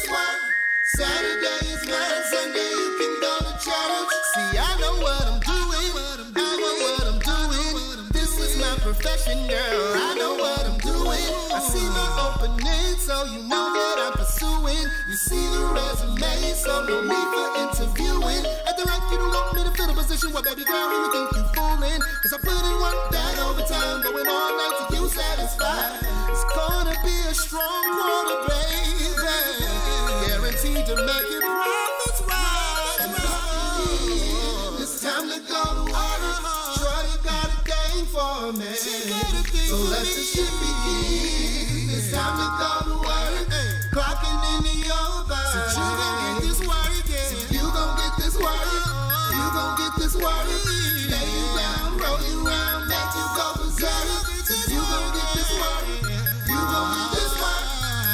this work. Saturday is mine, Sunday you can go to church. See, I know what I'm doing, I know what I'm doing. This is my profession, girl, I know what I'm doing. I see the opening, so you know that I'm pursuing. You see the resume, so no need for interviewing. At the rank, you don't want me to fill the position. Well, baby girl, who you think you fooling? Cause I put in work that overtime, going all night till you satisfied. It's gonna be a strong quarter, baby. Guaranteed to make it profits right. It's time to go to work. Shorty got a game for me. So let the shit begin. It's time to go to work. Clocking into your body. So you gon' get this work, yeah. So you gon' get this work. You gon' get this work. Lay you down, roll you round, make you go berserk. So you gon' get this work. You gon' get this work.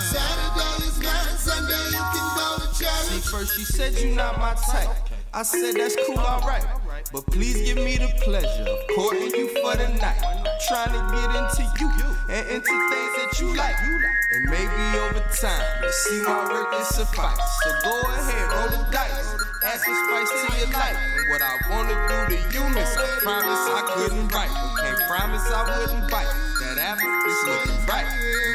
Saturday is mine, Sunday you can go to church. See, first she said you not my type. I said that's cool, alright. But please give me the pleasure of courting you for the night. Trying to get into you and into things that you like. And maybe over time, you see my work is suffice. So go ahead, roll the dice. Add some spice to your life. And what I wanna do to you, miss, I promise I couldn't write. But can't promise I wouldn't bite. That apple is looking right.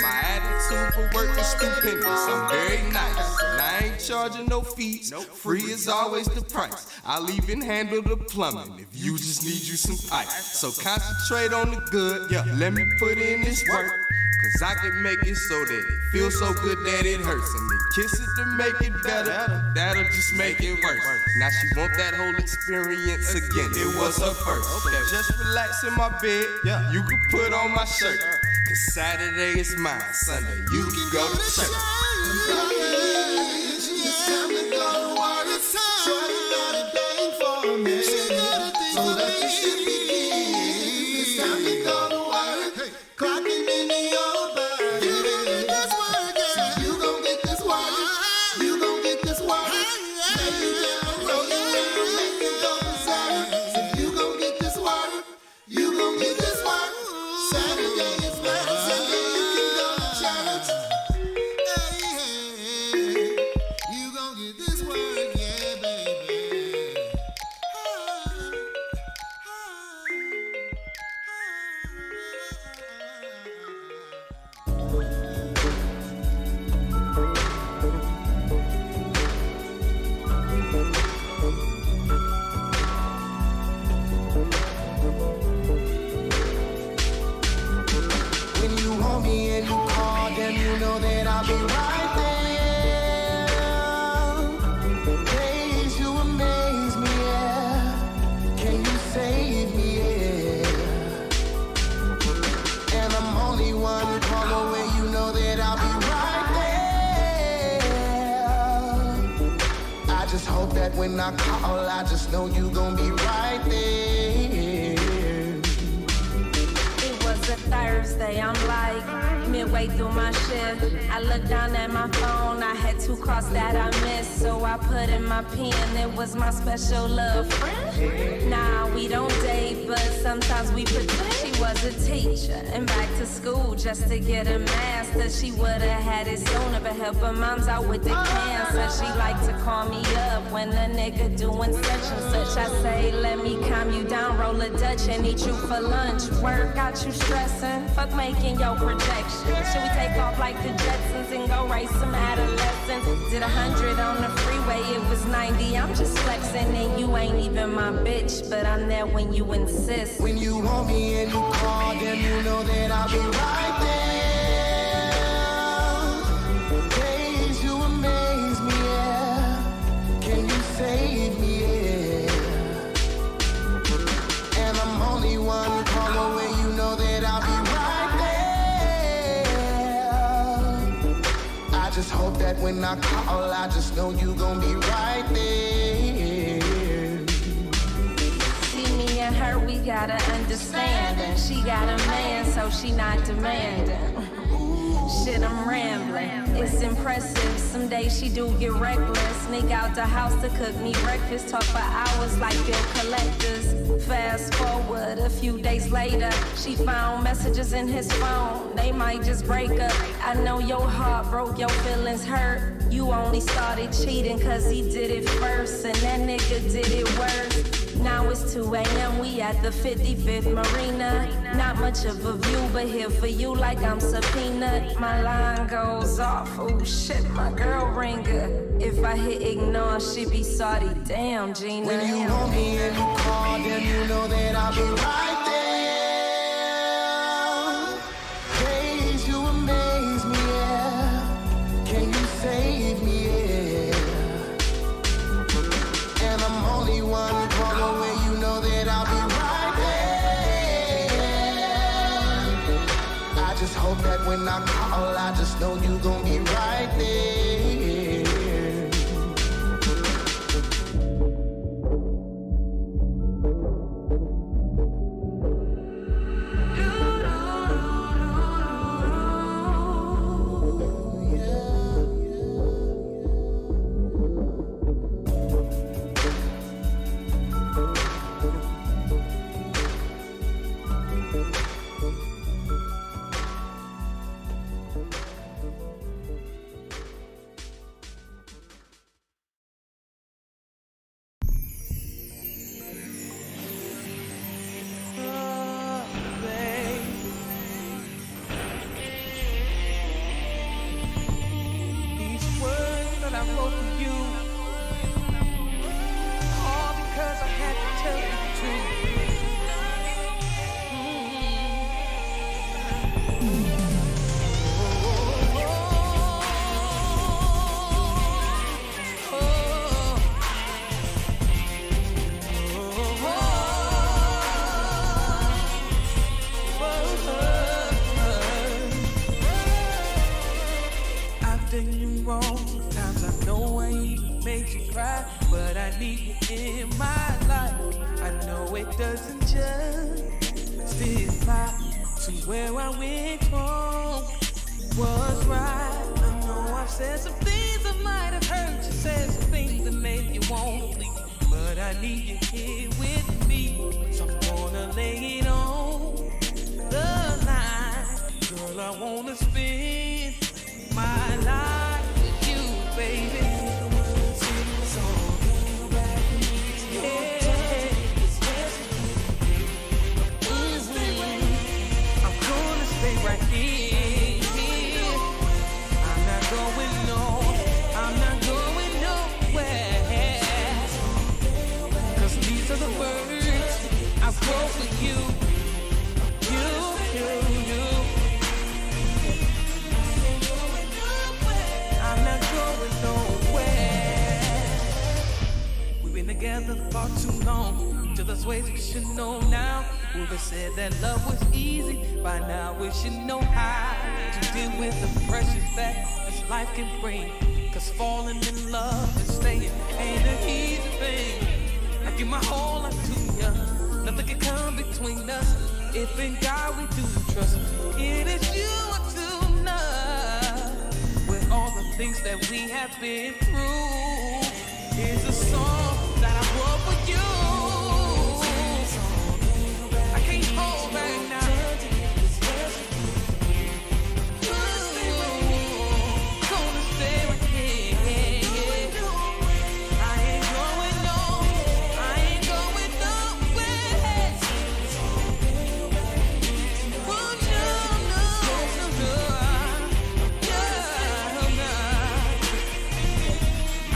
My attitude for work is stupendous. I'm very nice. And I ain't charging no fees. Free is always the price. I'll even handle the plumbing if you just need you some pipe. So concentrate on the good. Let me put in this work. Cause I can make it so that it feels so good that it hurts. And then kiss it to make it better. That'll just make it worse. Now she want that whole experience again. It was her first. Okay, just relax in my bed. You can put on my shirt. Cause Saturday is mine. Sunday you can go to church. It's time to go to work. Shorty got a game for me. So let the shit begin. It's time to go to work. Clocking into your body. You gon' get this work, yeah. You gon' get this work. You gon' get this work. Lay you down, roll you around, make you go berserk. So you gon' get this work. You gon' get this work. Saturday is mine, Sunday you can go to church. You gon' get this work, yeah, baby. When you want me and you call, then you know that I'll be right there. Days you amaze me, yeah. Can you save me, yeah. And I'm only one call away, you know that I'll be right there. I just hope that when I call, I just know you gon' be right there. It was a Thursday, I'm like midway through my shift. I looked down at my phone, I had 2 calls that I missed. So I put in my pen, it was my special love friend. Nah, we don't date, but sometimes we pretend. She was a teacher and back to school just to get a master's. She would've had it sooner, but help her mom's out with the cancer. She liked to call me up when a nigga doing such and such. I say, let me calm you down, roll a Dutch and eat you for lunch. Work got you stressing, fuck making your projections. Should we take off like the Jetsons and go race some adolescents? Did 100 on the freeway, it was 90. I'm just flexing and you ain't even my bitch, but I'm there when you insist. When you want me and you call, then you know that I'll be right there. Days you amaze me, yeah. Can you save me, yeah. And I'm only one call away, you know that I'll be right there. I just hope that when I call, I just know you gon' be right there. See me and her, we got an understanding. She got a man, so she not demanding. Shit, I'm rambling. It's impressive. Some days she do get reckless. Sneak out the house to cook me breakfast. Talk for hours like bill collectors. Fast forward a few days later, she found messages in his phone. They might just break up. I know your heart broke, your feelings hurt. You only started cheating cause he did it first, and that nigga did it worse. Now it's 2 a.m. we at the 55th Marina. Not much of a view, but here for you like I'm subpoena. My line goes off, oh shit, my girl ringer. If I hit ignore, she be salty, damn Gina. When you want me and you call, then you know that I'll be right there. Days you amaze me, yeah. Can you save me, yeah. And I'm only one call away, you know that I'll be right there. I just hope that when I call, I just know you gon' be right there.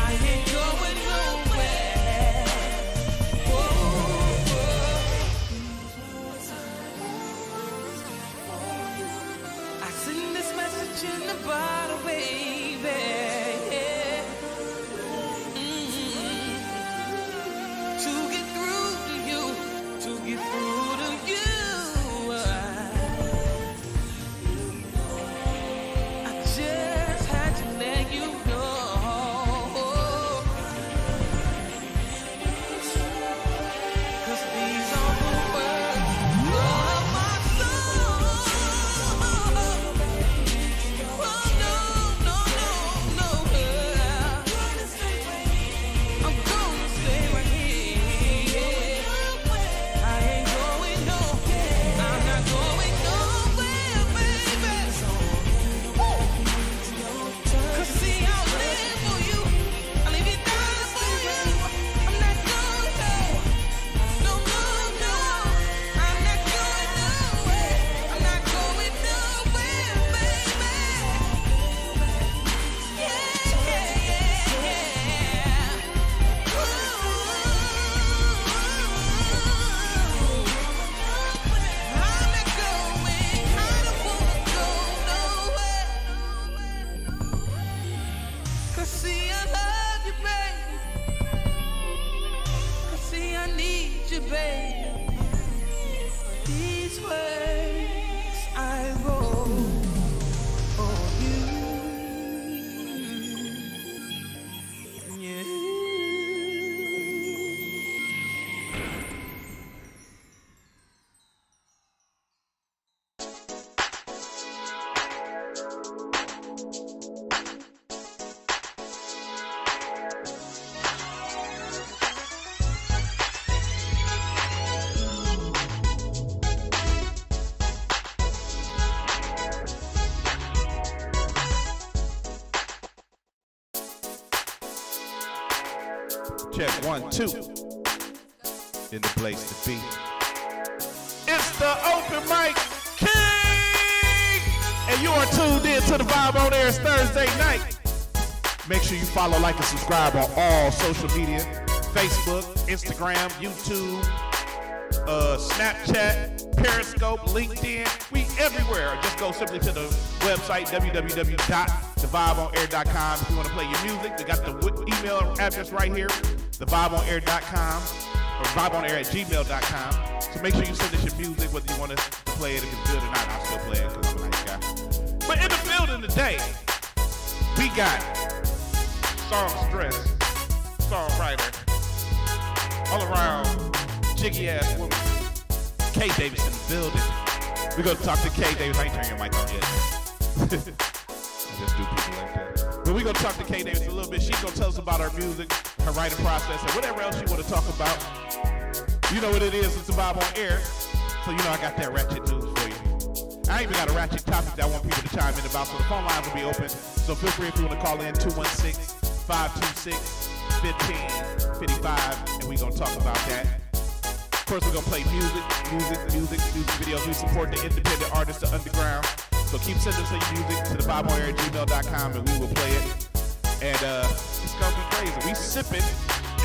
I ain't going nowhere. See, I love you, baby. See, I need you, baby. These words I wrote for you. Yeah. Check 1, 2. In the place to be. It's the Open Mic King! And you are tuned in to the Vibe on Air. It's Thursday night. Make sure you follow, like, and subscribe on all social media. Facebook, Instagram, YouTube, Snapchat, Periscope, LinkedIn. We everywhere. Just go simply to the website, www.thevibeonair.com. If you want to play your music, we got the email address right here, thevibeonair.com, or vibeonair@gmail.com. So make sure you send us your music, whether you want us to play it, if it's good or not. I'll still play it because I'm a nice guy. But in the building today, we got songstress, songwriter, all around jiggy ass woman, Kay Davis in the building. We're gonna talk to Kay Davis. I ain't turning your mic on yet. I just do people like that. But we're gonna talk to Kay Davis a little bit. She's gonna tell us about her music, her writing process, and whatever else she wanna talk about. You know what it is, it's the Vibe on Air. So you know I got that ratchet news for you. I even got a ratchet topic that I want people to chime in about, so the phone lines will be open. So feel free if you wanna call in 216-526-1555, and we're gonna talk about that. Of course, we're gonna play music videos. We support the independent artists, the underground. So keep sending us your music to thevibeonair@gmail.com, and we will play it. And it's gonna be crazy. We sipping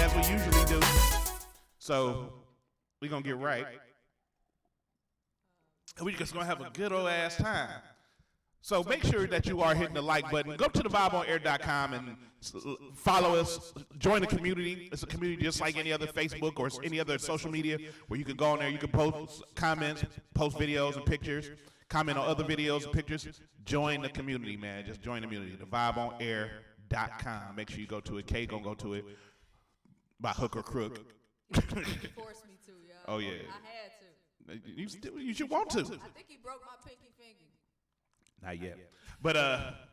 as we usually do. So we're gonna get right. And we're just gonna have a good old ass time. So make sure that you are hitting the like button. Go to thevibeonair.com and follow us. Join the community. It's a community just like any other Facebook or any other social media where you can go on there. You can post comments, post videos and pictures, comment on other videos and pictures. Join the community, man. Just join the community. Thevibeonair.com. Make sure you go to it. Kay gonna go to it by hook or crook. He forced me to, yo. Oh, yeah. I had to. You should want to. I think he broke my pinky finger. Not yet. But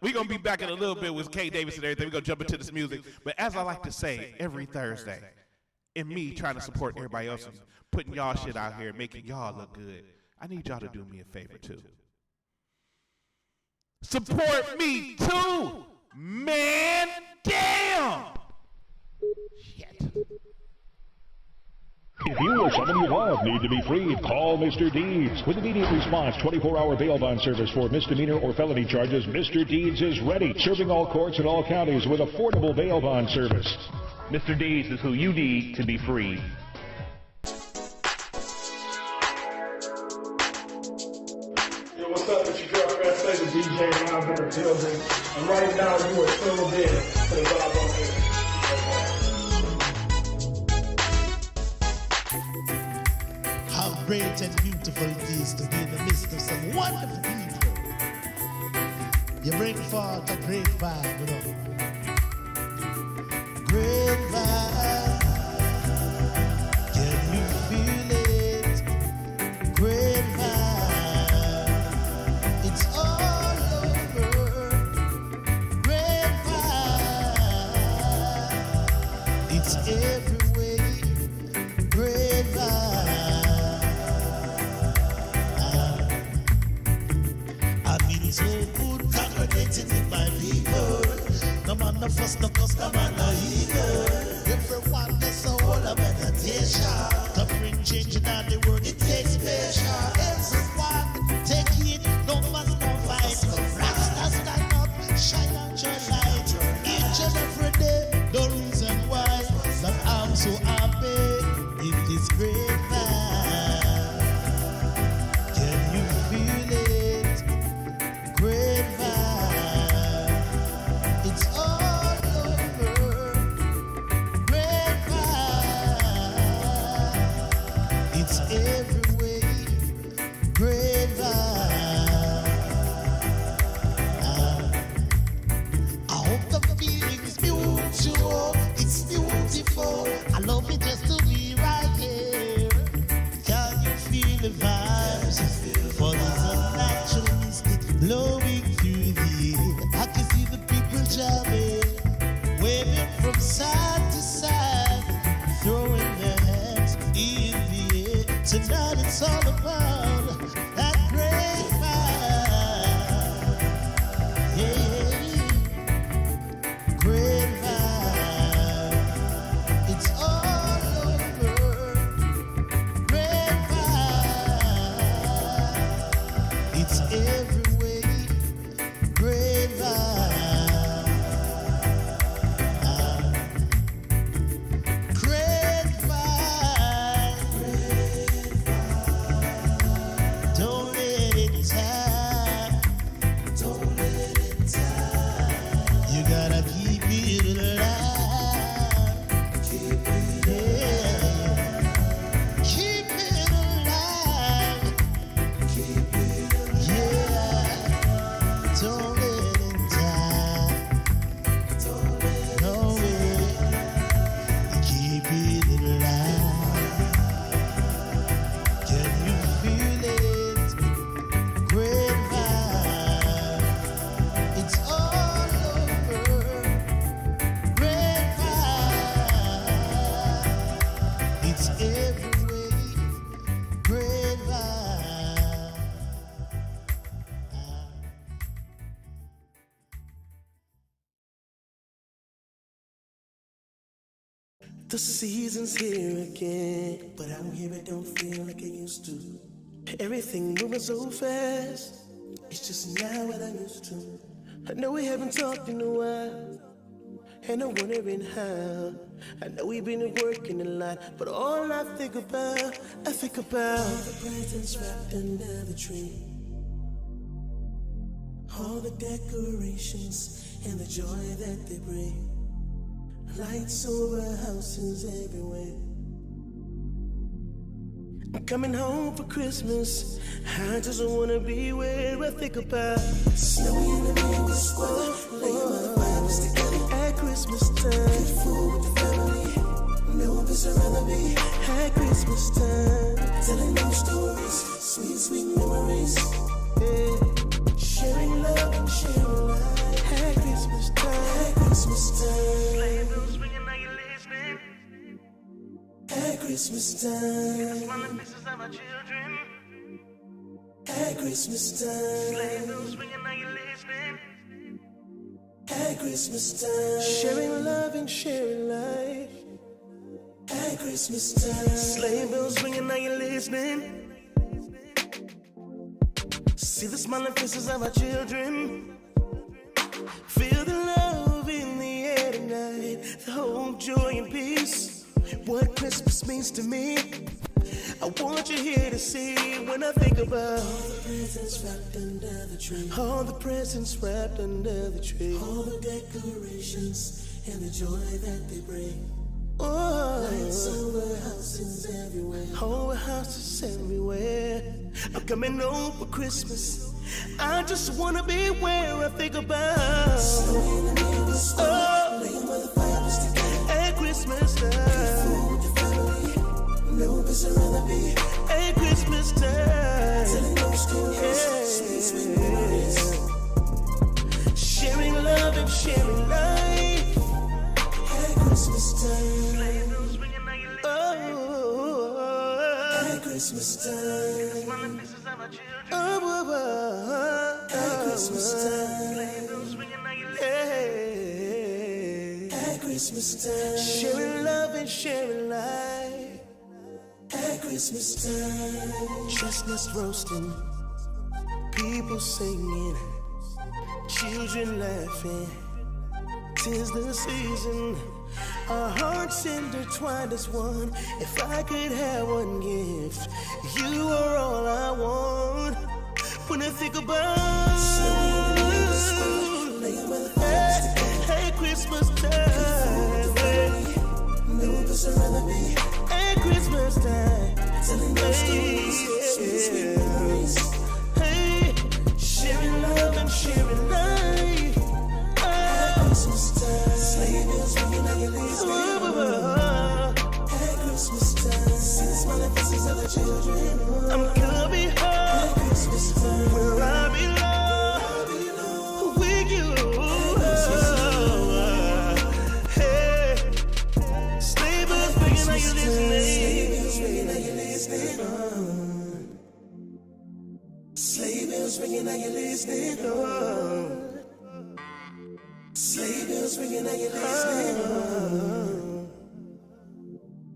we're going to be back in a little bit with Kay Davis and everything. We're going to jump into this music. But as I like to say, every Thursday, in me trying to support everybody else and putting y'all shit out here, making y'all look good, I need y'all to do me a favor, too. Support me, too! Man, damn! Shit. If you or someone you love need to be freed, call Mr. Deeds. With immediate response, 24-hour bail bond service for misdemeanor or felony charges, Mr. Deeds is ready, serving all courts in all counties with affordable bail bond service. Mr. Deeds is who you need to be free. Yo, what's up? It's your girl, Fred Slater, DJ live in the building. And right now, you are tuned in to the Vibe on Air. How great and beautiful it is to be in the midst of some wonderful people. You bring forth a great vibe, you know. Great vibe. Can you feel it? Great vibe. It's all over. Great vibe. It's every way. Great vibe. So good, congregating with my people. No man no fuss, no cuss, no man no evil. Everyone gets a whole of meditation. To bring change in all the world, it takes patience. Everyone take it, no fuss, no fight. Rasta stand up, shine out your light. Each and every day, the reason why that I'm so happy in this great night. Can you feel it? Great vibe, it's all over. from side to side, throwing their hands in the air. Tonight it's all about that great vibe. Yeah, great vibe. It's all over. Great vibe. It's every way. Great vibe. Great vibe. Don't let it die. Don't let it die. You gotta keep it alive. Keep it alive. Keep it alive. Keep it alive. Yeah. Don't let it die. Don't let it no way. Keep it alive. Can you feel it? Great vibe. It's all over. Great vibe. It's every way. Great vibe. The season's here again, but out here it don't feel like it used to. Everything moving so fast, it's just now what I used to. I know we haven't talked in a while, and I'm wondering how. I know we've been working a lot, but all I think about all the presents wrapped under the tree, all the decorations and the joy that they bring. Lights over houses everywhere. I'm coming home for Christmas. I just wanna be where I think about. Snowy in the middle of the square, laying by the fires together at Christmas time. Good food with the family, no one is around me at Christmas time. Telling those stories, sweet, sweet memories. Yeah. Sharing love and sharing life at Christmas time. At Christmas time. At Christmas time, one of the faces of our children. At Christmas time, sleigh bells ringing, are you listening? At Christmas time, sharing love and sharing life. At Christmas time, sleigh bells ringing, are you listening? See the smiling faces of our children. Feel the love in the air tonight. The hope, joy, and peace. What Christmas means to me, I want you here to see when I think about all the presents wrapped under the tree, all the presents wrapped under the tree, all the decorations and the joy that they bring. Oh, lights over houses everywhere, over houses everywhere. I'm coming home for Christmas. I just wanna be where I think about. Snow in the middle of the square, laying by the fires together at Christmas time. No one's around me at Christmas time. Telling those stories, sweet, sweet memories. Sharing love and sharing life at Christmas time. Oh, at Christmas time. Oh, at Christmas time. At Christmas time. Sharing love and sharing life. At Christmas time, chestnuts roasting, people singing, children laughing. 'Tis the season, our hearts intertwined as one. If I could have one gift, you are all I want. When I think about hey, Christmas time, no one's around me. At Christmas time, telling those stories, sweet, sweet memories. Hey, sharing love and sharing life. At Christmas time, sleigh bells ringing, are you listening? At Christmas time, see the smiling faces of the children. I'm coming home. At Christmas time, where I belong with you. At Christmas time, hey. bells ringing and you're listening.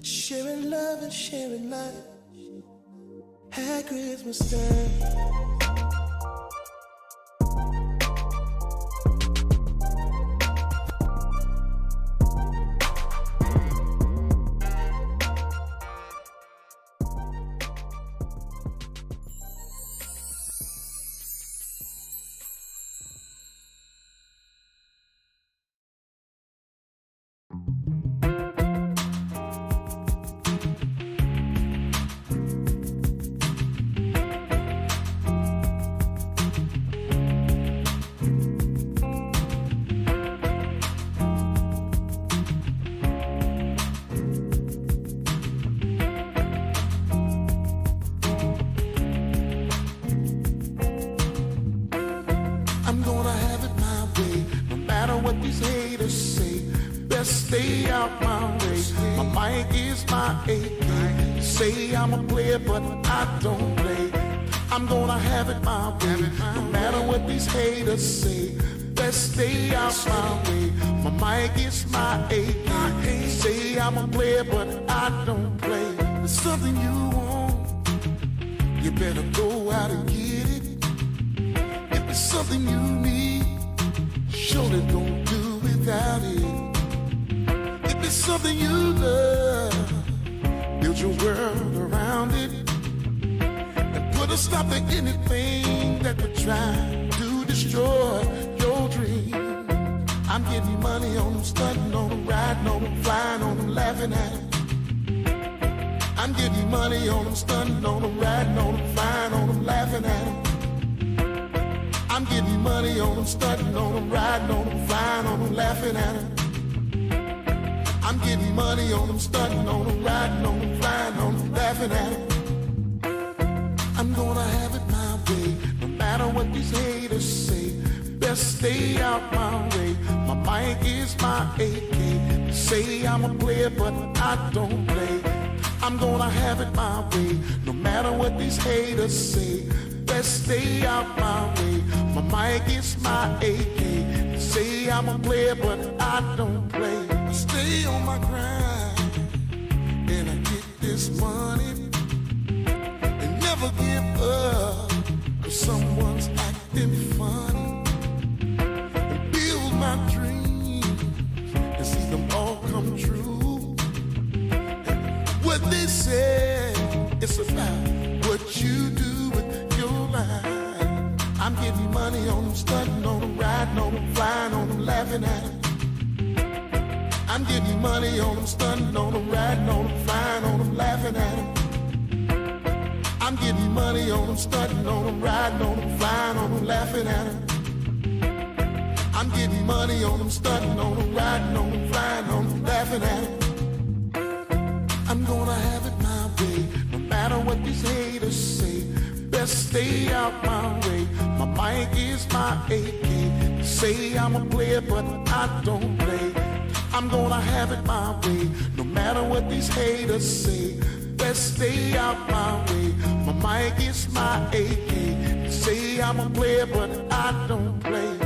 Sharing love and sharing life at Christmas time. Stay out my way. My mic is my AK. Say I'm a player, but I don't play. I'm gonna have it my way. No matter what these haters say, best stay out my way. My mic is my AK. Say I'm a player, but I don't play. There's something you want, you better go out and get it. If it's something you need, surely don't do without it. If it's something you love, build your world around it and put a stop to anything that could try to destroy your dream. I'm getting money on them, stunting on them, riding on them, flying on them, laughing at them. I'm getting money on them, stunting on them, riding on them, flying on them, laughing at them. I'm getting money on them, stunting on them, riding on them, flying on them, laughing at them. I'm getting money on them, stunting on them, riding on them, flying on them, laughing at them. I'm gonna have it my way, no matter what these haters say. Best stay out my way. My mic is my AK. Say I'm a player, but I don't play. I'm gonna have it my way, no matter what these haters say. Best stay out my way. My mic is my AK. Say I'm a player, but I don't play. Stay on my grind, and I get this money, and never give up if someone's acting funny, and build my dreams and see them all come true. And what they say, it's about what you do with your life. I'm getting money on them, stunting on them, riding on them, flying on them, laughing at them. I'm getting money on them, stunting on them, riding on them, flying on them, laughing at them. I'm getting money on them, stunting on them, riding on them, flying on them, laughing at them. I'm getting money on them, stunting on them, riding on them, flying on them, laughing at them. I'm gonna have it my way, no matter what these haters say. Best stay out my way. My mic is my AK. Say I'm a player, but I don't play. I'm gonna have it my way, no matter what these haters say. Best stay out my way. My mic is my AK. Say I'm a player, but I don't play.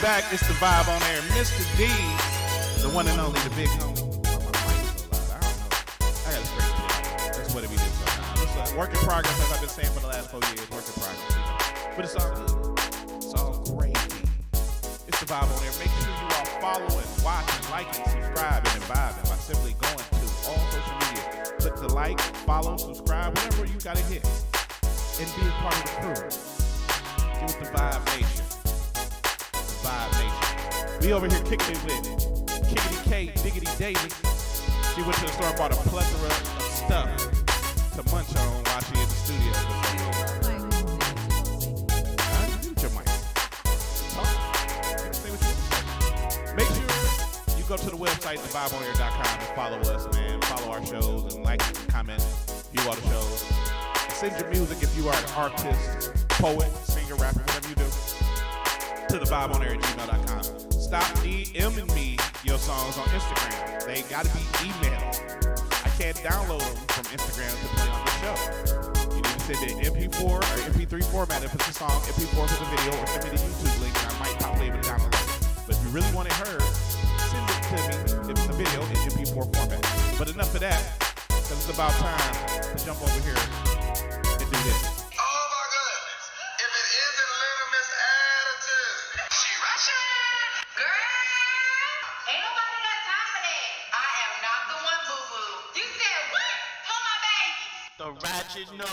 Back, it's the vibe on air. Mr. D, the one and only, the big homie. I got a straight shit. That's what it be doing sometimes. It's a work in progress, as I've been saying for the last 4 years. Work in progress. But it's all good. It's all great. It's the vibe on air. Make sure you are following, watching, liking, subscribing, and vibing by simply going to all social media. Click the like, follow, subscribe, whatever you gotta hit. and be a part of the crew. Get with the Vibe Nation. The Vibe Nation. We over here kicking it with Kickity K, Diggity Davis. She went to the store and bought a plethora of stuff to munch on while she in the studio. Mute your mic. Make sure you go to the website, theviboonair.com, and follow us, man. Follow our shows and like, comment, view all the shows. Send your music if you are an artist, poet, singer, rapper, whatever you do, to theviboonair@gmail.com. Stop DMing me your songs on Instagram. They gotta be emailed. I can't download them from Instagram to play on the show. You need to send it in MP4 or MP3 format if it's a song, MP4 if it's a video, or send me the YouTube link and I might probably able to download it. But if you really want it heard, send it to me if it's a video in MP4 format. But enough of that, because it's about time to jump over here and do this. The ratchet nose.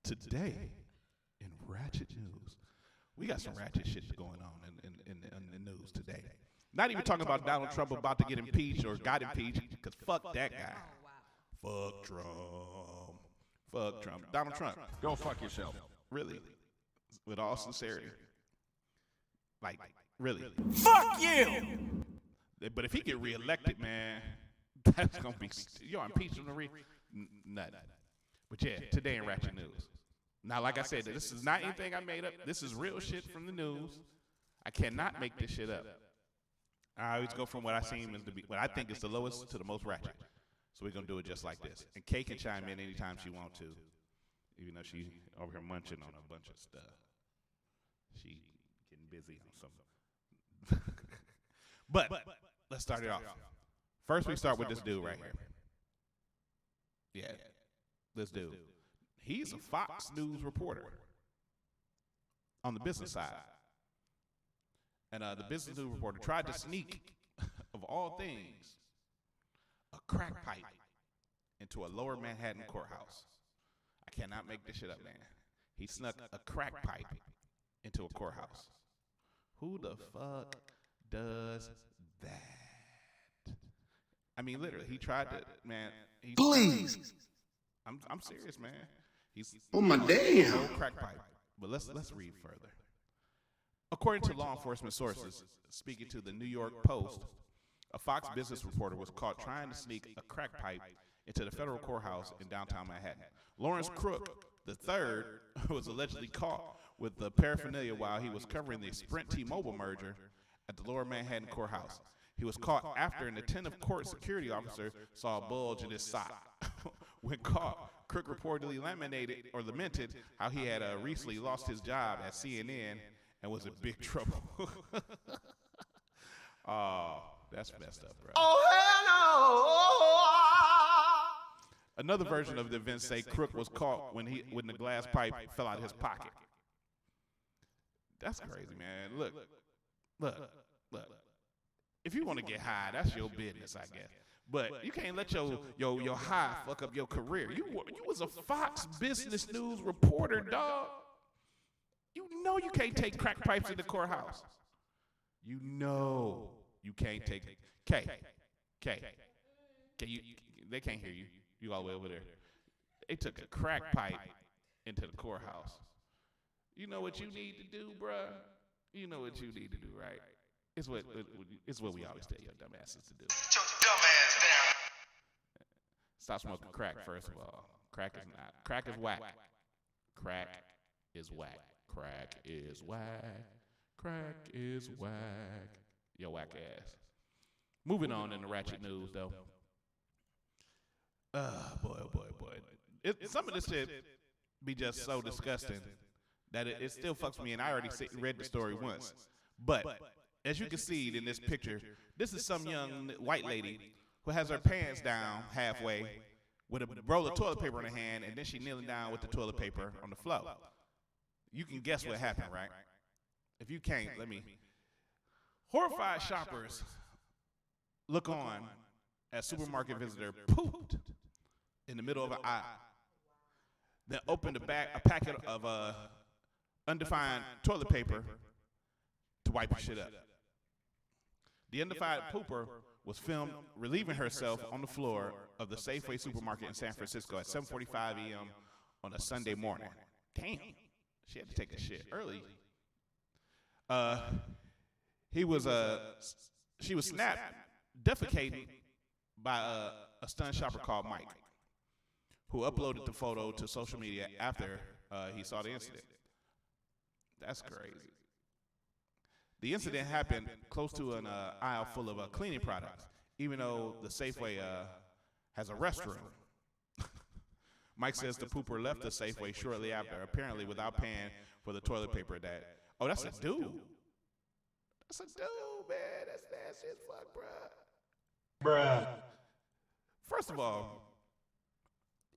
Today, in ratchet news, we got some ratchet shit going on in the news today. Not even talking about Donald Trump about to get impeached or got impeached, because fuck that guy. Fuck Trump. Fuck Trump. Donald Trump. Go fuck yourself. Really. With all sincerity. Like, really. Fuck you! But if he get reelected, man, that's gonna be y'all impeach him to nothing. But yeah, today in ratchet news. Now, like I said, this is not anything I made up. This is real shit from the news. I cannot make this shit up. I always go from what I seem as to be, what I think is the lowest to the most ratchet. So we're gonna do it just like this. And Kay can chime in anytime she wants to, even though she over here munching on a bunch of stuff. She getting busy on something. But let's start it off. First, we start with this dude right here. Yeah, this dude. He's a Fox News reporter on the business side. And the business news reporter tried to sneak, of all things, a crack pipe into a lower Manhattan courthouse. I cannot make this shit up, man. He snuck a crack pipe into a courthouse. Who the fuck does that? I mean, literally, he tried to, man. Please. I'm serious, man. He's Oh my damn. whole crack pipe. But let's read further. According to law enforcement sources, speaking to the New York Post, a Fox Business reporter was caught trying to sneak a crack pipe into the federal courthouse in downtown Manhattan. Lawrence Crook III was allegedly caught with the paraphernalia while he was covering the Sprint T-Mobile merger at the lower Manhattan courthouse. He was caught after an attentive court security officer saw a bulge in his sock. When caught, Crook reportedly lamented how he had recently lost his job at CNN and was in big trouble. Oh, that's messed up, bro. Oh, hell no! Another version of the events say Crook was caught when the glass pipe fell out of his pocket. That's crazy, man. Look. If you want to get high, that's your business, I guess. But you can't let your high fuck up your career. You was a Fox Business News reporter, dog. You know you can't take crack pipes in the courthouse. You know you can't take it. K, they can't hear you. You all the way over there. They took a crack pipe into the courthouse. You know what you need to do, bruh? You know what you need to do, right? It's what we always tell your dumbasses to do. Shut your dumb ass down. Stop smoking crack, first of all. Crack is whack. Crack is whack. Crack is whack. Crack is whack. Yo, whack ass. Moving on in the ratchet news, though. Boy. Some of this shit be just so disgusting that it still fucks me, and I already read the story once. But as you can see in this picture, this is some young white lady who has her pants down halfway with a roll of toilet paper in her hand, and then she kneeling down with the toilet paper on the floor. You can guess what happened, right? If you can't, let me. Horrified shoppers look on as supermarket visitor pooped in the middle of an aisle then opened a packet of undefined toilet paper to wipe her shit up. The undefined pooper was filmed relieving herself on the floor of the Safeway supermarket in San Francisco at 7:45 a.m. on a Sunday morning. Damn, she had to take a shit early. She was snapped defecating by a stunned shopper called Mike, who uploaded the photo to social media after he saw the incident. That's crazy. The incident happened close to an aisle full of cleaning products, even though the Safeway has a restroom. Mike says the pooper left the Safeway shortly after, apparently without paying for the toilet paper oh, that's a dude. That's a dude, man. That's nasty as fuck, bruh. First of all,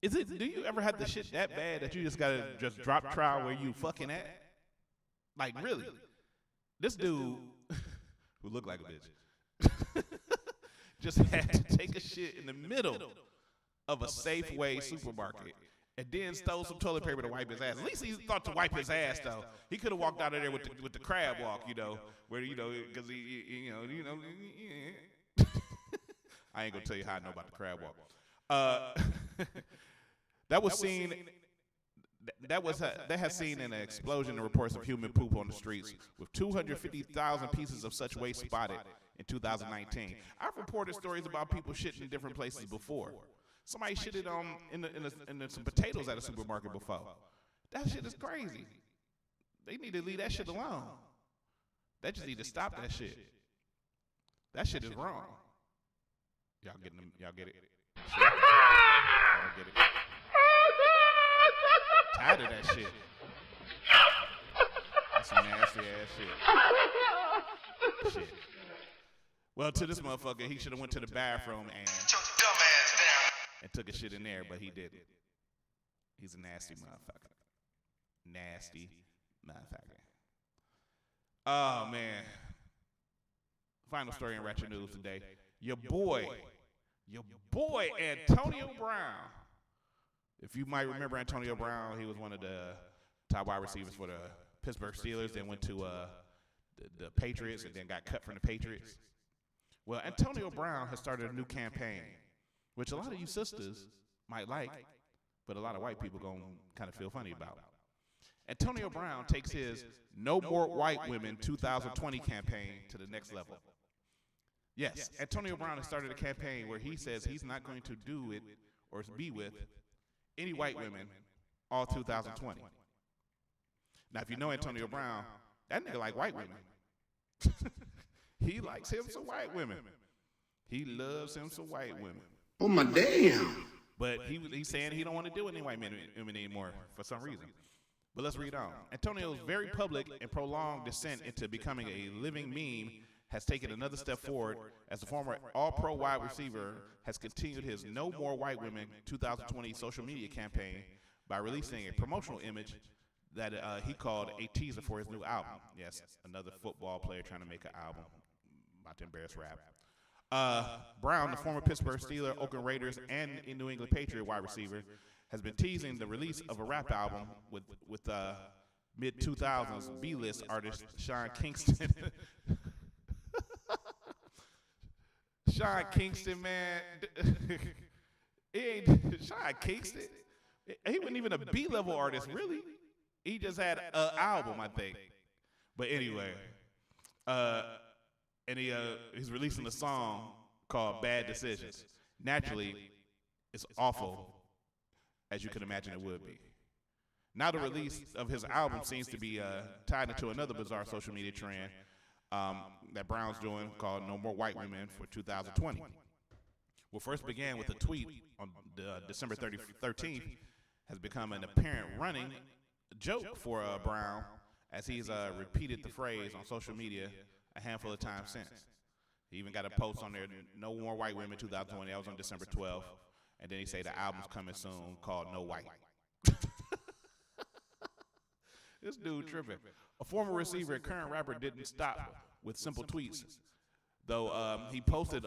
do you ever have the shit that bad that you just gotta just drop trial where you fucking at? Like, really? This dude, who looked like a bitch, just had to take a shit in the middle of a Safeway supermarket and then stole some toilet paper to wipe his ass. At least he thought to wipe his ass, though. He could have walked out of there with the crab walk, where, because I ain't gonna tell you how I know about the crab walk. That has seen an explosion in reports of human poop on the streets, with 250,000 pieces of such waste spotted in 2019. I've reported stories about people shitting in different places before. Somebody shitted in some potatoes at a supermarket before. That shit is crazy. They need to leave that shit alone. They just need to stop that shit. That shit is wrong. Y'all get it? Y'all get it? Tired of that shit. That's some nasty ass shit. Well, to this motherfucker, he should have went to the bathroom and took a shit in there, but he didn't. He's a nasty motherfucker. Nasty motherfucker. Oh, man. Final story in Ratchet News today. Your boy, Antonio Brown. If you might remember Antonio Brown, he was one of the top wide receivers for the Pittsburgh Steelers, then went to the Patriots and then got cut from the Patriots. Well, Antonio Brown has started a new campaign, which a lot of you sisters might like, but a lot of white people gonna kind of feel funny about. Antonio Brown takes his No More White Women 2020 campaign to the next level. Yes, Antonio Brown has started a campaign where he says he's not going to do it or be with any white women all 2020. Now, if you know Antonio Brown, that nigga like white women. He likes him some white women. He loves him some white women. Oh, my damn. But he's saying he don't want to deal with any white women anymore for some reason. But let's read on. Antonio's very public and prolonged descent into becoming a living meme has taken another step forward as the former all-pro wide receiver has continued his No More White Women 2020 social media campaign by releasing a promotional image that he called a teaser for his new album. Yes, another football player trying to make an album. About to embarrass rap. Brown, the former Pittsburgh Steelers, Oakland Raiders, and New England Patriot wide receiver, has been teasing the release of a rap album with mid-2000s B-list artist Sean Kingston. Sean Kingston, man. Sean Kingston. He wasn't even a B-level artist, really. He just had an album, I think. But anyway, and he's releasing a song called Bad Decisions. Naturally, it's awful, as you can imagine it would be. Now the release of his album seems to be tied into another bizarre social media trend that Brown's doing called No More White Women for 2020. What first began with a tweet on December 13th has become an apparent running joke for Brown as he's repeated the phrase on social media a handful of times since. He even got a post on there, No More White Women 2020. That was on December 12th. And then he said the album's coming soon called No White. This dude tripping. A former receiver and current rapper didn't stop with simple tweets, though he posted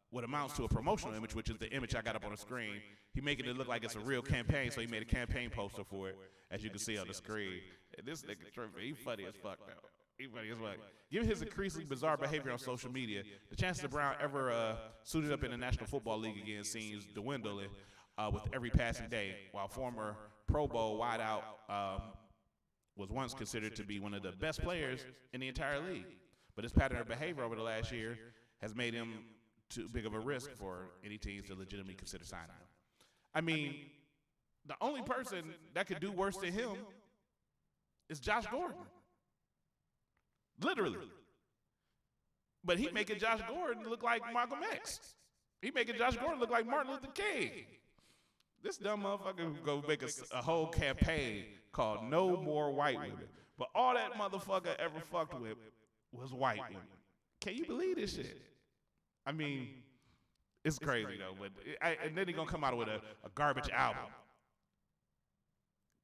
what amounts to a promotional image, which is the image I got up on the screen. He making it look like it's a real campaign, so he made a campaign poster for it, as you can see on the screen. And this nigga tripping, he funny as fuck though. He funny as fuck. Given his increasingly bizarre behavior on social media, the chances of Brown ever suited up in the National Football League again seems dwindling with every passing day, while former Pro Bowl wideout was once considered to be one of the best players in the entire league. But his pattern of behavior over the last year has made him too big of a risk for any teams to legitimately consider signing him. I mean, the only person that could do worse than him is Josh Gordon. Literally. But he making Josh Gordon look like Malcolm X. He making Josh Gordon look like Martin Luther King. This dumb motherfucker go make a whole campaign called No More White Women. But all that motherfucker ever fucked with was white women. Can you believe this shit? I mean, it's crazy though. But and then he gonna come out with a garbage album.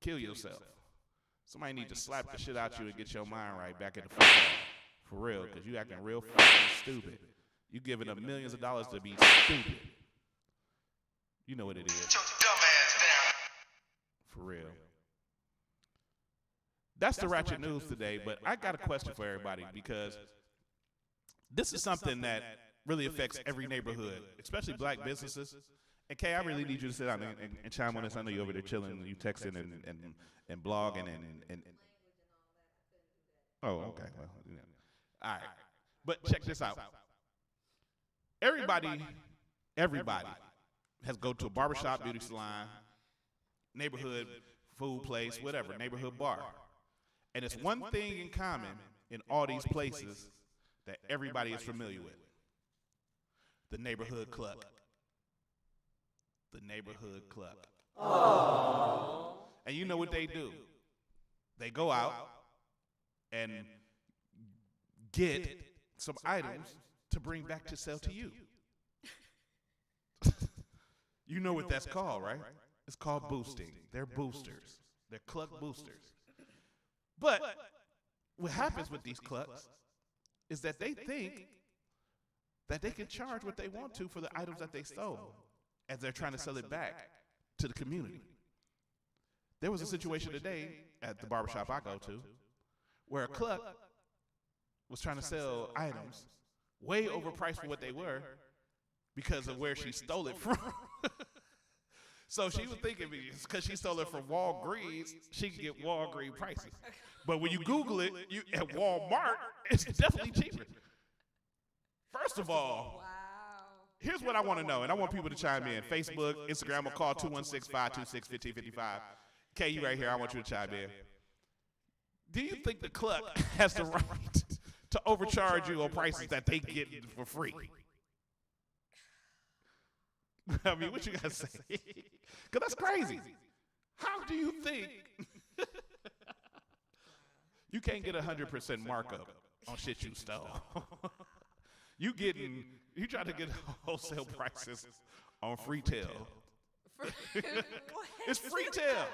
Kill yourself. Somebody need to slap the shit out you and get your mind right back in the fucking for real, because you acting real fucking stupid. You giving up millions of dollars to be stupid. You know what it is. For real. That's the ratchet news today, but I got a question for everybody, because this is something that really affects every neighborhood, especially black businesses. And Kay, I really need you to sit down and chime on this. I know you're over there chilling, and you texting and blogging and oh, okay. Well, yeah. All right. But check this out. Everybody has go to a barbershop, beauty salon, neighborhood food place, whatever, neighborhood bar. And it's one thing in common in all these places that everybody is familiar with. The neighborhood cluck. The neighborhood cluck. Aww. And you know what they do? They go out and get some items to bring back to sell to you. You know what that's called, right? It's called boosting. They're boosters. They're cluck boosters. But what happens with these clucks is that they think that they can charge what they want to for the items that they stole as they're trying to sell it back to the community. There was a situation today at the barbershop I go to where a cluck was trying to sell items way overpriced for what they were because of where she stole it from. So she was thinking because she stole it from Walgreens, she could get Walgreens prices. But when you Google it, at Walmart, it's definitely cheaper. First of all, here's what I want to know, and I want people to chime in. Facebook, Instagram, will call 216-526-1555. Kay, you right here. I want you to chime in. Do you think the cluck has the right to overcharge you on prices that they get for free? I mean, what you got to say? Because that's crazy. How do you think you can't get 100% markup on shit you stole? You try to get wholesale prices on Freetail. It's Freetail.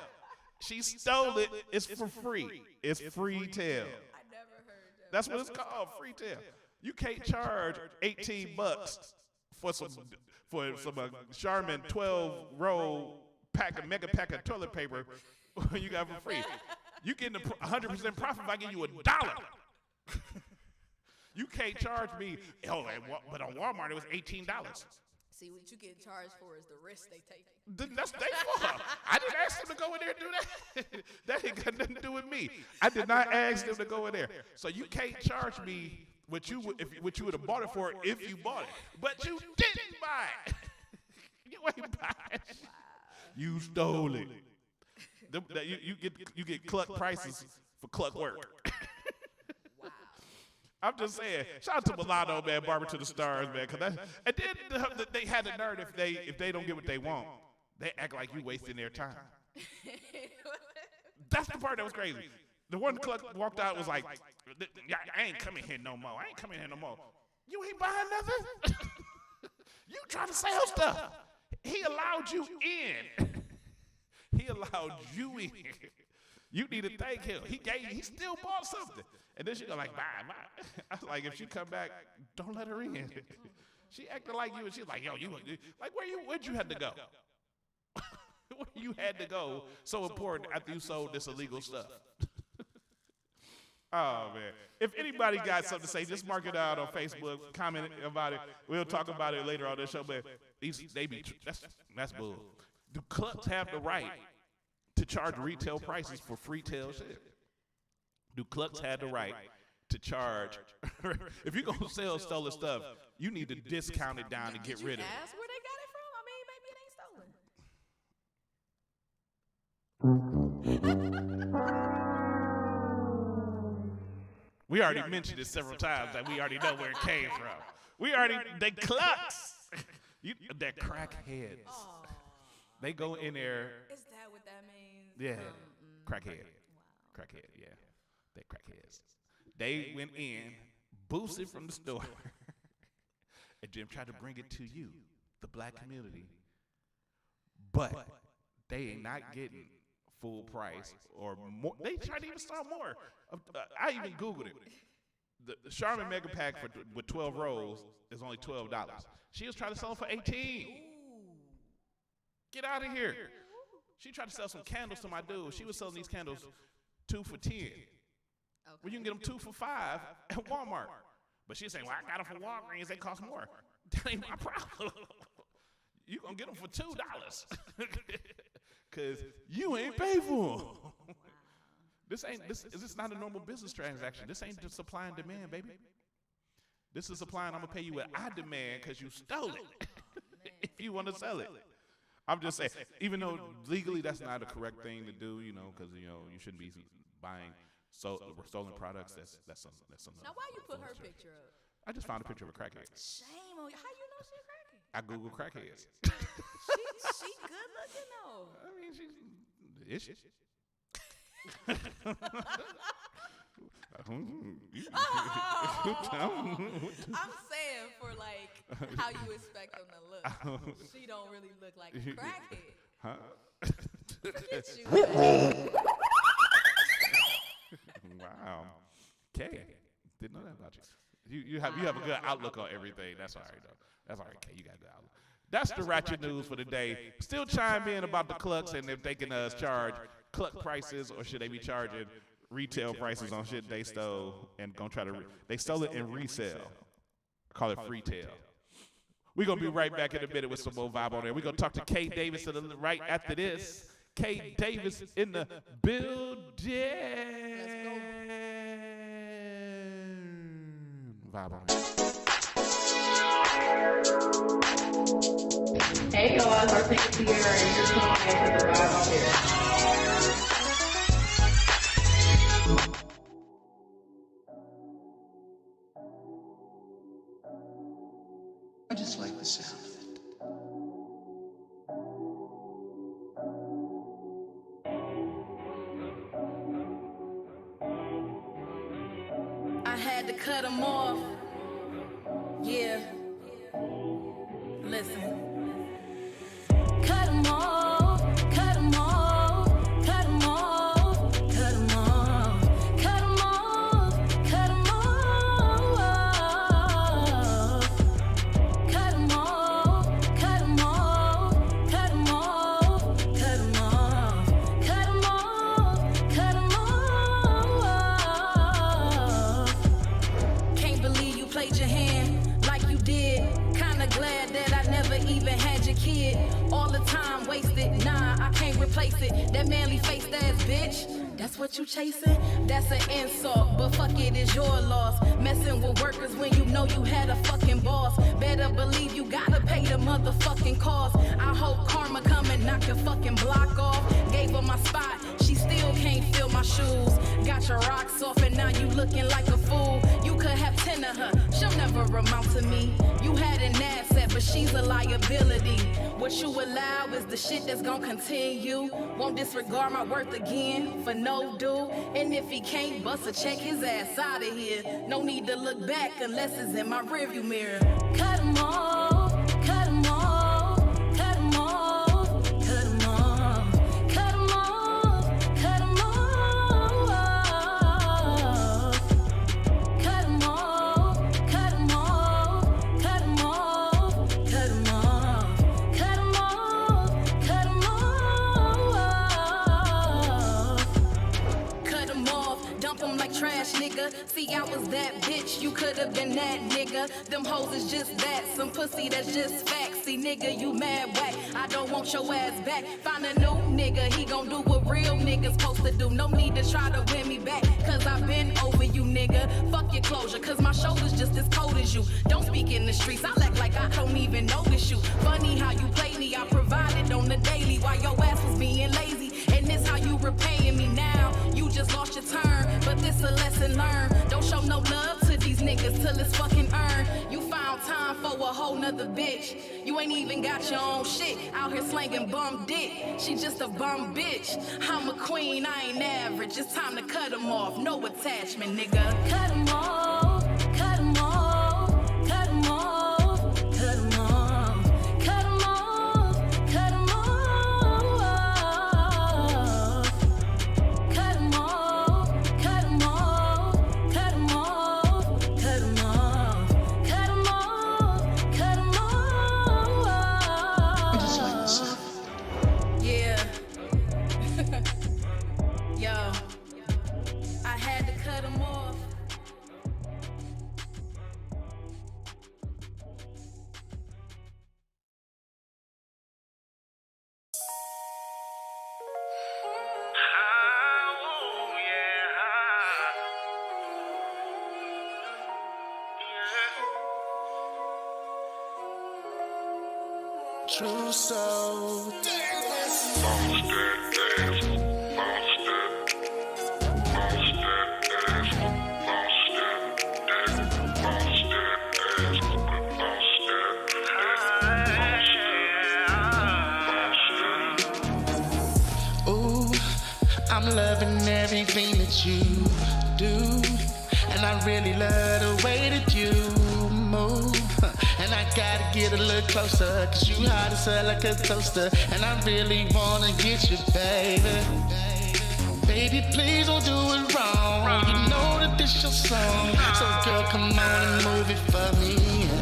She stole it. It's for free. It's Freetail. I never heard that. That's what it's called, Freetail. You can't charge $18 for some Charmin 12-roll mega pack of toilet paper when you got it for free. You getting 100% profit if I give you $1. You can't charge me. Oh, but on Walmart it was $18. See, what you get charged for is the risk they take. That's their fault. I didn't ask them to go in there and do that. That ain't got nothing to do with me. I did not ask them to go in there. So you can't charge me what you would have bought it for if you bought it. But you didn't buy it. You ain't buy it. Wow. You stole it. You get cluck prices for cluck work. Wow. I'm just saying, shout out to Milano, man, Barber to the Stars, man. And then they had the nerve if they don't get what they want, they act like you wasting their time. That's the part that was crazy. The one cluck walked out was like, I ain't coming here no more. I ain't coming here no more. You ain't buying nothing? You trying to sell stuff. He allowed you in. He allowed you in. You need to thank him. He still bought something. And then she go like, bye. I was like, if she come back, don't let her in. She acted like you, and she's like, yo, where'd you had to go? Where you had to go so important after you sold this illegal stuff? Oh, man. If anybody got something to say, just mark it out on Facebook, comment about it. We'll talk about it later on this show, but that's bull. Do clubs have the right to charge retail prices for free tail shit? Do clubs have the right to charge? If you're going to sell stolen stuff, you need to discount it down and get rid of it. Ask where they got it from? I mean, maybe it ain't stolen. We already mentioned it several times that we already know where it came from. They clucks. They're crackheads. Aww. They go in there. Is that what that means? Yeah. Crackhead. Wow. Crackhead, yeah. They're crackheads. They went in, boosted from the store, and Jim tried to bring it to you, the black community. But they ain't not getting full price or more. They tried to even start more. I even Googled it. The Charmin Mega Pack with 12 rolls is only $12. She was trying to sell them for $18. Get out of here. She tried to sell some candles to my dude. She was selling these candles 2 for $10. Okay. Well, you can get them 2 for $5 at Walmart. But she's saying, well, I got them from Walgreens. They cost more. That ain't my problem. You going to get them for $2. Because you ain't paid for them. This is not a normal business transaction. This ain't just supply and demand, baby. This is supply and I'm going to pay you what I demand because you stole it. If you want to sell it. I'm just saying, even though legally that's not a correct thing to do, because, you shouldn't be buying stolen products. That's something. Now, why you put her picture up? I just found a picture of a crackhead. Shame on you. How you know she's a crackhead? I Googled crackheads. she good looking though. I mean, is she? I'm saying for like how you expect them to look. She don't really look like a crackhead. Huh? Look at you. Wow. Okay. Didn't know that about you. You have a good outlook on everything. That's all right though. That's all right, Kay. You got a good outlook. That's the ratchet news for the day. Still chime in about the clucks and if they can charge cluck prices or should they be charging retail prices on shit they stole and gonna try to they stole it and resell. Call it free tail. We're gonna be right back in a minute with some more vibe on there. We're gonna talk to Kay Davis to the right after this. Kay Davis in the building. Vibe on there. Hey guys, I'm Pink Sierra and you're tuning into the Vibe on Air. I just like the sound of it. I had to cut him off. Yeah. Listen. Cut him off, cut him off, cut him off, cut him off, cut him off, cut him off, cut him off, cut him off, cut him off, cut him off, cut him off, cut him off. Can't believe you played your hand like you did. Kinda glad that I never even had your kid. All the time wasted, nah, I can't replace it. That manly face ass bitch, that's what you chasing? That's an insult, but fuck it, it's your loss. Messing with workers when you know you had a fucking boss. Better believe you gotta pay the motherfucking cost. I hope karma come and knock your fucking block off. Gave her my spot, she still can't fill my shoes. Got your rocks off and now you looking like a fool. You could have 10 of her, she'll never amount to me. You had an asset, but she's a liability. What you allow is the shit that's gonna continue. Won't disregard my worth again for no dude. And if he can't bust a check his ass out of here. No need to look back unless it's in my rearview mirror. Cut him off, cut him off, cut him off, cut him off, cut him off, cut him off, cut him off, cut him off, cut him off. trash, nigga. See, I was that bitch, you could've been that, nigga. Them hoes is just that, some pussy that's just facts. See, nigga, you mad whack. I don't want your ass back. Find a new nigga, he gon' do what real niggas supposed to do. No need to try to win me back, cause I've been over you, nigga. Fuck your closure, cause my shoulder's just as cold as you. Don't speak in the streets, I act like I don't even notice you. Funny how you play me, I provided on the daily while your ass was being lazy. And this how you repaying me now. You just lost your turn, but this a lesson learned. Don't show no love to these niggas till it's fucking earned. You found time for a whole nother bitch. You ain't even got your own shit. Out here slanging bum dick. She just a bum bitch. I'm a queen, I ain't average. It's time to cut them off. No attachment, nigga. Cut them off, cut them off, cut them off, cut them off, cut them off, cut them off, cut them off, cut them off, cut them off, cut them off, cut them off, cut them off. I just like the sound. Yeah. Yo, I had to cut him off. True soul. Ooh, I'm loving everything that you do, and I really love the way that you move. And I gotta get a little closer, cause you hot as hell like a toaster, and I really wanna get you, baby. Baby, please don't do it wrong. You know that this your song, so girl, come on and move it for me.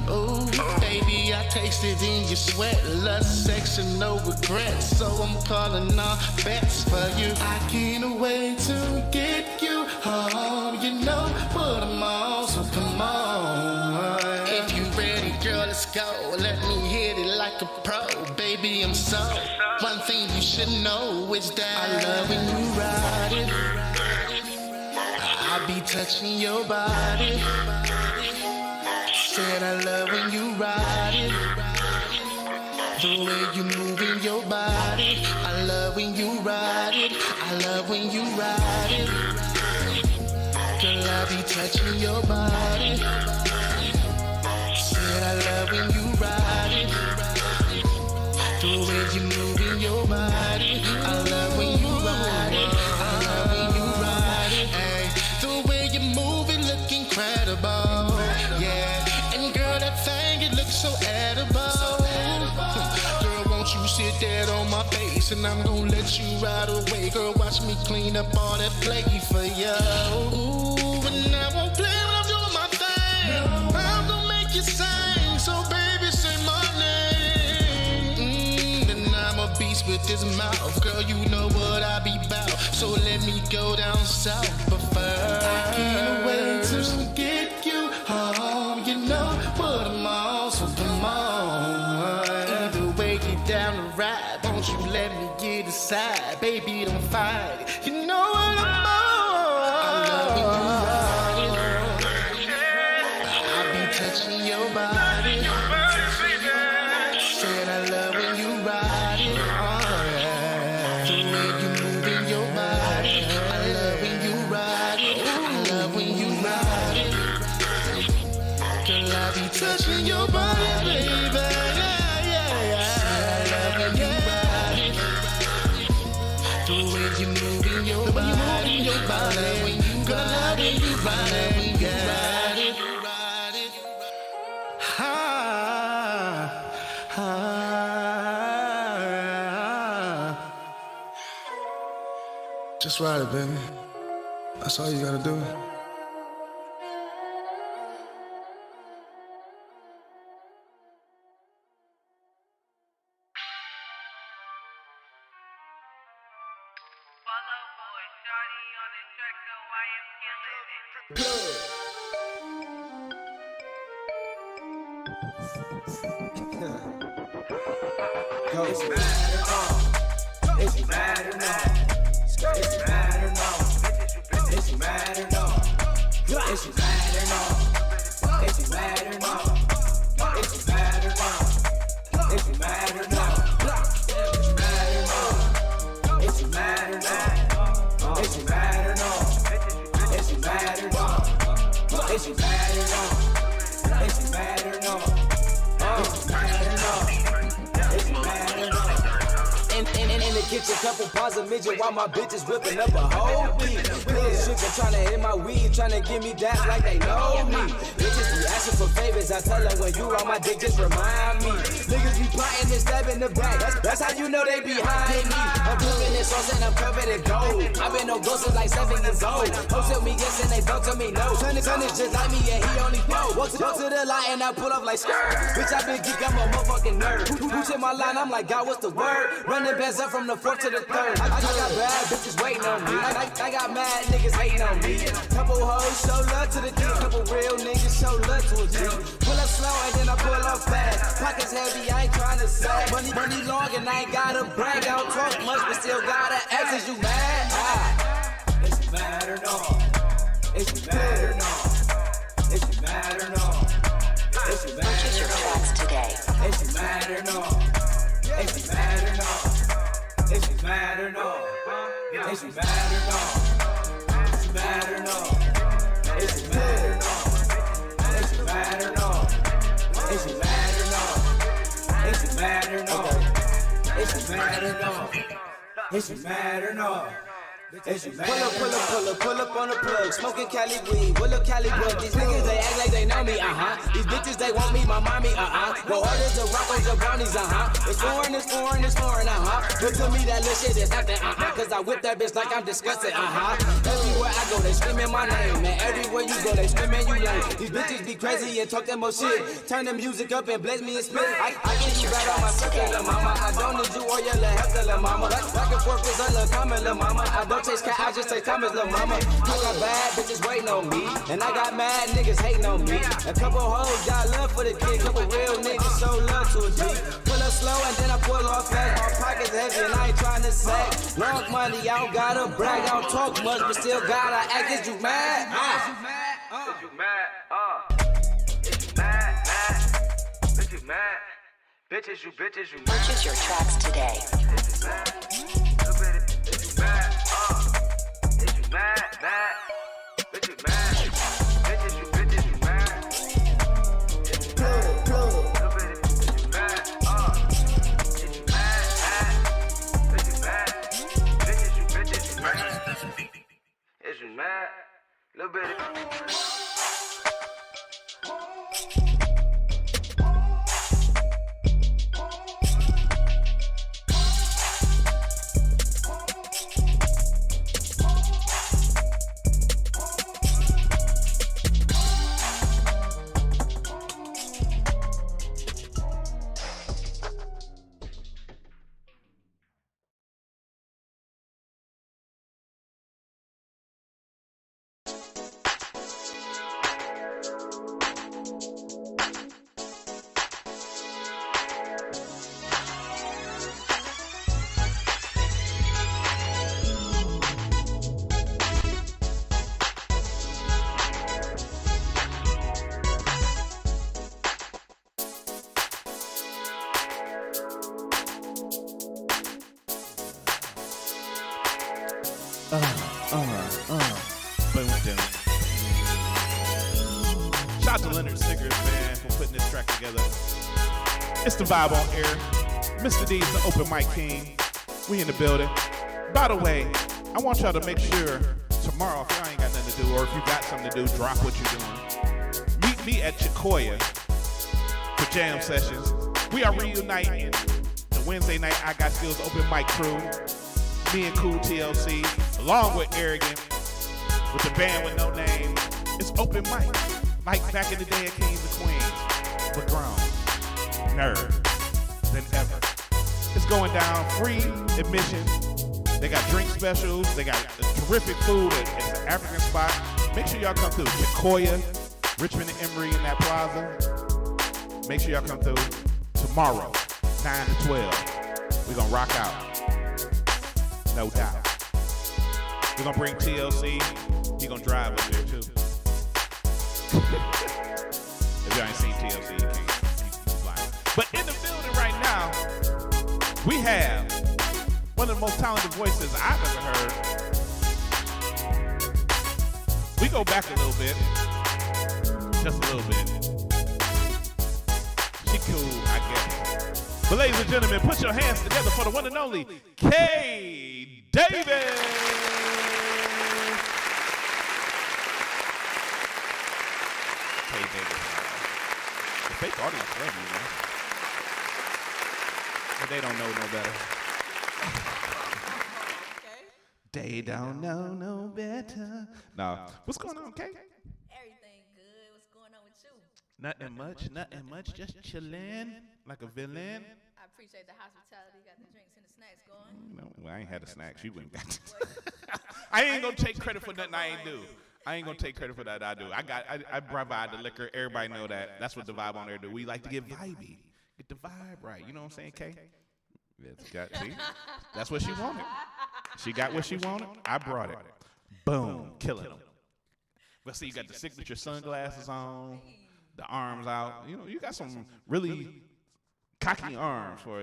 Ooh, baby, I tasted in your sweat, lust, sex, and no regrets. So I'm calling all bets for you. I can't wait to get you home. You know what I'm on, so come on. If you ready, girl, let's go. Let me hit it like a pro. Baby, I'm so. One thing you should know is that I love when you ride it. I'll be touching your body. Said I love when you ride it. The way you move in your body. I love when you ride it. I love when you ride it. Girl, I'll be touching your body. Said I love when you ride it. The way you move in your body. I love when you ride it. I love when you ride it. Hey, the way you move it look incredible. Yeah, and girl, that thing, it looks so edible. Girl, won't you sit there on my face, and I'm gonna let you ride away. Girl, watch me clean up all that play for you. Ooh, and I won't play when I'm doing my thing. I'm gonna make you sing, so baby, say my name. And I'm a beast with this mouth. Girl, you know what I be bout. So let me go down south, but first I can't wait to get you home. You know what I'm on, so come on. Either way, get down the ride. Won't you let me get aside? Baby, don't fight it. You know what I'm on. I love when you ride it. I'll be touching your body. Said I love when you ride it. Oh, yeah. The way you move in your body. I love when you ride it. I love when you ride it. Girl, I'll be touching your body, baby. Yeah, yeah, yeah. Said I love when you ride it. The way you move in your body. Girl, I love when you ride it. Just ride it, baby. That's all you gotta do. Is you mad or no? Is you mad or no? Is you mad or no? Is you mad or no? Is you mad or no? Is you mad or no? Is you mad or no? Is you mad or no? Is you mad or no? Is you mad or no? Is you mad or no? Is you mad or no? Is you mad or no? Is you mad or no? Is you mad or no? In the kitchen, couple pounds of midget while my bitches whipping up a whole beat. Niggas tripping, tryna hit my weed, tryna give me that like they know me. Bitches be asking for favors, I tell them when you on my dick, just remind me. Niggas be plotting and stabbing the back, that's how you know they behind me. I'm cooking this sauce and I'm covered in gold. I've been no ghost since like 7 years old. Hoes tell me yes and they don't tell me no. Son is just like me and he only know. Walk to the light and I pull up like skirt. Bitch, I been geek, I'm a motherfucking nerd. Who's in my line, I'm like, God, what's the word? Running past up from the 4th to the 3rd. I got bad bitches waiting on me. I got mad niggas hating on me. Couple hoes show love to the D. Couple real niggas show love to a G. Pull up slow and then I pull up fast. Pockets heavy, I ain't trying to sag. Money long and I ain't gotta brag. I don't talk much, but still gotta ask. Is you mad? Is you mad or no? Is you mad or no? Is you mad or no? Is you mad or no? Purchase your tracks today. Is you mad or no? Is you mad or no? Is you mad or no? Is you mad or no? Is you mad or no? Is you mad or no? Is you mad or no? Is you mad or no? Is you mad or no? Is you mad or no? Is you mad or no? Pull up on the plug, smoking Cali weed, pull up Cali bud. These niggas, they act like they know me, These bitches, they want me, my mommy, Go harder to rock on your brownies, It's foreign, But to me, that little shit is nothing, Cause I whip that bitch like I'm disgusted, Everywhere I go, they screaming my name, and everywhere you go, they screaming you lame. These bitches be crazy and talk that more shit. Turn the music up and bless me and spit. I get you back on my circle, mama. I don't need you or your little help, little mama. Back and forth is a little common, little mama. I don't chase cat, I just take Thomas, little mama. I got bad bitches waiting on me, and I got mad niggas hating on me. A couple hoes got love for the kid, couple real niggas show love to a G. Pull up slow and then I pull off fast. My pockets heavy and I ain't trying to sag. Long money, I don't gotta brag, I don't talk much, but still gotta act. Is you mad? Is you mad? Is you mad? Is you mad? Is you mad? Bitches, you mad? Purchase your tracks today. Is you mad? Is you mad? Is you mad? Bitch, you mad? Bitches, you mad? Is you mad? Is you mad? Is you mad? Bitch, you mad? Bitches, you mad? Is you mad? Little bit. Boom, doom. Shout out to Leonard Snickers, man, for putting this track together. It's the Vibe on Air. Mr. D's the Open Mic King. We in the building. By the way, I want y'all to make sure tomorrow, if y'all ain't got nothing to do, or if you got something to do, drop what you're doing. Meet me at Chicoya for jam sessions. We are reuniting the Wednesday night I Got Skills Open Mic crew. Me and Cool TLC, along with Arrogant, with the band with no name. It's open mic, like back in the day at Kings and Queens, but grown, nerd, than ever. It's going down, free admission, They got drink specials. They got terrific food at the African spot. Make sure y'all come through. Sequoia, Richmond and Emory in that plaza. Make sure y'all come through tomorrow, 9 to 12. We're going to rock out. No doubt. We're going to bring TLC. He's going to drive up there, too. If y'all ain't seen TLC, you can't blind. But in the building right now, we have one of the most talented voices I've ever heard. We go back a little bit. Just a little bit. She cool, I guess. But ladies and gentlemen, put your hands together for the one and only Kay Davis. Kay Davis. The fake audience love you, man. But they don't know no better. They don't know no better. No. What's going on, Kay? Everything good. What's going on with you? Nothing much, just chillin' like a villain. I appreciate the hospitality. Got the drinks and the snacks going. No, well, I ain't had a snack. She wouldn't got I ain't gonna take credit for nothing I ain't do. I ain't gonna take credit for that I do. I provide the liquor. Everybody know that. That's what the Vibe on Air do. We like to get vibey. Get the vibe right. You know what I'm saying, Kay? See? That's what she wanted. She got what she wanted. I brought it. Boom. Killing them. But see, you got the signature sunglasses on, the arms out. You know, you got some really cocky arms for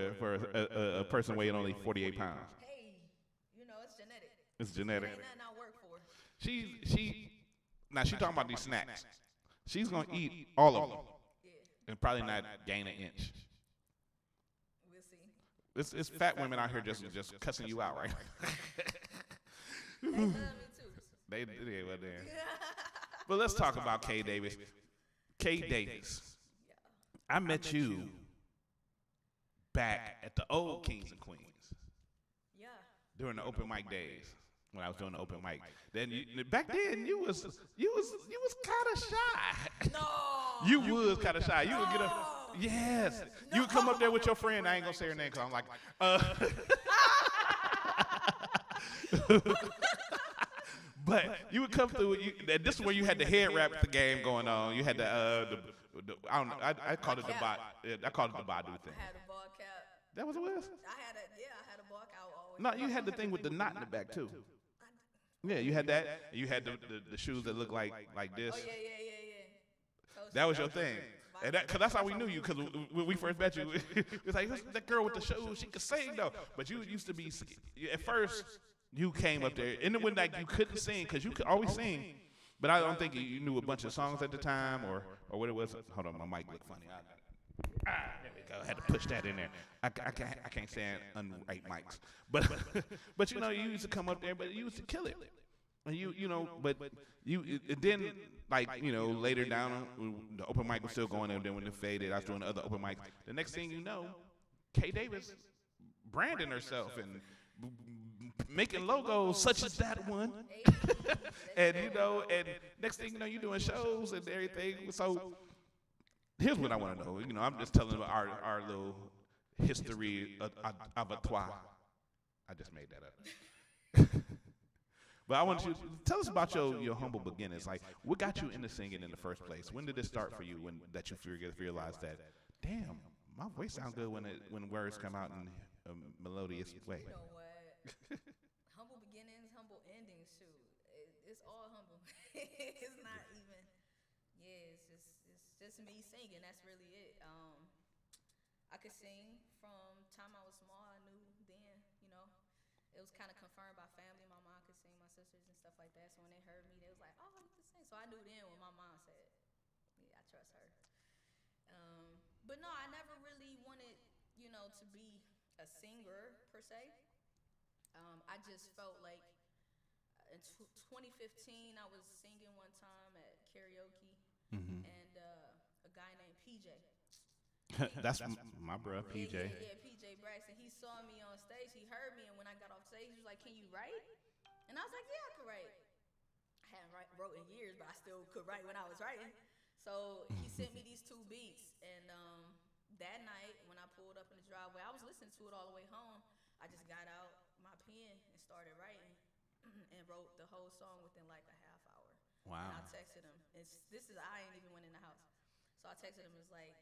a person weighing only 48 pounds. Hey, you know, it's genetic. It's genetic. Ain't nothing I work for. Now she talking about these snacks. She's gonna eat all of them and probably not gain an inch. We'll see. It's fat women out here just cussing you out, right? They love me too. They well there. But let's talk about Kay Davis. Kay Davis. I met you back at the old Kings and Queens. Yeah. During the open mic days. When I was doing the open mic. Then back then you was kind of shy. No. You was kind of shy. You would get up. Yes. No. You would come up there with your friend. I ain't gonna say her name because I'm like, but you would come through. This is where you had the head wrap the game going on. You had I called it the bot. I called it the Badu thing. I had a ball cap. That was what it was? I had a ball cap. No, you had the thing with the knot in the back too. Yeah, you had that. You had the shoes that look like this. Oh yeah. That was your thing. And because that's how we knew you. Because when we first met you, it was like, that girl with the shoes, she could sing though. But you used to be, at first, you came up there. And then when you couldn't sing, because you could always sing. But I don't think you knew a bunch of songs at the time or what it was. Hold on, my mic looked funny. There we go. I had to push that in there. I can't stand unright mics. But you know, you used to come up there, but you used to kill it. And then later down, the open mic was still going, and then when it faded, I was doing the other open mics. The next thing you know, Kay Davis branding herself and making logos such as that one. and next thing you know, you're doing shows and everything. So here's what I want to know. I'm just telling about our little history of a toi. I just made that up. But I want you to tell us about your humble beginnings. Like, what got you into singing in the first place? When did it start for you? That you realized that, damn, my voice sounds good when words come out in a melodious way. You know what? Humble beginnings, humble endings. Shoot, it's all humble. It's not even. Yeah, it's just me singing. That's really it. I could sing from time I was small. I knew then. It was kind of confirmed by family. My mom could sing, my sisters and stuff like that. So when they heard me, they was like, "Oh, you can sing." So I knew then when my mom said, "Yeah, I trust her." But no, I never really wanted, to be a singer per se. I just felt like in 2015, I was singing one time at karaoke, and a guy named PJ. That's my bro, PJ. Yeah, PJ Braxton. He saw me on stage. He heard me, and when I got off stage, he was like, "Can you write?" And I was like, "Yeah, I could write." I hadn't wrote in years, but I still could write when I was writing. So he sent me these 2 beats, and that night when I pulled up in the driveway, I was listening to it all the way home. I just got out my pen and started writing and wrote the whole song within like a half hour. Wow. And I texted him. I ain't even went in the house. So I texted him, it's like,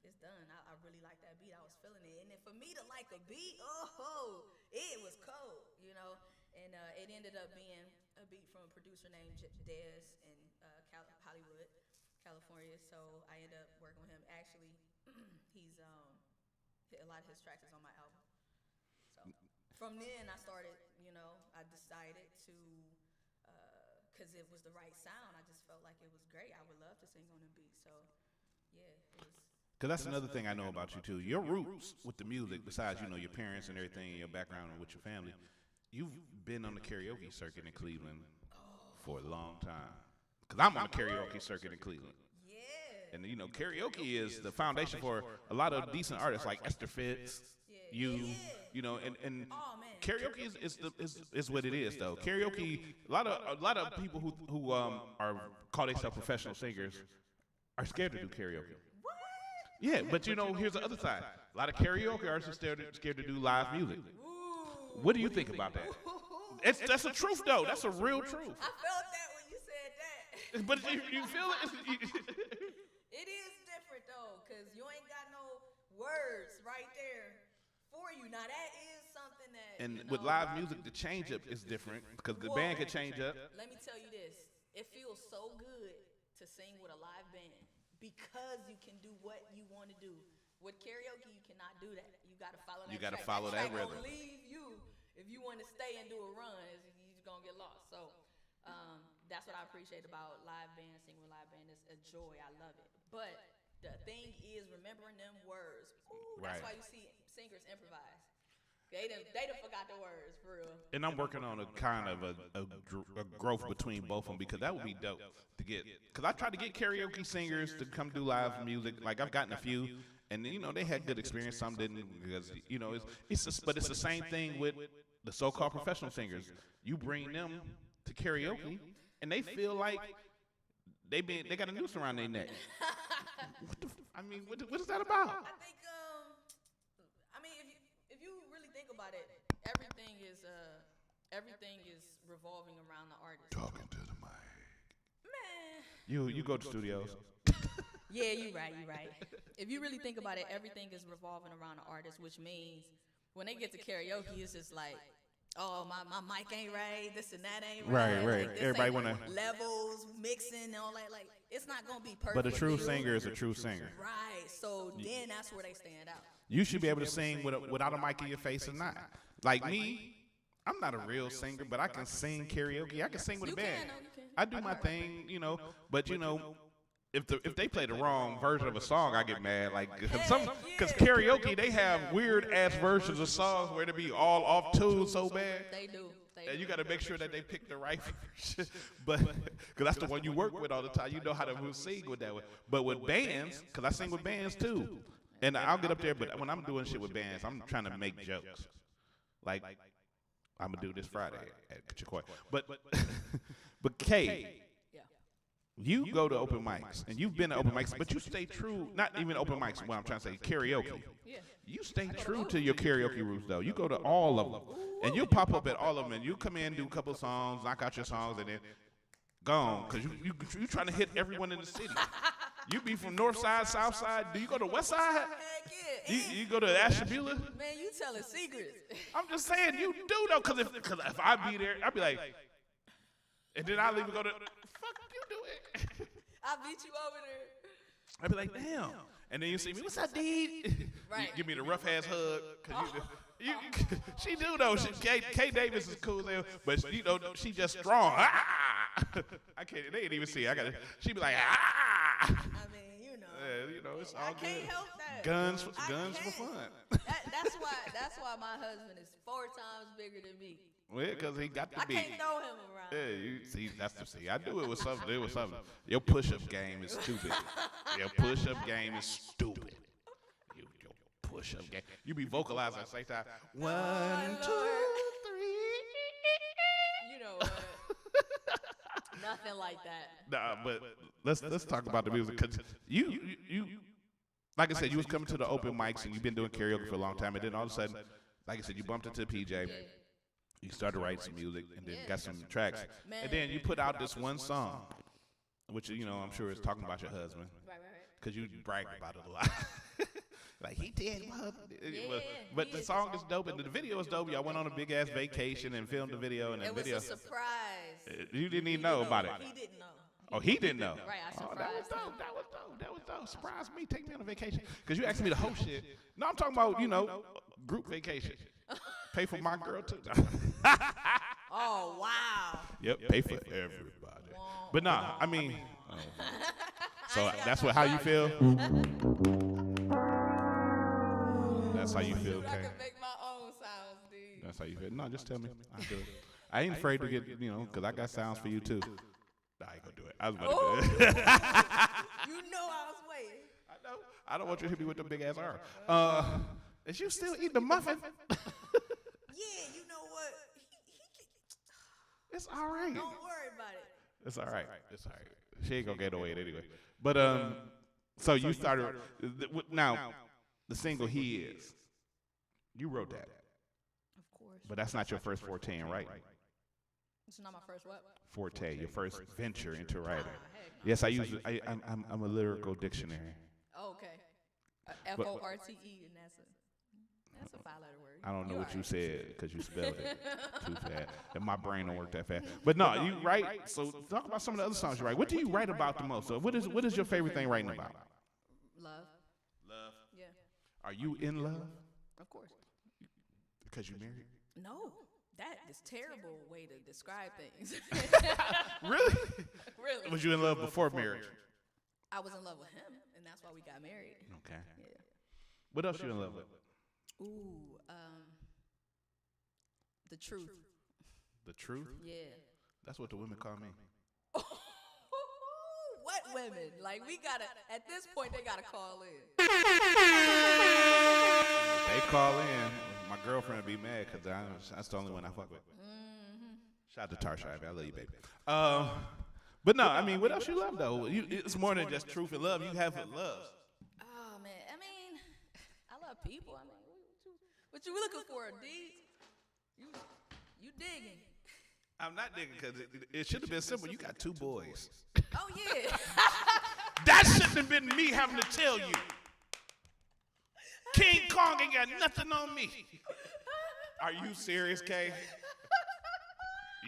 it's done. I really like that beat. I was feeling it. And then for me to like a beat, it was cold, And it ended up being a beat from a producer named Dez in Hollywood, California. So I ended up working with him. Actually, he's a lot of his tracks is on my album. So from then I started, I decided to, because it was the right sound. I just felt like it was great. I would love to sing on the beat. So yeah, it was. Because that's another thing I know about you too. Your roots with the music, besides your parents and everything, your background and with your family, you've been on the karaoke circuit in Cleveland for a long time. Because I'm on the karaoke circuit in Cleveland. Yeah. And karaoke is the foundation for a lot of decent artists like Esther Fitz, and karaoke is what it is though. Karaoke, a lot of people who are call themselves professional singers are scared to do karaoke. Yeah, but here's the other side. A lot of karaoke artists are scared to do live music. What do you think about that? That's the truth, though. That's a real truth. I felt that when you said that. But you feel it? It is different, though, because you ain't got no words right there for you. Now, that is something that... And with live music, the change-up is different, because the band can change up. Let me tell you this. It feels so good to sing with a live band. Because you can do what you want to do. With karaoke, you cannot do that. You got to follow that. You got to track. follow that rhythm. rhythm. Leave you if you want to stay and do a run. You're just gonna get lost. So that's what I appreciate about live band, singing with live band. It's a joy. I love it. But the thing is remembering them words. Ooh, that's why you see singers improvise. They done forgot the words for real. And I'm working on a kind of a growth between both of them because that would be dope to get. Because I tried to get karaoke singers to come do live music. Like I've gotten a few, and they had good experience. Some didn't because but it's the same thing with the so-called professional singers. You bring them to karaoke, and they feel like they got a noose around their neck. What is that about? I think if you really think about it, everything is revolving around the artist. Talking to the mic. Man. You go to studios. Yeah, you're right. If you really think about it, everything is revolving around the artist, which means when they get to karaoke, it's just like, oh, my mic ain't right, this and that ain't right. Right. Like, Everybody wanna levels, mixing, and all that. Like, it's not gonna be perfect. But a true singer is a true singer. Right. So then that's where they stand out. You should be able to sing without a mic in your face or not. Like me, I'm not a real singer, but I can sing karaoke. I can sing with a band. I do my thing, But if they play the wrong version of a song, I get mad. Like because karaoke, they have weird ass versions of songs where they be all off tune so bad. They do. And you got to make sure that they pick the right version. But because that's the one you work with all the time, you know how to sing with that one. But with bands, because I sing with bands too. And I'll get up there, but when I'm doing shit with bands, I'm trying to make jokes. Like, I'm going to do this Friday at Chicoy. But Kay, you go to open mics, and you've been to open mics, but you stay true, not even open mics, what I'm trying to say, karaoke. You stay true to your karaoke roots, though. You go to all of them, and you pop up at all of them, and you come in, do a couple songs, knock out your songs, and then gone, because you trying to hit everyone in the city. You be from north side, south side. Do you go to west side? Heck yeah. You go to Ashtabula? Man, you telling secrets. I'm just saying you do though, because if I be there, I'd be like, and then I'll even go to, fuck you do it. I beat you over there. I'd be like, damn. And then you see me, what's up, Deed? Right. Give me the rough ass hug. She do though. Kay Davis is cool there, but she just strong. I can't. They didn't even see. She be like, I mean, it's all good. I can't help that. Guns for fun. That's why my husband is 4 times bigger than me. Well, because he got to be. I can't throw him around. Yeah, I do it with something. Your push-up game is stupid. Your push-up game is stupid. Your push-up game. You be vocalizing at the same time. 1, 2, 3. You know what? Nothing like that. Nah, but let's talk about the music, because you like I said, you was coming to the open mics and you've been doing karaoke for a long time, and then all of a sudden, like I said, you bumped into PJ, You started writing some music and then got some tracks. Man. And then you put out this one song, which, you know, I'm sure is talking about your husband. Right. Because you bragged about it a lot. Like, he did. But the song is dope and the video is dope. Y'all went on a big-ass vacation and filmed the video. And It was video. a surprise. You didn't even know about it. He didn't know. Oh, he didn't know. Right, I surprised that was him. dope. That was dope. Surprise me. Take me on a vacation. Because you asked me to host shit. No, I'm talking about, you know, group vacation. Pay for my girl, too. Oh, wow. Yep, pay for everybody. But nah, I mean, so that's how you feel? That's how you feel, I okay? can make my own sounds, dude. That's how you feel. No, just tell me. I'll do it. I ain't afraid to get, you know, because I got sounds for you, too. Nah, I ain't gonna do it. I was about to do it. You know I was waiting. I know. I don't want you to hit me with the big-ass R. Is you still eating the muffin? Yeah, you know what? It's all right. Don't worry about it. It's all right. It's all right. She ain't gonna get away with it anyway. But so you started now. The single "He Is," you wrote that. Of course. But that's not your first forte, right? It's not my first what? Forte, your first venture into writing. Yes, I use. I'm a lyrical dictionary. Oh, okay. FORTE, and that's a 5-letter word. I don't know what you said because you spelled it too fast, and my brain don't work that fast. But no, you write. So talk about some of the other songs you write. What do you write about the most? So what is your favorite thing writing about? Love. Love. Yeah. Are you in love? Of course. Because you married? No. That is a terrible way to describe things. Really? Really. Was you in love before marriage? I was in love with him, and that's why we got married. Okay. Yeah. What else you in love with? Ooh, the truth. The truth? Yeah. That's what the women call me. What women? Like, we gotta, at this point, they gotta call in. They call in. My girlfriend would be mad because that's the only one I fuck with. Shout out to Tarsha. I love you, baby. But no, I mean, what else you love, though? It's more than just truth and love. You have love. Oh, man. I mean, I love people. I mean, what you looking for, D? You digging. I'm not digging because it should have been simple. You got 2 boys. Oh, yeah. That shouldn't have been me having to tell you. King Kong ain't got nothing on me. Are you serious, Kay?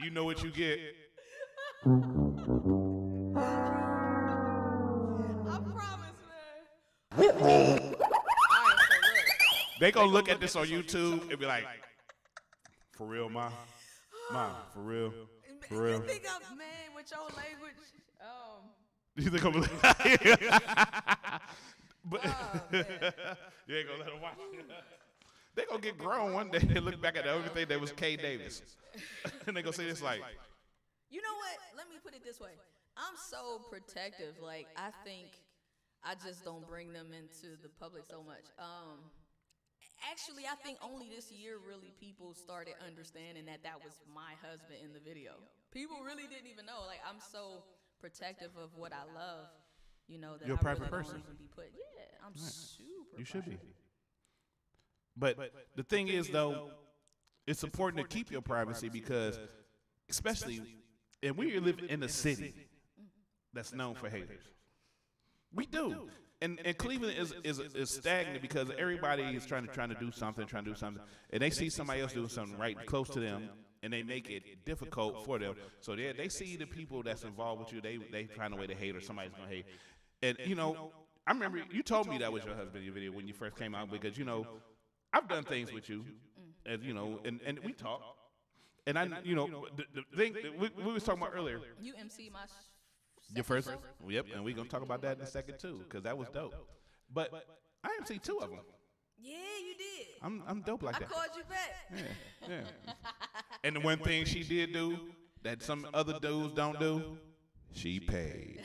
You know what you get. I promise, man. They gonna look at this on YouTube and be like, for real, Ma? Ma, for real? For real? You think I'm, man, with your language? You think I'm but you ain't gonna let them watch it. They gonna get grown one day and look back at everything that was Kay Davis. And they gonna say this like, you know what? Let me put it this way. I'm so protective. Like, I think I just don't bring them into the public so much. Actually, I think only this year really people started understanding that was my husband in the video. People really didn't even know. Like, I'm so protective of what I love, you know, that you're a I private really person. don't even be put. Yeah, I'm super. You should be. But the thing is, though, it's important to keep your privacy because, especially, and we live in a city that's known for haters. We do. And Cleveland is stagnant because everybody is trying to do something, and they see somebody else doing something right close to them, and they make it difficult for them. So they see the people that's involved with you, they find a way to hate or somebody's gonna hate. And you know, I remember you told me that was your husband in your video when you first came out because you know, I've done things with you, and you know, and we talk, and I you know the thing we was talking about earlier. You MC my. Your first, yep, and we're gonna talk about that in a second too, because that was dope. But I MC 2 of them. Yeah, you did. I'm dope like that. I called you back. Yeah. And the one thing she did do that some other dudes don't do, she paid.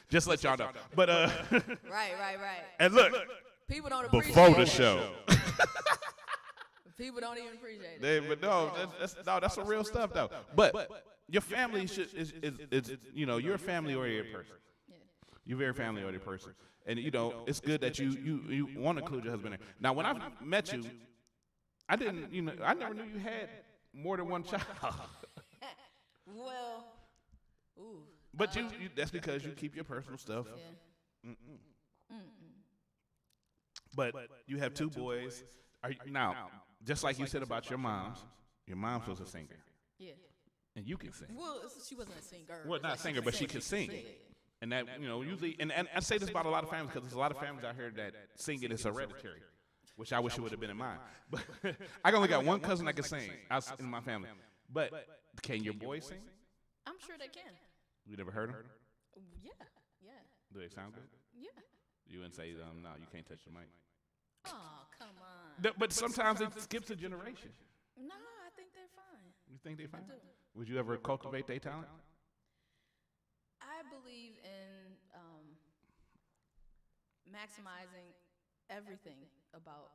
Just let y'all know. But Right. And look, people don't appreciate before the show. People don't even appreciate it. But no, that's some real stuff though. But your family is you know, you're a family oriented person. Yeah. You're a very family oriented person, and you know it's good that you want to include your husband in. Now, when I met you, I didn't, I never knew you had more than one child. Well, ooh. But that's because you keep your personal stuff. Yeah. But you have two boys. Now, just like you said about your moms was a singer. Yeah. And you can sing. Well, she wasn't a singer. Well, not a singer, but she could sing. And that, usually, and I say this about a lot of families because there's a lot of families out here that singing is hereditary, which I wish it would have been in mine. But I only got one cousin that can sing in my family. But can your boys sing? I'm sure they can. You never heard them? Yeah. Do they sound good? Yeah. You wouldn't say, no, you can't touch the mic. Oh, come on. But sometimes it skips a generation. No, I think they're fine. You think they're fine? I do. Would you ever cultivate their talent? I believe in maximizing everything about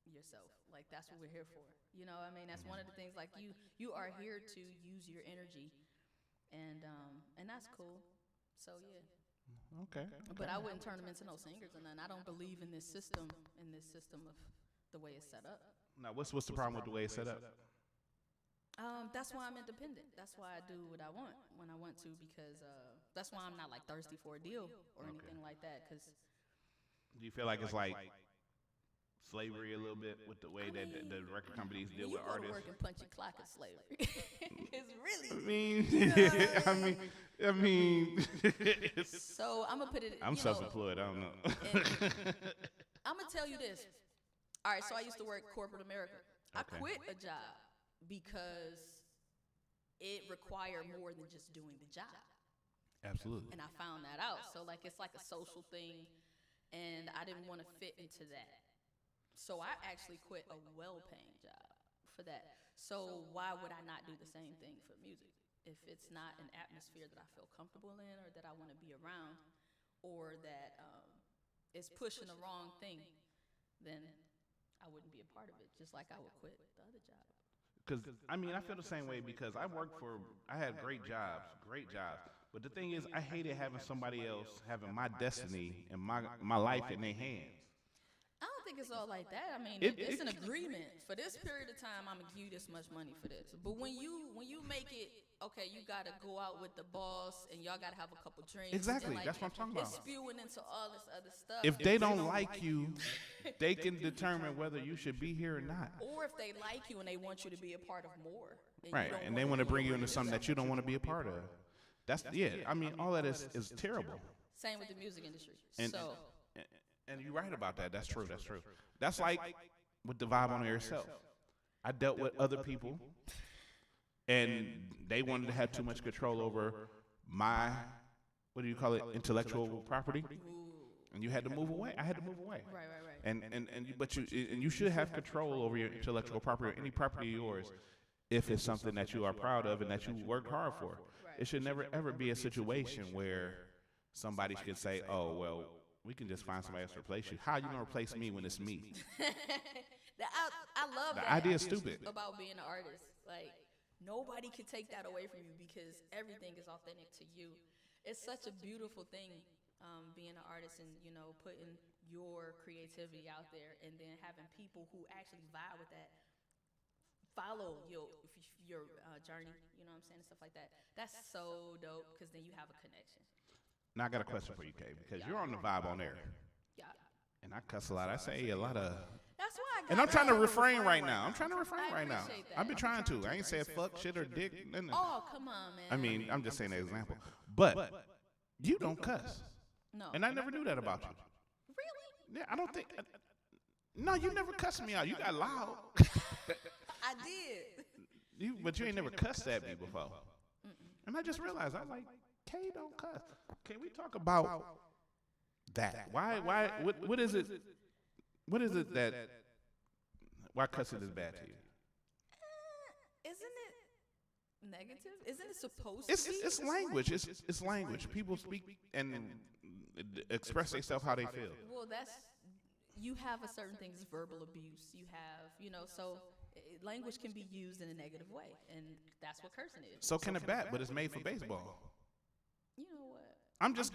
yourself. Like, that's what we're here for. That's one of the things. Like, you are here to use your energy, and that's cool. So yeah. Okay. But I wouldn't turn them into no singers and nothing. I don't believe in this system of the way it's set up. Now, what's the problem with the way it's set up? That's why I'm independent. That's why I do what I want when I want to, because that's why I'm not like thirsty for a deal or anything like that. Cause do you feel like it's like slavery a little bit with the way that the record companies deal with artists? You go to work and punch your clock is slavery. It's really. I mean. So I'm gonna put it. I'm self-employed. I don't know. I'm gonna tell you this. All right, so I used to work corporate America. I quit a job because it required more than just doing the job. Absolutely. And I found that out. So it's like a social thing, and I didn't want to fit into that. So I actually quit a well-paying job for that. So why would I not do the same thing for music? If it's not an atmosphere that I feel comfortable in, or that I want to be around, or that is pushing the wrong thing, then I wouldn't be a part of it, just like I would quit the other job. Because, I feel the same way because I had great jobs, but the thing is, I hated having somebody else having my destiny and my life in their hands. I don't think it's all like that. It's an agreement. For this period of time, I'm gonna give you this much money for this. But when you make it, okay, you gotta go out with the boss and y'all gotta have a couple drinks. Exactly, that's what I'm talking about. It's spewing into all this other stuff. If they don't like you, they can determine whether you should be here or not. Or if they like you and they want you to be a part of more. Right, and they want to bring you into something that you don't want to be a part of. All that is terrible. Same with the music industry. And you're right about that. That's true. That's like with the Vibe on Air itself. I dealt with other people, and they wanted to have too much control over my, intellectual property. And you had to move away. I had to move away. Right. And you should have control over your intellectual property or any property of yours if it's something that you are proud of and that you worked hard for. Right. It should never ever be a situation where somebody should say, "Oh, well, we can just find somebody else to replace you." How you gonna replace me when it's me? I love the that idea is stupid about being an artist. Like, nobody can take that away from you because everything is authentic to you. It's such a beautiful thing, being an artist and putting your creativity out there, and then having people who actually vibe with that, follow your journey. You know what I'm saying, and stuff like that. That's so dope because then you have a connection. Now I got a question for you, Kay, because you're on the Vibe on Air. Yeah. And I cuss a lot. I say a lot of. That's why I got. And I'm trying to refrain right now. That. I've been trying to. I ain't said fuck, shit, or dick. Nothing. Oh, come on, man. I'm just saying an example. But you don't cuss. No. And I never knew that about you. Really? Yeah, I don't think. No, you never cussed me out. You got loud. I did. But you ain't never cussed at me before. And I just realized, I was like, Kay don't cuss. Can we talk about that? Why? What is it? What is it that? Why cussing is bad to you? Isn't it negative? Isn't it supposed to be? It's language. It's language. People speak and express themselves how they feel. Well, you have a certain thing as verbal abuse. You have, so language can be used in a negative way, and that's what cursing is. So can a bat, but it's made for baseball. You know what? I'm just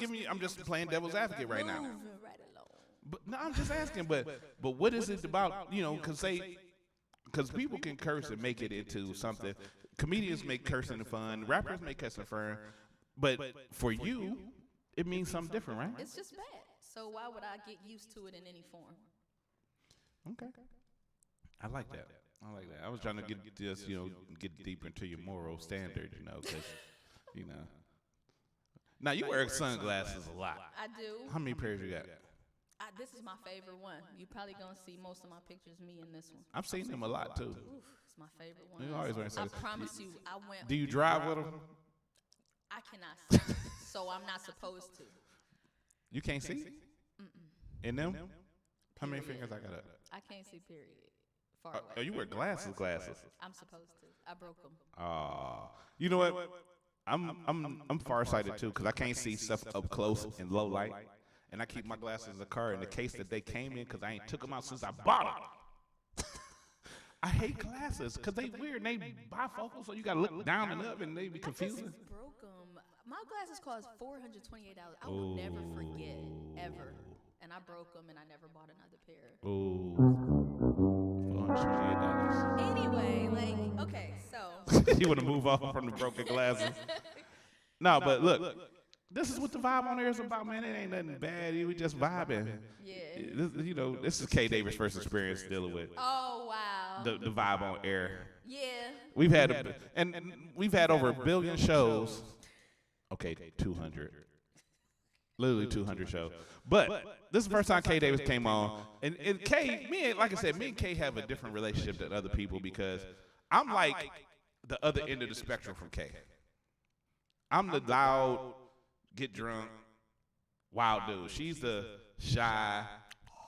playing devil's advocate right now. Moving right along. But no, I'm just asking. But what is it about? Because because people can curse and make it into something. Comedians make cursing fun. Rappers make cursing fun. But for you, it means something different, right? It's just bad. So why would I get used to it in any form? Okay. I like that. I was trying to get just, get deeper into your moral standard, because, Now, you wear sunglasses a lot. I do. How many pairs you got? This is my favorite one. You're probably going to see most of my pictures, me in this one. I've seen them a lot, too. Oof, it's my favorite one. You always wear I sunglasses. promise you, I went. Do you drive with them? I cannot see, so I'm not supposed to. You can't see? In them? How many fingers I got up? I can't see, period. Far away. Oh, you wear glasses. I'm supposed to. I broke them. You know what? I'm farsighted too because I can't see stuff up close in low light, and I keep my glasses in the car in the case that they came in because I ain't took them out since I bought them. I hate glasses because they weird. They bifocal, so you gotta look down and up, and they be confusing. I just broke them. My glasses cost $428. I will never forget ever. And I broke them, and I never bought another pair. $428. Anyway, okay, so. You want to move off from the broken glasses? No, but look, this is what the vibe on air is about, man. It ain't nothing bad. We just vibing. Yeah. This is K. Davis' first experience dealing with. Oh wow. The vibe on air. Yeah. We've had we've had over 1 billion shows. Okay, 200. Literally 200 shows. But this is the first time K. Davis came on. And K, like I said, me and K have a different relationship than other people because I'm like the other end of the spectrum from K. I'm the loud, get drunk, wild dude. She's the shy,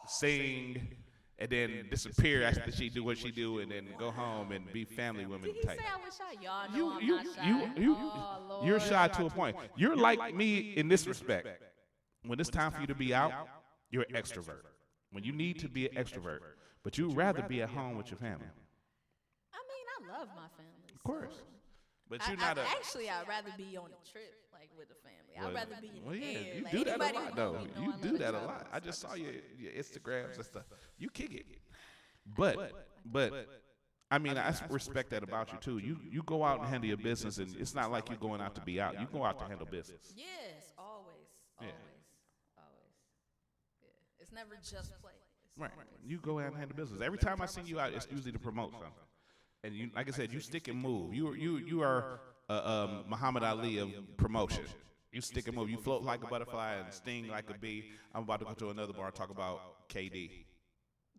sing, and then disappear after she do what she do and then go home and be family women type. Did he say I was shy? Y'all know I'm not shy. You're shy to a point. You're like me in this respect. When it's time for you to be out, you're an extrovert. When you need to be an extrovert, but you'd rather be at home with your family. I mean, I love my family. Of course. But you're not actually, I'd rather be on a trip, like with the family. I'd rather be in the air. You like, do that a anybody lot, who though. know me know You I do love that to a travel. lot. I just saw your Instagrams and stuff. You kick it. But I mean, I respect that about you, too. You go out and handle your business, and it's not like you're going out to be out. You go out to handle business. Yes, always. Yeah. Always. Yeah. It's never just play. Right. You go out and handle business. Every time I see you out, it's usually to promote something. And you, like I said, you stick and move. You are Muhammad Ali of promotion. You stick and move. You float like a butterfly and sting like a bee. I'm about to go to another bar and talk about KD.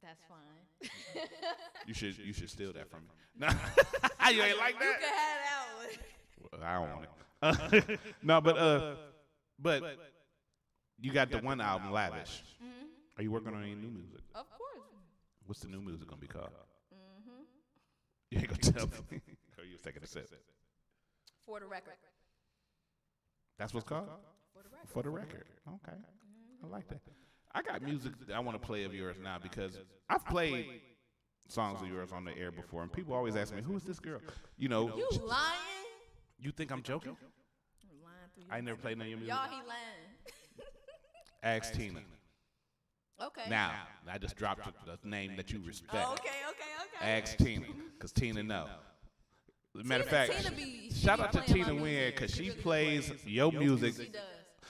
That's fine. You should steal that from me. No, you ain't like that. You can have that one. Well, I don't want it. No, but you got the one album, Lavish. Mm-hmm. Are you working on any new music? Of course. What's the new music gonna be called? Mm-hmm. You ain't gonna tell me. Oh, you was taking a sip. For the record. That's what's called? For the record. Okay. I like that. I got music that I want to play of yours now because I've played songs of yours on the air before, and people always ask me, "Who is this girl?" You know. You lying? You think I'm joking? I ain't never played none of your music. Y'all, he lying. Ask Tina. Okay. Now, I just dropped the name that you respect. Okay. Ask Tina, because Tina know. Matter of fact, shout out to Tina Wynn, because she plays your music. She does.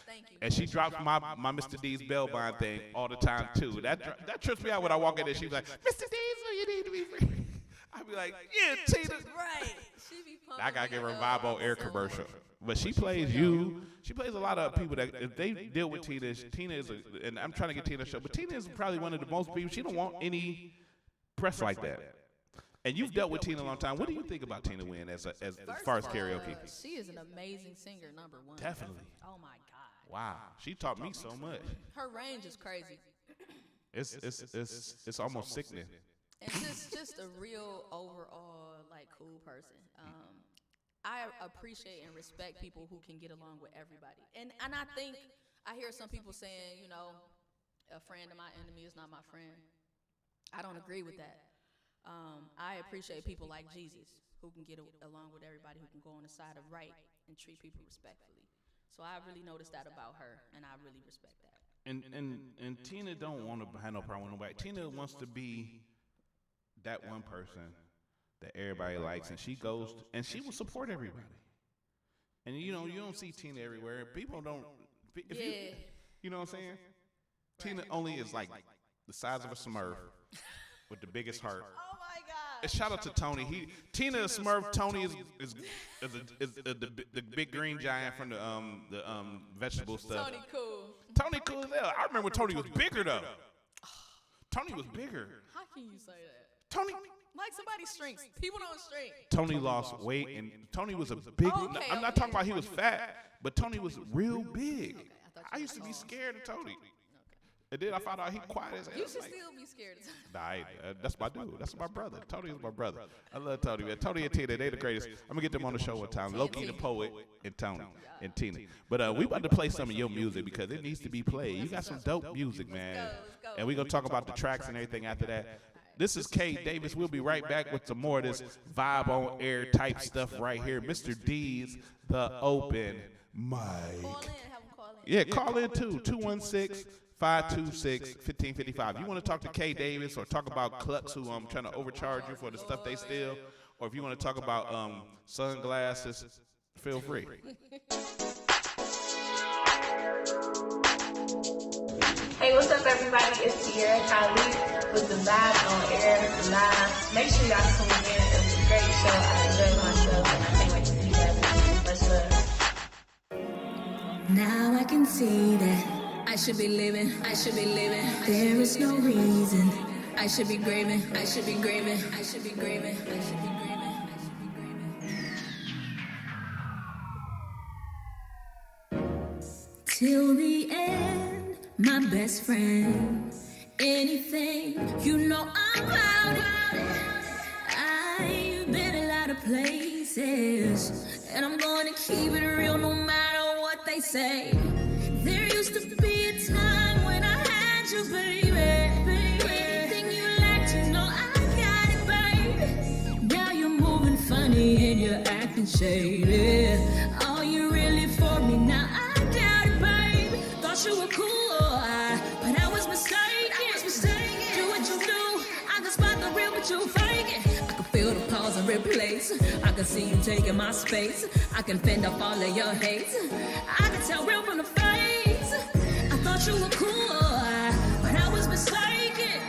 Thank you. And she drops my Mr. D's bell bond thing all the time, too. That trips me out when I walk in there. She's like, Mr. D's, you need to be free. I be like, yeah, Tina. Right. She be pumping I got to give her a me vibe up. on air commercial. But she plays you. She plays a lot of people that, if they deal with Tina, Tina is, and I'm trying to get Tina a show, but Tina is probably one of the most people, she don't want any press like that. And you've dealt with Tina a long time. What do you think about Tina Wynn as far as karaoke? She is an amazing singer, number one. Definitely. Oh my God. Wow. She taught me so much. Her range is crazy. It's almost sickening. And just a real overall like cool person. I appreciate and respect people who can get along with everybody. And I think I hear some people saying, you know, a friend of my enemy is not my friend. I don't agree with that. I appreciate people like Jesus who can get along with everybody, who can go on the side of right and treat people respectfully. So I really noticed that about her, and I really respect that. And Tina don't want to have no problem with nobody. Tina wants to be that one person that everybody likes, and she goes and she will support everybody. And you know, you don't see Tina everywhere. People don't. If you know what I'm saying? Tina only is like the size of a Smurf with the biggest heart. Oh my God! And shout out to Tony. Tina is Smurf. Tony is the big green giant from the vegetable stuff. Tony cool. Tony cool as hell. I remember when Tony was bigger though. Tony was bigger. How can you say that? Tony. Like somebody shrinks. People don't shrink. Tony lost weight, and Tony was a big. I'm not talking about he was fat, but Tony was real big. I used to be scared of Tony. And then I found out he quiet as hell. You should still be scared of Tony. Nah, that's my dude. That's my brother. Tony is my brother. I love Tony, man. Tony and Tina, they the greatest. I'm gonna get them on the show one time. Loki the poet and Tony and Tina. But we about to play some of your music because it needs to be played. You got some dope music, man. And we gonna talk about the tracks and everything after that. This is K Davis. We'll be right back with some more of this vibe on air type stuff right here. Mr. D's The Open Mic. Call in. Have them call in. Yeah, call in too. 216-526-1555. You want to talk to K Davis or talk about clucks who trying to overcharge you for the stuff they steal, or if you want to talk about sunglasses, feel free. Hey, what's up, everybody? It's Sierra Khalid with the Vibe on Air Live. Make sure y'all tune in. It was a great show. I enjoyed myself, and I can't wait to see you guys. Much love. Now I can see that I should be living. There is no reason I should be grieving. I should be grieving. Till the end, my best friend. Anything, you know I'm about it. I've been a lot of places, and I'm going to keep it real no matter what they say. There used to be a time when I had you, baby. Anything you liked, you know I got it, baby. Now you're moving funny and you're acting shady. Are you really for me now? I doubt it, baby. Thought you were cool, but I was mistaken. Do what you do. I can spot the real, but you fake it. I can feel the pause and replace. I can see you taking my space. I can fend off all of your hate. I can tell real from the face. I thought you were cool, but I was mistaken.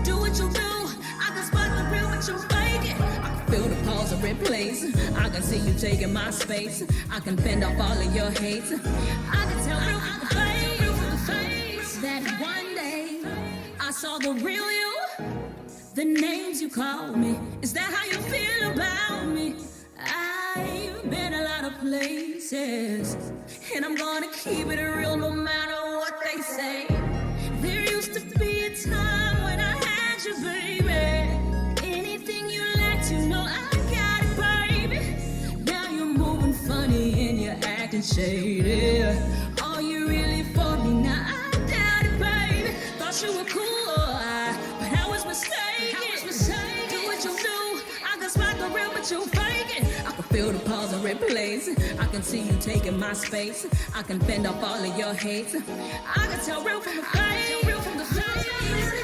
Do what you do. I can spot the real, but you fake it. I can feel the pause and replace. I can see you taking my space. I can fend off all of your hate. I can tell real from the face. That one day I saw the real you. The names you called me. Is that how you feel about me? I've been a lot of places, and I'm gonna keep it real no matter what they say. There used to be a time when I had you, baby. Anything you liked, you know I got it, baby. Now you're moving funny and you're acting shady. Are you really for me now? I doubt it, baby. Thought you were cool, but I was mistaken. Do what you do. I can spot the real, but you fake it. I can feel the pause and replace. I can see you taking my space. I can fend off all of your hate. I can tell real from the face.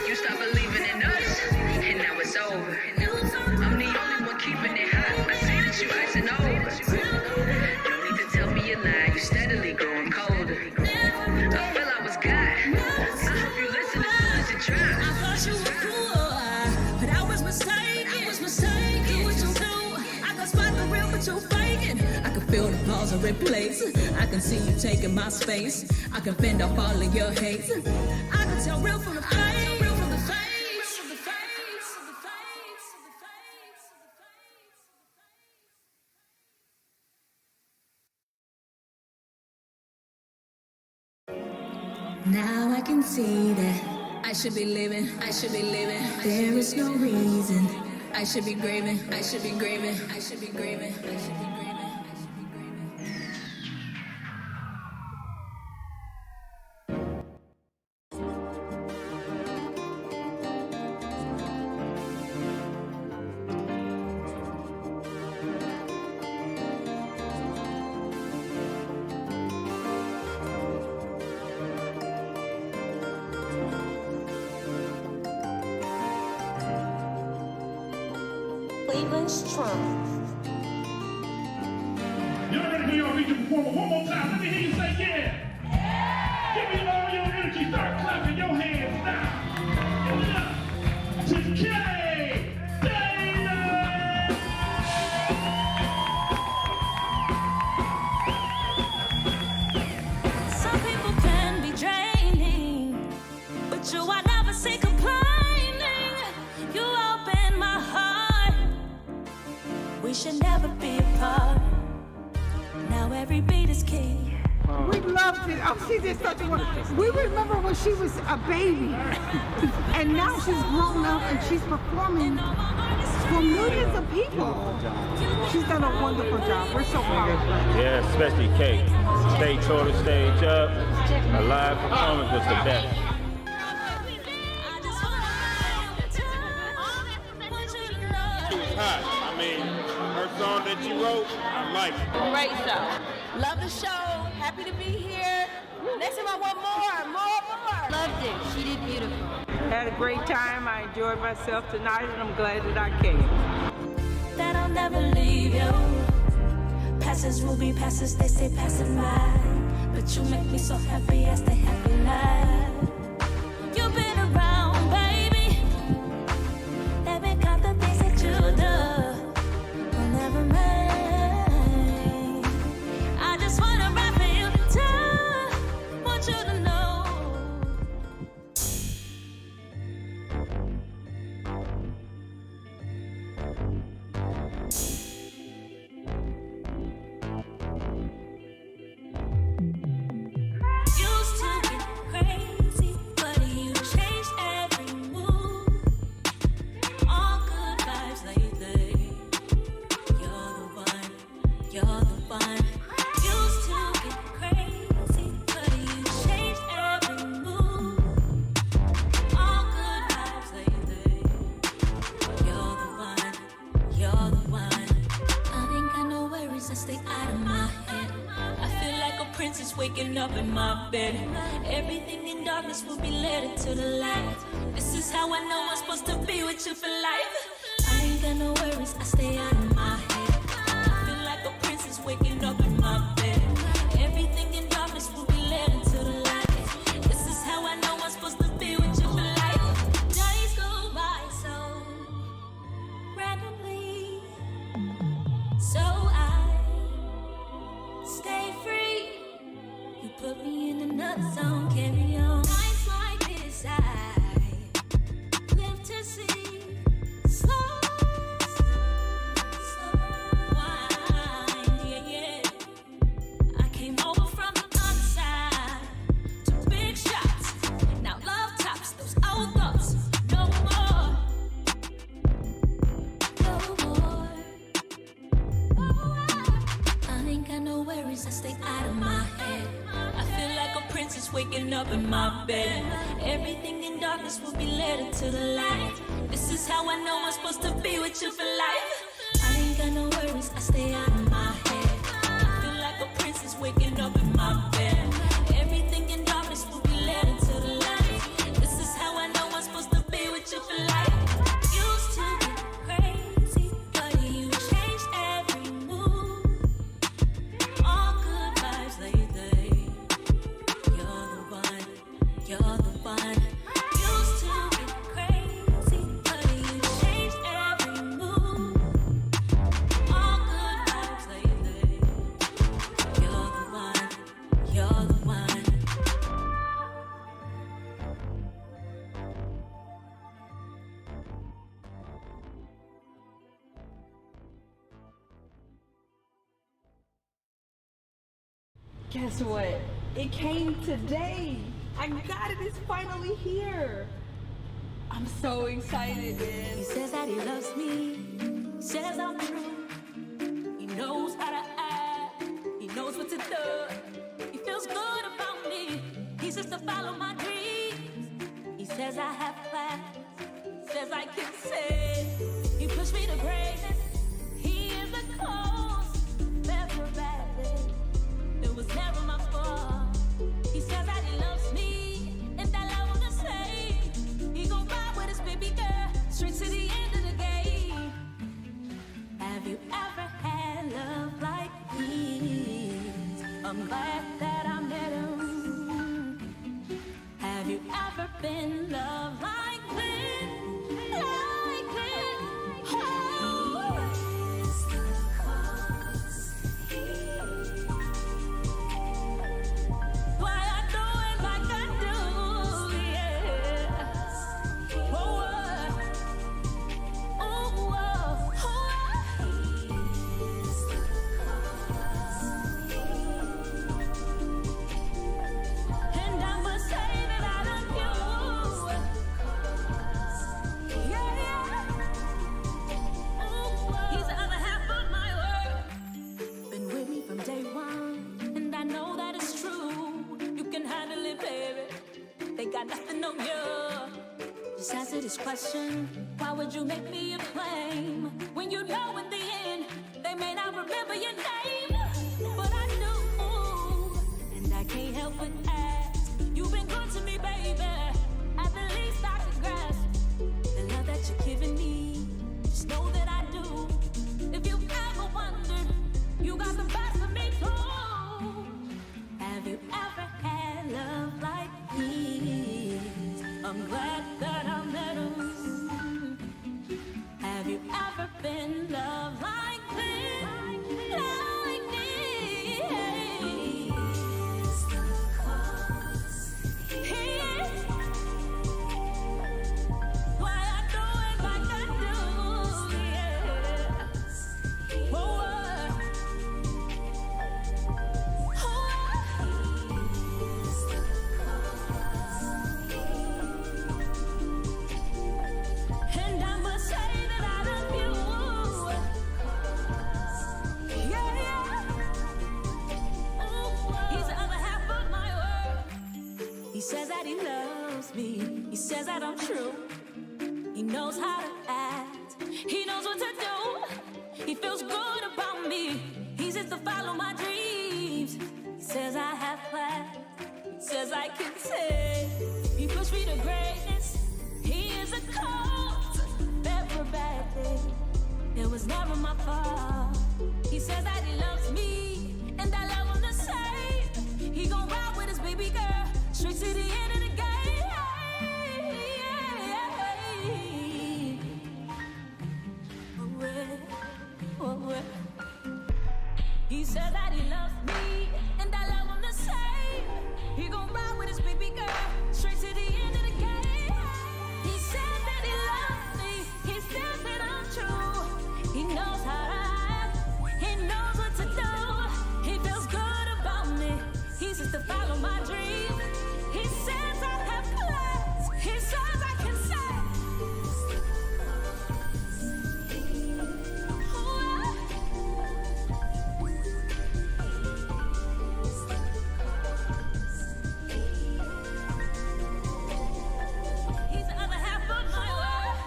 You stopped believing in us, and now it's over. I'm the only one keeping it hot. I see that you icing over. Don't need to tell me you lie. You steadily growing colder. I feel I was God. I hope you listen as soon as you try. I thought you were cool, but I was mistaken. Do what you do. I can spot the real, but you faking. I can feel the pause and replace. I can see you taking my space. I can fend off all of your hate. I can tell real from the face. Now I can see that I should be living. There is no reason I should be grieving. We were against Trump. Y'all ready for your feature performer one more time? Let me hear you say yeah. Give me all your energy. Start clapping your hands now. Give it up to K. Some people can be draining, but you I never see complaining. You open my heart. We should never be apart. Now every beat is key. We loved it. Oh, she did such a one. We remember when she was a baby, and now she's grown up and she's performing for millions of people. She's done a wonderful job. We're so proud of her. Yeah, especially Kate. They tore the stage up. Her live performance was the best. She was hot. I mean, her song that she wrote, I like it. Great show. Love the show. Happy to be here. Next time I want more. Loved it. She did beautiful. Had a great time. I enjoyed myself tonight, and I'm glad that I came. That I'll never leave you. Passes will be passes, they say passing by. But you make me so happy as they happy life. You've been around, baby. Let me count the things that you do. Will never mind. I just wanna rap for you down. Want you to know. Used to get crazy, but you changed every move. All good vibes lately. You're the one. Used to get crazy, but you changed every move. All good vibes lately. You're the one. I ain't got no worries, I stay out of my head. I feel like a princess waking up in my bed. Everything in darkness will be led into the light. This is how I know I'm supposed to be with you for life. I ain't got no worries, I stay out of my head. I feel like a princess waking up in my bed. Everything in darkness will be led into the light. This is how I know I'm supposed to be with you for life. Days go by so randomly, so I stay free. You put me in another zone, carry on. Nights like this, I live to see. Slow wine, yeah. I came over from the other side. Took big shots. Now love tops those old thoughts. No more. I ain't got no worries, I stay out of my head. I feel like a princess waking up in my bed. Everything in darkness will be led into the light. This is how I know I'm supposed to be with you for life. I ain't got no worries, I stay out of my head. I feel like a princess waking up in my bed. Everything in darkness will be led into the light. This is how I know I'm supposed to be with you for life. Used to be crazy, but you changed every move. All good vibes lately. You're the one. Used to be crazy, but you changed every move. All good vibes lately. You're the one. Guess what? It came today. I got it. It's finally here. I'm so excited, man. He says that he loves me. Says I'm true. He knows how to act. He knows what to do. He feels good about me. He says to follow my dreams. He says I have plans. Says I can say. He pushed me to greatness. He is the cause. Never bad thing. It was never my fault. He says that he loves me, and that love will the same. He gon' ride with his baby girl straight to the end of the game. I'm glad that I met him. Have you ever been loved like this? Like this? Oh. Why I do it like I do, yeah. Whoa, and I must say that I love you. Yeah, yeah. He's the other half of my world. Been with me from day one, and I know that it's true. You can handle it, baby. They got nothing on you. Just answer this question. Why would you make me a claim when you know in the end they may not remember your name? But I knew, and I can't help but ask. You've been good to me, baby. At the least I could grasp the love that you're giving me. Just know that I do. If you've ever wondered, you got the best of me too. Have you ever had love like me? I'm glad that I met him. Have you ever been loved like this? Like this? Why I do it like I do, yeah. Whoa, and I must say that I love you. Yeah, yeah. He's the other half of my world. He says that he loves me. He says that I'm true. He knows how to act. He knows what to do. He feels good about me. He says to follow my dreams. He says I have plans. He says I can say. He pushed me to greatness. He is a cause. Never bad thing. It was never my fault. He says that he loves me, and I love him the same. He gon' ride with his baby girl straight to the end of the game. He says that he loves me, and I love him the same. He gon' ride with his baby girl straight to the end of the game. He says that he loves me. He says that I'm true. He knows how to act. He knows what to do. He feels good about me. He says to follow my dreams. He says I have plans. He says I can say. He's the other half of my world.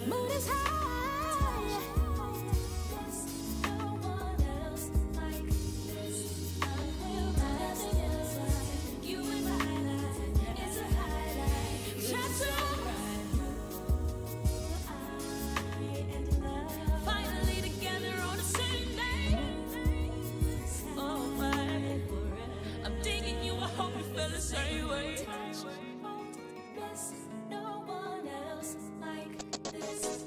Mood is high. No one else like this. You and I, it's a highlight. Just finally together on the same day. Oh my, I'm digging you. I hope you feel the same way. No one else like this.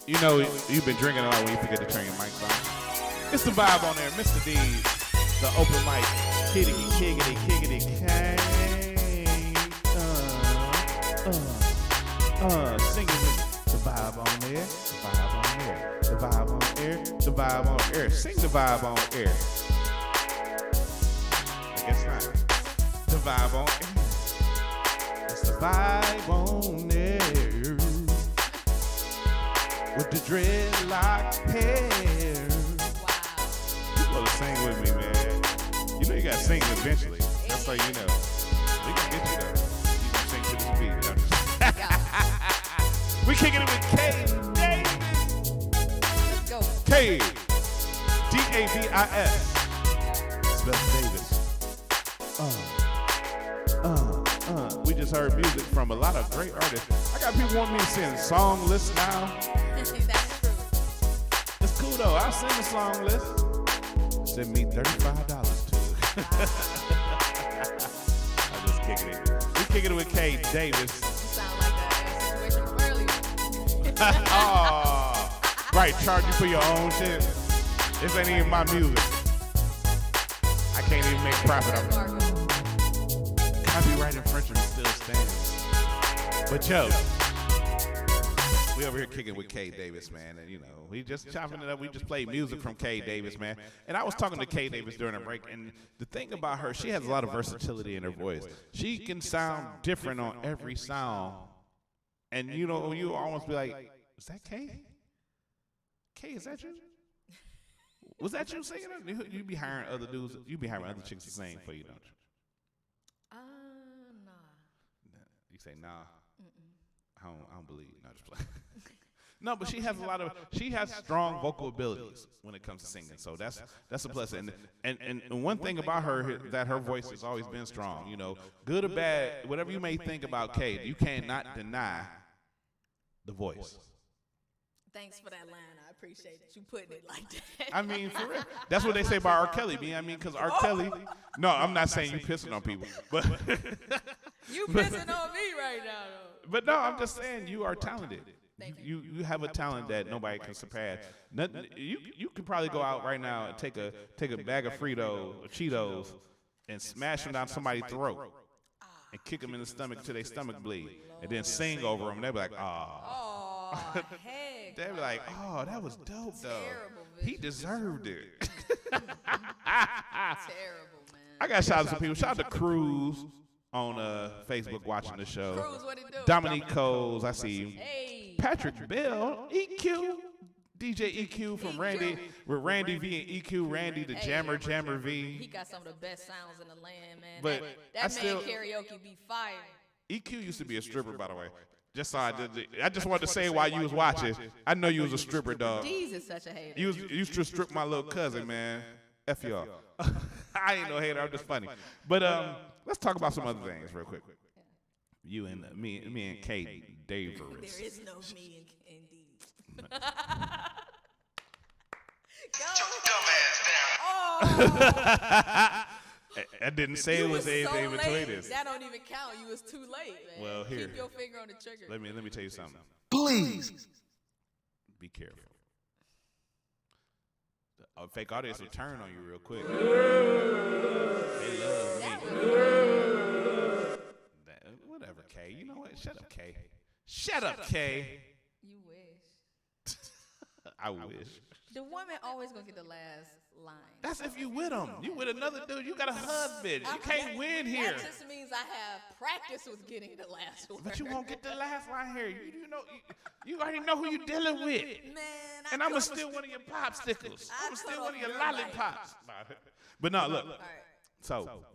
You know, you've been drinking a lot when you forget to turn your mics on. It's the vibe on there, Mr. D, the open mic, kiggity, kiggity, kiggity, kang. Sing it with me. The vibe on there, the vibe on air, the vibe on air, the vibe on air. Sing the vibe on air. I guess not. The vibe on air. It's the vibe on air. with the dreadlock hair. You gotta sing with me, man. You know you gotta sing eventually. That's how you know. We gonna get you though. You can sing to this beat. We kicking it with K Davis. Let's go. K Davis. Spell Davis. We just heard music from a lot of great artists. I got people want me to sing song lists now. That's true. It's cool though. I'll send a song list. Send me $35 to it. I'm just kicking it. We kicking it with K Davis. You sound like a situation from earlier. Oh, right. Charge you for your own shit. This ain't even my music. I can't even make profit on it. Copyright infringement still stands. But yo, we over here kicking with K Davis, man, and you know, we just chopping it up. We just played music from K Davis, man. And I was talking to K Davis during a break, and the thing about her, she has a lot of versatility in her voice. She can sound different on every sound, and you know, you almost be like, "Is that K? K, is that you? Was that you singing it? You be hiring other dudes. You be hiring other chicks to sing for you, don't you?" Nah. You say nah. I don't believe. No, just play. No, but she has strong vocal abilities when it comes to singing. So that's a plus. And one thing about her that her voice has always been strong. You know, good or bad, whatever you may think about Kate, you cannot deny the voice. Thanks for that line. I appreciate that you putting it like that. I mean, for real. That's what they say about R. Kelly. I mean, because R. Kelly. No, I'm not saying you pissing on people, but you pissing on me right now, though. But no, I'm just saying you are talented. You have a talent that nobody can surpass. Nothing, you could probably go out right now and take a bag of Fritos or Cheetos and smash them down somebody's throat and kick them in the stomach till their stomach bleed, and then sing over them. They'll be like, oh, heck. They'll be like, oh, that was dope, though. He deserved it. Terrible, man. I got shout out to people. Shout out to Cruz on Facebook watching the show. Cruz, what it do? Dominique Coles, I see you. Hey. Patrick Bell, EQ. DJ EQ from Randy, with Randy V and EQ, Randy the Jammer V. He got some of the best sounds in the land, man. But that man karaoke be fire. EQ used to be a stripper, by the way. Just so I just wanted to say while you was watching, I know you was a stripper, dog. Deez is such a hater. You used to strip my little cousin, man. F y'all. I ain't no hater. I'm just funny. But let's talk about some other things real quick. You and me and Kate Davis. There is no me and Deez. I didn't say it was anything between us. That don't even count. You was too late, man. Well, here. Keep your finger on the trigger. Let me tell you something. Please. Be careful. A fake audience will turn on you real quick. They love me. Whatever, Kay. You know what? Shut up, Kay. Shut up, Kay. You wish. I wish. The woman always gonna get the last line. That's if you with him. You with another dude. You got a husband. You can't win here. That just means I have practice with getting the last word. But you won't get the last line here. You know, you already know who you dealing with. Man, and I'm steal one of your popsicles. I'm steal one of your lollipops. But no, look. All right. So.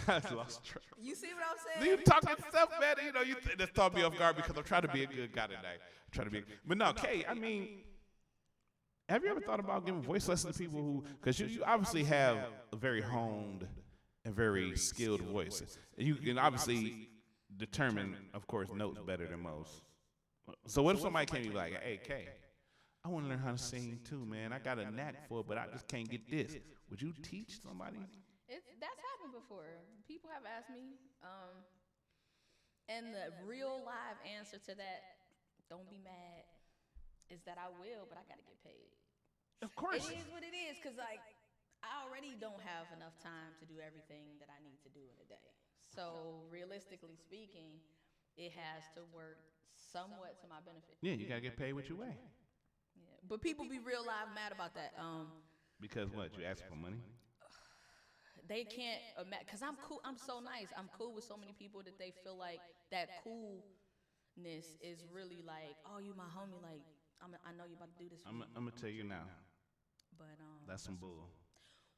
I lost track. You see what I'm saying? You talking stuff, man. You know, you just thought me off guard because I'm trying to be a good guy today. But no, Kay, I mean, have you ever thought about giving voice lessons to people who, because you obviously have a very honed and very skilled voice. And you can obviously determine, of course, notes better than most. So what if somebody came to you like, hey, Kay, I want to learn how to sing too, man. I got a knack for it, but I just can't get this. Would you teach somebody? That's happened before. People have asked me, and the real live answer to that, don't be mad, is that I will, but I gotta get paid. Of course. It is what it is, because like, I already don't have enough time to do everything that I need to do in a day. So realistically speaking, it has to work somewhat to my benefit. Yeah, you gotta get paid what you weigh. Yeah. But people be real live mad about that. Because what? You ask for money? They can't imagine, because I'm cool. I'm so nice. I'm cool with so many people that they feel like that cool is really like, oh, you my homie, like I know you about to do this. I'm gonna tell you now. But that's some bull.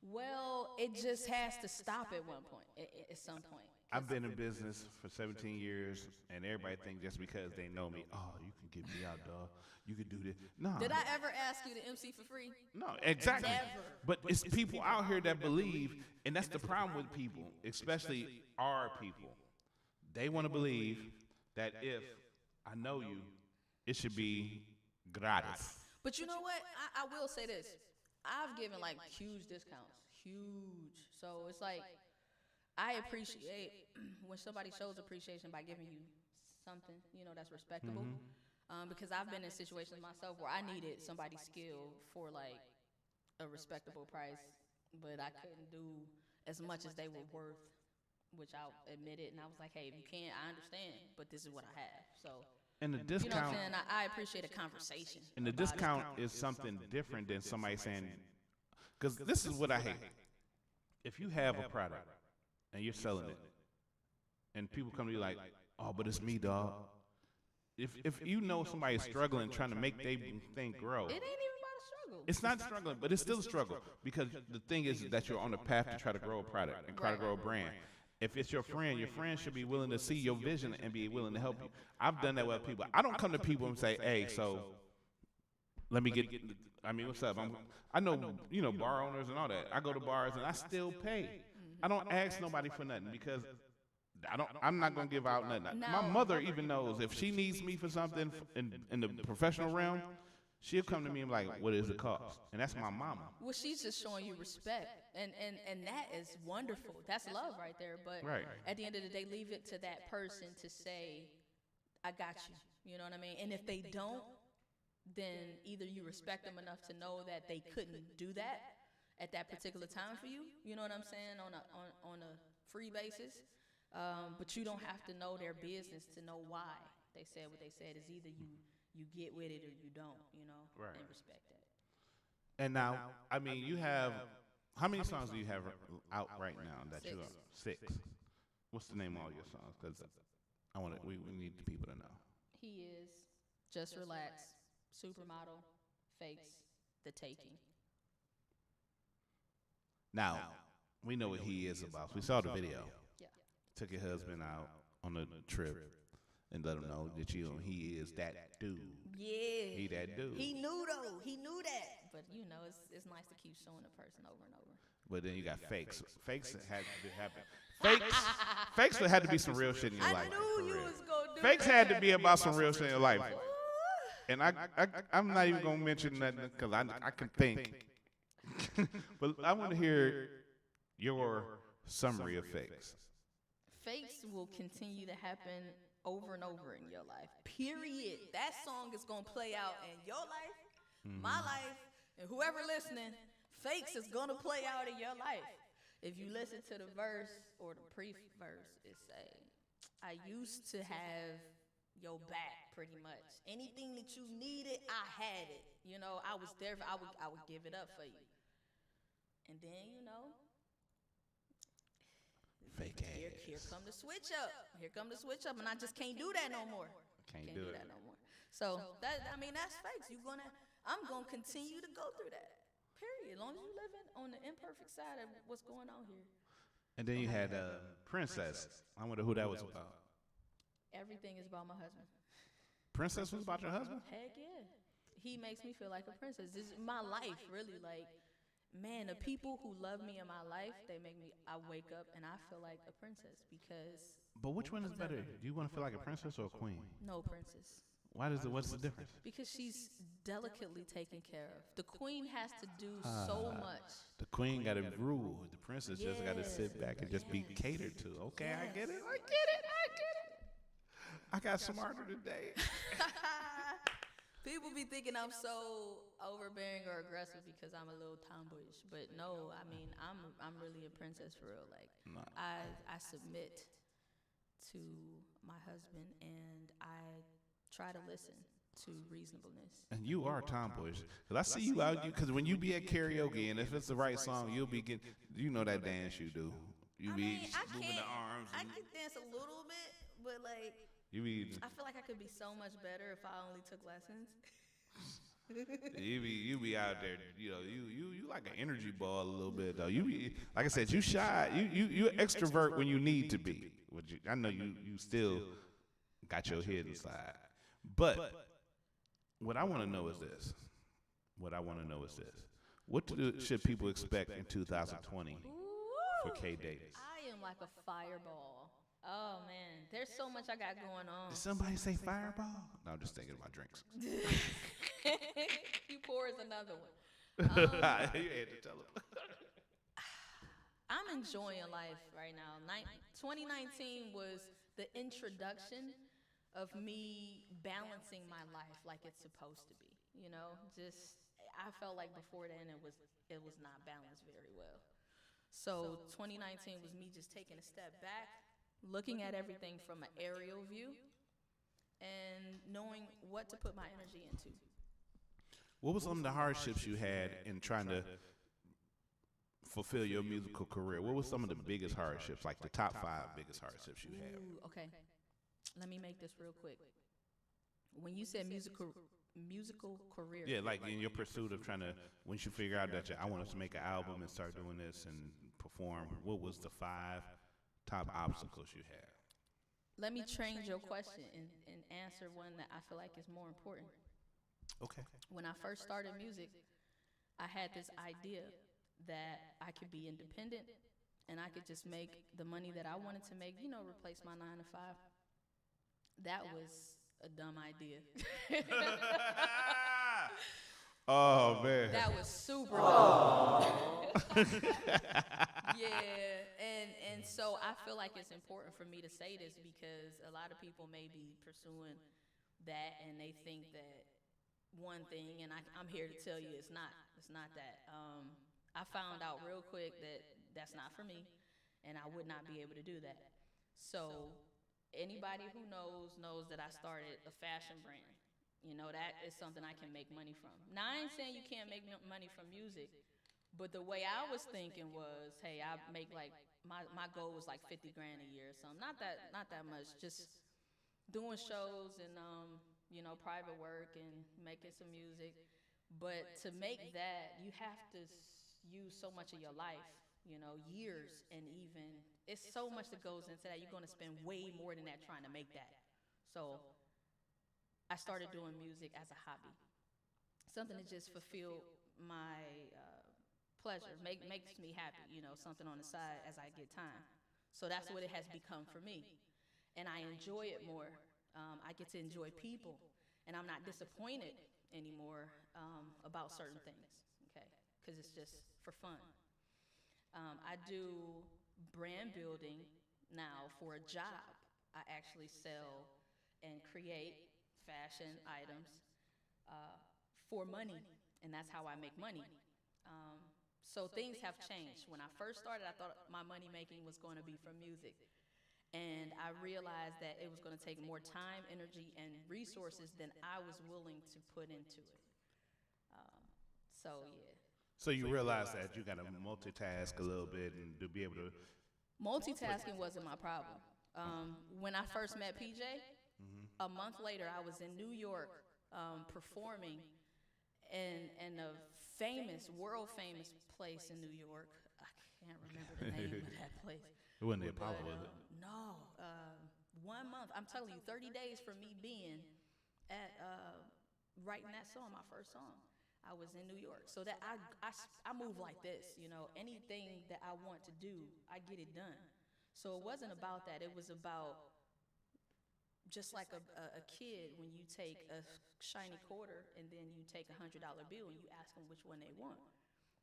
Well, it just has to stop at one point. At some point. I've been in business for 17 years, and everybody think just because they know me, oh, you can get me out, dog. You can do this. No. Did I ever ask you to MC for free? No, exactly. Never. But it's people out here that believe, and that's the problem with people, especially our people. They want to believe that if I know you, it should be gratis. But you know what? I will say this. I've given like huge discounts. Huge. So it's like, I appreciate when somebody shows appreciation by giving you something, that's respectable. Because I've been in situations myself where I needed somebody's skill for like a respectable price, but I couldn't do as much as they were worth, which I'll admit it. And I was like, hey, if you can't, I understand, but this is what I have. So. And the discount. You know what I'm saying? I appreciate a conversation. And the discount is something different than somebody saying, because this is what I hate. If you have a product and you're selling it, and people come to you like, oh, but it's me, dog. If you know somebody's struggling, trying to make their thing grow. It ain't even about a struggle. It's not struggling, but it's still a struggle. Because the thing is that you're on a path to try to grow a product and try to grow a brand. If it's your friend should be willing to see your vision and be willing to help you. I've done that with people. I don't come to people and say, hey, so let me get, what's up? I know, bar owners and all that. I go to bars and I still pay. I don't ask nobody for nothing because I'm not going to give out nothing. My mother even knows if she needs me for something in the professional realm, she'll come to me and be like, what does it cost? And that's my mama. Well, she's just showing you respect. And that is wonderful. That's love right there. But at the end of the day, leave it to that person to say, I got you. You know what I mean? And if they don't, then either you respect them enough to know that they couldn't do that at that particular time for you. You know what I'm saying? On a free basis. But you don't have to know their business to know why they said what they said. Is either you get with it or you don't, and respect that. And now, you have, how many songs do you have out right now that 6. you are? 6. What's the name of all your songs? Because we need the people to know. He is Just Relax, Supermodel, Fakes, The Taking. Now, we know what he is about. We saw the video. Yeah. Took your husband out on a trip and let him know that he is that dude. Yeah. He that dude. He knew though. He knew that. But it's nice to keep showing the person over and over. But then you got fakes. Fakes had to happen. Fakes had to be some real shit in your life. I knew you was gonna do Fakes that. had to be about some real shit in your life. And I'm not even gonna mention nothing because I can think. But I want to hear your summary of Fakes. Fakes will continue to happen over and over in your life. Period. That song is gonna play out in your life, my life, and whoever listening. Fakes is gonna play out in your life. If you listen to the verse or the pre-verse, it say, "I used to have your back, pretty much. Anything that you needed, I had it. I was there. I would give it up for you. And then fake here come the switch up. Here come the switch up, and I just can't do that no more. Can't do that no more. So that's Fakes. I'm gonna continue to go through that. Period. As long as you living on the imperfect side of what's going on here. And then you had Princess. I wonder who that was about. Everything is about my husband. Princess was about your husband? Heck yeah. He makes me feel like a princess. This is my life, really. Like, man, the people who love me in my life, I wake up and I feel like a princess because. But which one is better? Do you want to feel like a princess or a queen? No, princess. What's the difference? Because she's delicately taken care of. The queen has to do so much. The queen got to rule. The princess just got to sit back and just be catered to. Okay, I get it. I got smarter today. People be thinking I'm so overbearing or aggressive because I'm a little tomboyish, but no, I'm really a princess for real. Like, I submit to my husband and I try to listen to reasonableness. And you are tomboyish, because I see you out. Because when you be at karaoke, and if it's the right song, you'll be getting. That dance you do. You be moving the arms. I can dance a little bit, but like You be I feel like I could be so much better if I only took lessons. you be out there, you like an energy ball a little bit though. You be like I said, you shy. You extrovert when you need to be. I know you still got your head inside. But what I want to know is this. What should people expect in 2020 for K Davis? I am like a fireball. Oh man, there's so much I got going on. Did somebody say fireball? No, I'm just thinking of my drinks. You pour is another one. You had to tell them. I'm enjoying life right now. 2019 was the introduction of me balancing my life like it's supposed to be. I felt like before then it was not balanced very well. So 2019 was me just taking a step back, looking at everything from an aerial view, and knowing what to put my energy into. What was some of the hardships you had in trying to fulfill your musical career? What was some of the biggest hardships, like the top 5 biggest hardships you had? Ooh, okay, let me make this real quick. When you said musical career. Yeah, like in your pursuit of trying to, once you figure out that I want to make an album and start doing this and perform, what was the 5 top obstacles you had? Let me change your question and answer one that I feel like is more important. Okay. When I first started music, I had this idea that I could be independent and I could just make the money that I wanted to make, replace my 9 to 5. That was a dumb idea. Oh man. That was super dumb. Yeah, and so I feel like it's important for me to say this because a lot of people may be pursuing that and they think that one thing, and I'm here to tell you it's not that. I found out real quick that that's not for me, and I would not be able to do that. So anybody who knows that I started a fashion brand. That is something I can make money from. Now, I ain't saying you can't make money from music, but the way I was thinking was, hey, I make like, my goal was like 50 grand a year or something. Not that much, just doing shows and, private work and making some music. But to make that, you have to use so much of your life, years, and even, it's so much that goes into that. You're going to spend way more than that trying to make that. So I started doing music as a hobby, something to just fulfill my pleasure, makes me happy, something on the side as I get time. So that's what it has become for me. And I enjoy it more. I get to enjoy people, and I'm not disappointed anymore about certain things, okay? Because it's just for fun. I do brand building now for a job. I actually sell and create fashion items for money, and that's how I make money. So things have changed. When I first started, I thought my money making was going to be from music, and I realized that it was going to take more time, energy, and resources than I was willing to put into it. So yeah. So you realize that you got to multitask a little bit and to be able to. Multitasking wasn't my problem. When I first met PJ, a month later I was in New York performing in a world famous place in New York. I can't remember the name of that place. It wasn't the Apollo, was it? No. 1 month. I'm telling you, 30 days from me being at writing that song, my first song. I was in New York. So that I move like this, anything that I want to do, I get it done. So it wasn't about that. It was about just like a kid when you take a shiny quarter and then you take $100 bill and you ask them which one they want.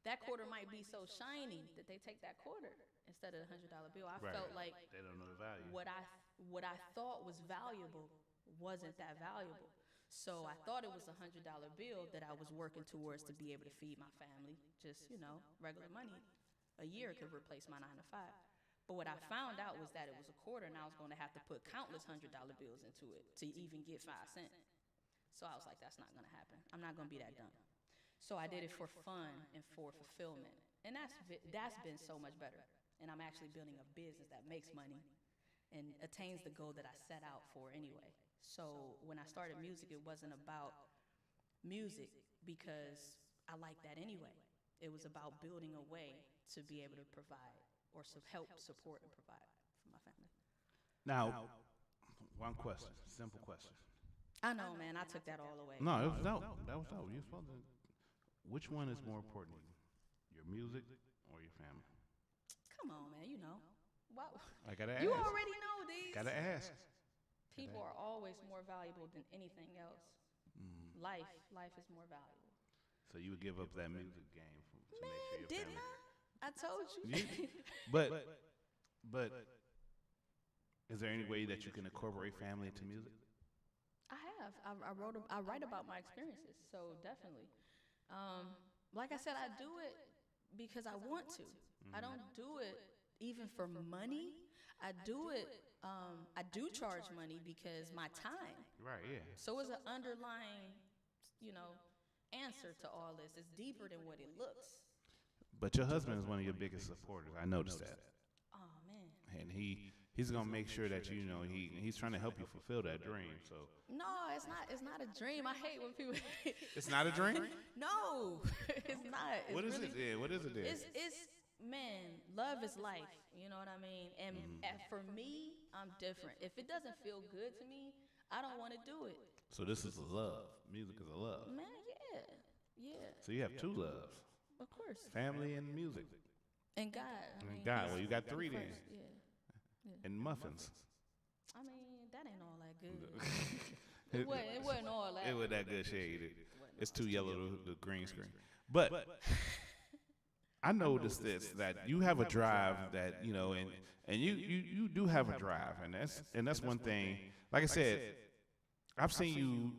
That quarter might be so shiny that they take that quarter instead of the $100 bill. I felt like they don't know the value. What I thought was valuable wasn't that valuable. So I thought it was a $100 bill that I was working towards to be able to feed my family. Just, regular money. A year could replace my 9 to 5. But what I found out was that it was a quarter, and I was going to have to put countless $100 bills into it to even get 5 cents. So I was like, that's not going to happen. I'm not going to be that dumb. So I did it for fun and for fulfillment. And that's been so much better. And I'm actually building a business that makes money. and attains the goal that I set out for anyway. So when I started music, it wasn't about music because I like that anyway. It was about building a way to be able to provide or help support and provide for my family. Now, one question, simple question. I know, man. I took that all the way. No, it was dope. That was dope. You're supposed to. Which one is more important to you, your music or your family? Come on, man. You know. Wow. I gotta ask. You already know these. Gotta ask. People are always more valuable than anything else. Life is more valuable. So you would give up that music game to make sure your Didn't family. I told you. But is there any way that you can incorporate family into music? I have. I write about my experiences, so definitely. Like I said, I do it because I want to. I don't do it even for money. I do it. I do charge money because my time. Right. Yeah. So it's an underlying, answer to all this. It's deeper than what it looks. But your husband is one of your biggest supporters. I noticed that. Oh man. And he's gonna make sure that he's trying to help you fulfill that dream. So. No, it's not a dream. I hate when people. It's not a dream? No, it's not. It's what is really, it then? What is it then? It's man, love is life. You know what I mean? And for me, I'm different. If it doesn't feel good to me, I don't want to do it. So this is a love. Music is a love. Man, yeah. So you have two loves. Of course. Family and music. And God. And God. Well, you got three then. Yeah. And muffins. I mean, that ain't all that good. It wasn't all that. It wasn't that good shade. It's too yellow to the green screen. But I noticed that you have a drive that, and you do have a drive, and that's one thing. Like I said, I've seen you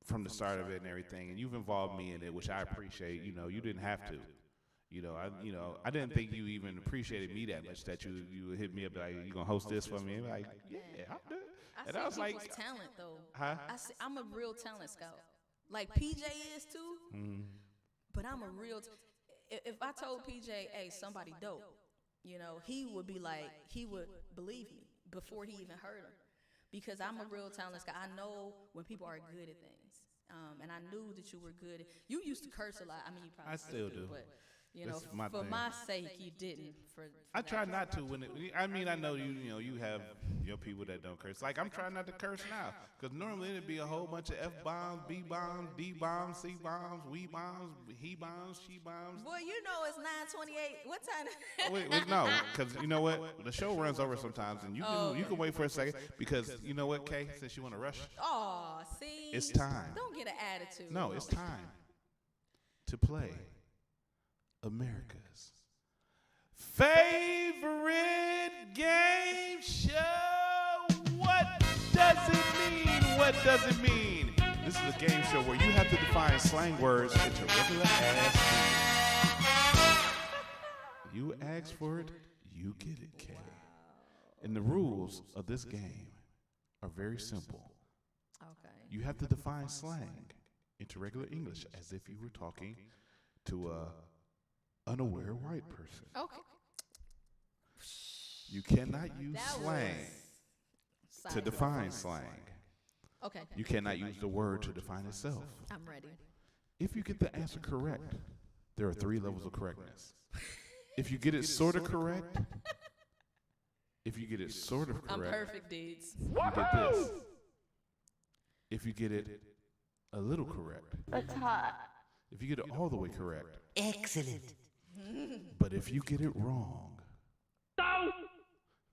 from the start of it and everything, and you've involved me in it, which I appreciate. You didn't have to. I didn't think you even appreciated me that much that you would hit me up like, you gonna host this for me? And like, yeah, I'll do it. And I was like, talent though. Huh? I'm a real talent scout. Like PJ is too, but I'm a real. If I told PJ, hey, somebody dope, he would be like, he would believe me before he even heard him, because I'm a real talent scout. I know when people are good at things, and I knew that you were good. You used to curse a lot. I mean, you probably still do, but. For my sake, you didn't. I try not to. I know you have your people that don't curse. Like I'm trying not to curse now, because normally it'd be a whole bunch of F bombs, B bombs, D bombs, C bombs, we bombs, he bombs, she bombs. Boy, it's 9:28. What time? Wait, no, because you know what? The show runs over sometimes, and you can wait for a second, because you know what, Kay? Since you want to rush. Oh, see. It's time. Don't get an attitude. No, it's time to play America's favorite game show. What does it mean? What does it mean? This is a game show where you have to define slang words into regular ass. You ask for it, you get it, Kay. And the rules of this game are very simple. Okay. You have to define slang into regular English as if you were talking to a unaware white person. Okay. You cannot use slang to define slang. Okay. You cannot use the word to define itself. I'm ready. If you get the answer correct, there are 3 levels of correctness. If you get it sort of correct, I'm perfect, dudes. You get this. If you get it a little correct, It's hot. if you get it all the way correct, Excellent. but if you get it wrong,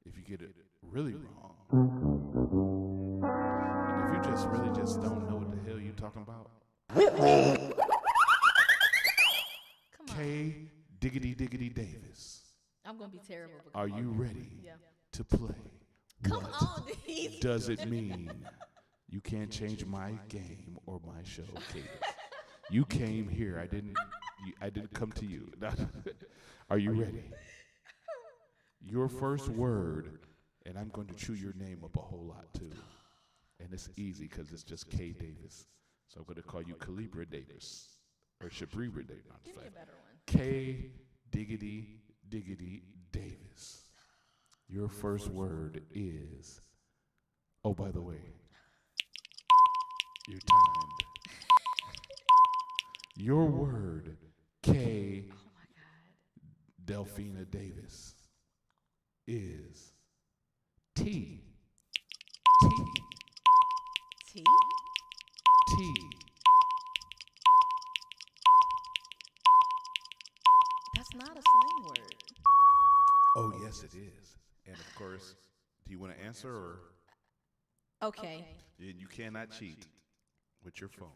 if you get it really wrong, and if you just don't know what the hell you're talking about, K. Diggity Diggity Davis, I'm gonna be terrible. are you ready Yeah. to play? Come What on, these. does it mean? You can't change my game or my show, Cadence. You came here. I didn't come to you. Are you ready? Your first word, and I'm going to chew your name up a whole lot too. And it's easy because it's just K. Davis. So I'm going to call you Calibra Davis or Shabribra Davis. Give me a better one. K. Diggity Diggity Davis. Your first word is. Oh, by the way, you're timed. Your word, K. Oh my God. Delphina Davis, is T. T. T? T. That's not a slang word. Oh, yes, it is. And of course, do you want to answer or? Okay. You cannot cheat with your phone.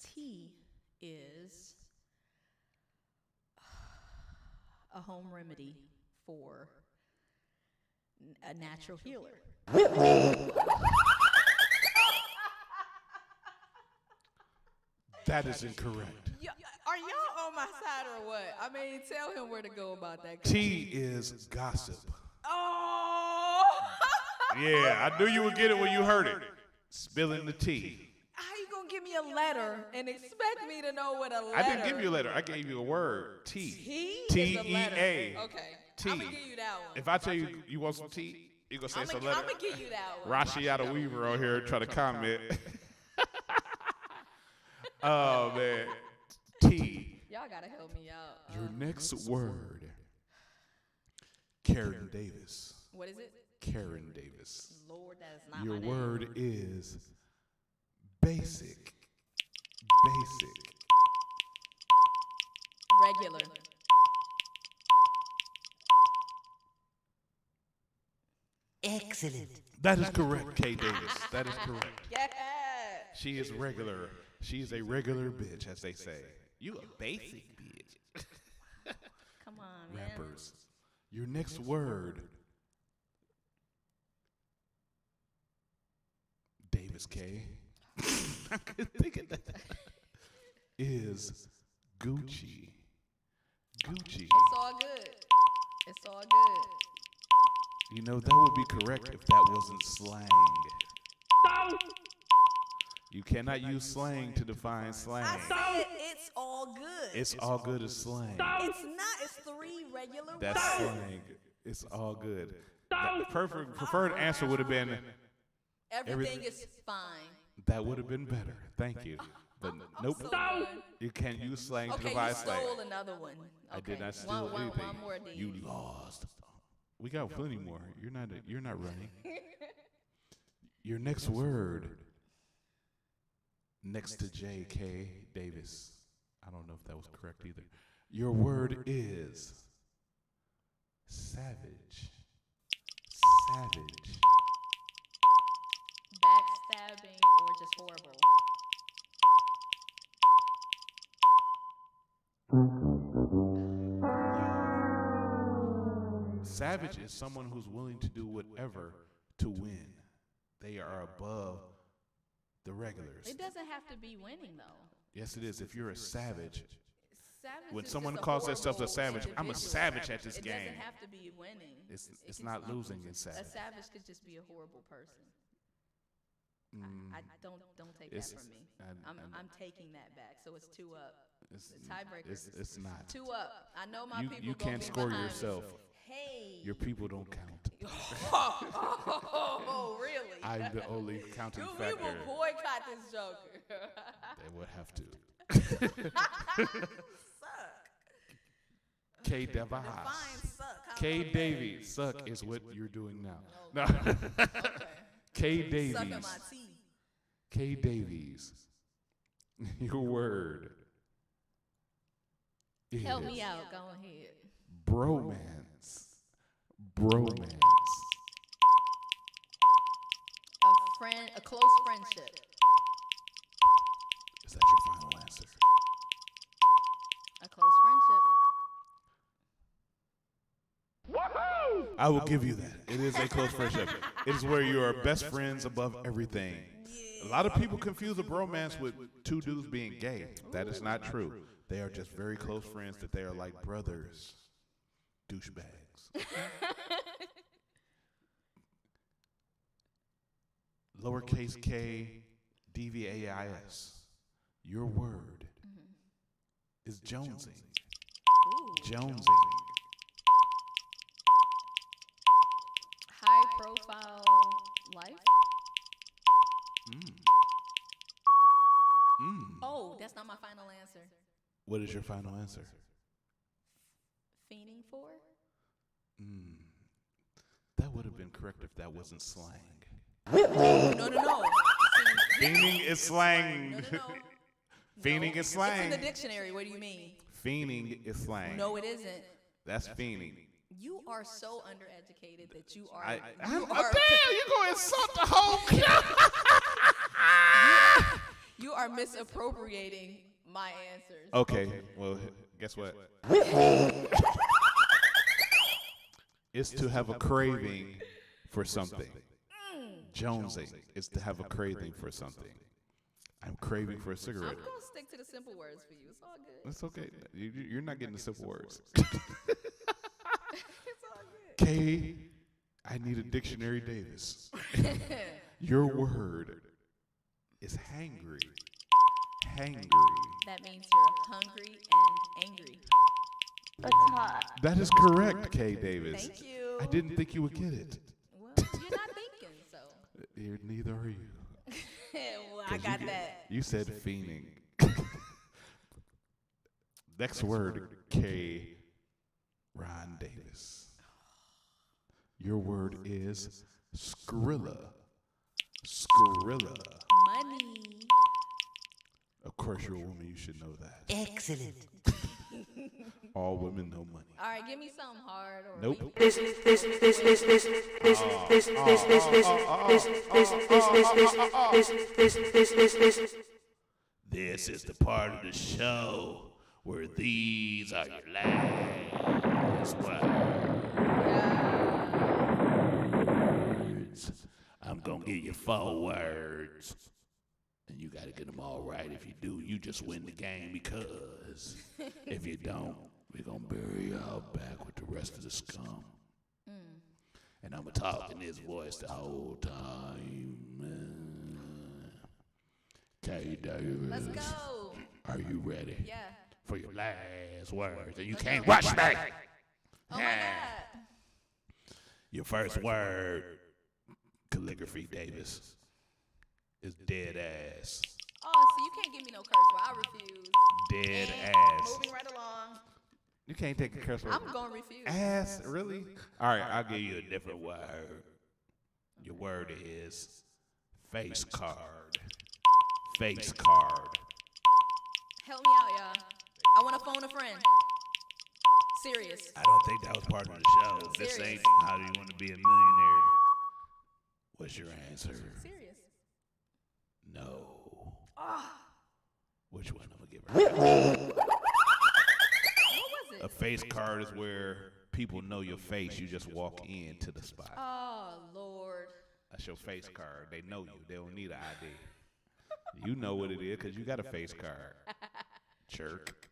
Tea is a home remedy for a natural healer. That is incorrect. Are y'all on my side or what? I mean, tell him where to go about that. T is gossip. Oh! Yeah, I knew you would get it when you heard it. Spilling the tea. How you gonna give me a letter and expect me to know what a letter? I didn't give you a letter. I gave you a word. T. T? T-E-A. Okay. T. I'm gonna give you that one. If I tell you you want some tea, you gonna say I'm some gonna letter. give you that one. Rashiata Weaver on here trying to comment. Oh man. T. Y'all gotta help me out. Your next word, Karen Davis. What is it? Karen Davis. Lord, that is not Your my name. word is basic. Basic. Regular. Excellent. That is correct, Kay Davis. That is correct. Yeah. She is regular. She is a regular bitch, as they say. You a basic bitch. Come on, man. Rappers. Your next word, Davis K. I couldn't think of that. Is Gucci. Gucci. It's all good. It's all good. You know, that would be correct if that wasn't slang. You cannot use slang to define slang. I said it's all good. It's all good as slang. It's not. It's three regular That's words. slang. It's all good. The preferred answer would have been Everything is fine. That would have been better. Thank you. But nope. so good. You can't use slang to Okay, define you slang. stole another one. I did Okay. not steal anything. One more, D. You lost. We got plenty more. You're not running. Your next word, next to J.K. Davis. I don't know if that was correct either. Your word is savage. Savage. Backstabbing or just horrible. Savage is someone who's willing to do whatever to win. They are above the regulars. It doesn't have to be winning though. Yes, it is. If you're a savage, Savage when is someone just a calls themselves a horrible savage, I'm a individual. savage at this it game. doesn't have to be winning. It's It can- not losing in A savage. savage could just be a horrible person. I don't take It's- that from me. I- I'm taking that back. So it's 2-up. It's- The tiebreaker. it's not. 2-up. I know my people. You gonna can't be score behind me. yourself. Hey. Your people don't count. Oh, really? I'm the only counting We factor. will boycott this joker. They would have to. Suck. K. Devas. Define suck. How K. about Davies. Suck is what you're doing now. No. Okay. K. Davies. Sucking my teeth. K. Davies. Your word. Help is me out. Go ahead. Bromance. Bromance. A close friendship. Is that your final answer? A close friendship. I will give you that. It is a close friendship. It is where you are best friends above everything. A lot of people confuse a bromance with two dudes being gay. That is not true. They are just very close friends that they are like brothers. Douchebags. Lowercase k, DVAIS. Your word is jonesing. Jonesing. profile life. Oh, that's not my final answer. What is your final answer? Fiending for? That would have been correct if that wasn't slang. No. Fiending is slang. No. Fiending is slang. It's in the dictionary. What do you mean? Fiending is slang. No, it isn't. That's fiending. You are so undereducated that you are. Damn, you gonna insult the whole You are misappropriating my answers. Okay, well, guess what? It's to have a craving for something. Jonesing is to have a craving for something. I'm craving for a cigarette. I'm gonna stick to the simple words for you. It's all good. It's okay. You're not getting the simple words. It's all good. K, I need a dictionary, Davis. Your word is hangry. Hangry. That means you're hungry and angry. That's hot. That is correct, Kay Davis. Thank you. I didn't think you would get it. Well, you're not thinking, so. Neither are you. Well, I got that. You said fiending. Next word, K. Ron Davis. Your word is Skrilla. Skrilla. Money. Of course, you're a woman. You should know that. Excellent. All women know money. All right, give me something hard. Or Nope. This is the part of the show where these are your last words. I'm gonna give you 4 words. And you gotta get them all right. If you do, you just win the game, because if you don't, we're gonna bury you out back with the rest of the scum. And I'm gonna talk in his voice the whole time. K Davis. Let's go. Are you ready? Yeah. For your last words. And you can't rush me. Oh my God. Your first word, calligraphy, Davis, is dead ass. Oh, so you can't give me no curse word. I refuse. Dead And ass. Moving right along. You can't take a curse word. I'm gonna refuse. Ass, really? All right, I'll give you a different word. Your word is face card. Face card. Help me out, y'all. I want to phone a friend. Serious. I don't think that was part of the show. This Serious. ain't how do you want to be a millionaire. What's your answer? Serious. No. Ah. Which one? I'm gonna give her. What was it? A face card is where people know your face. You just walk into the spot. Oh, Lord. That's your face card. They know you. They don't need an ID. You know what it is because you got a face card. Jerk.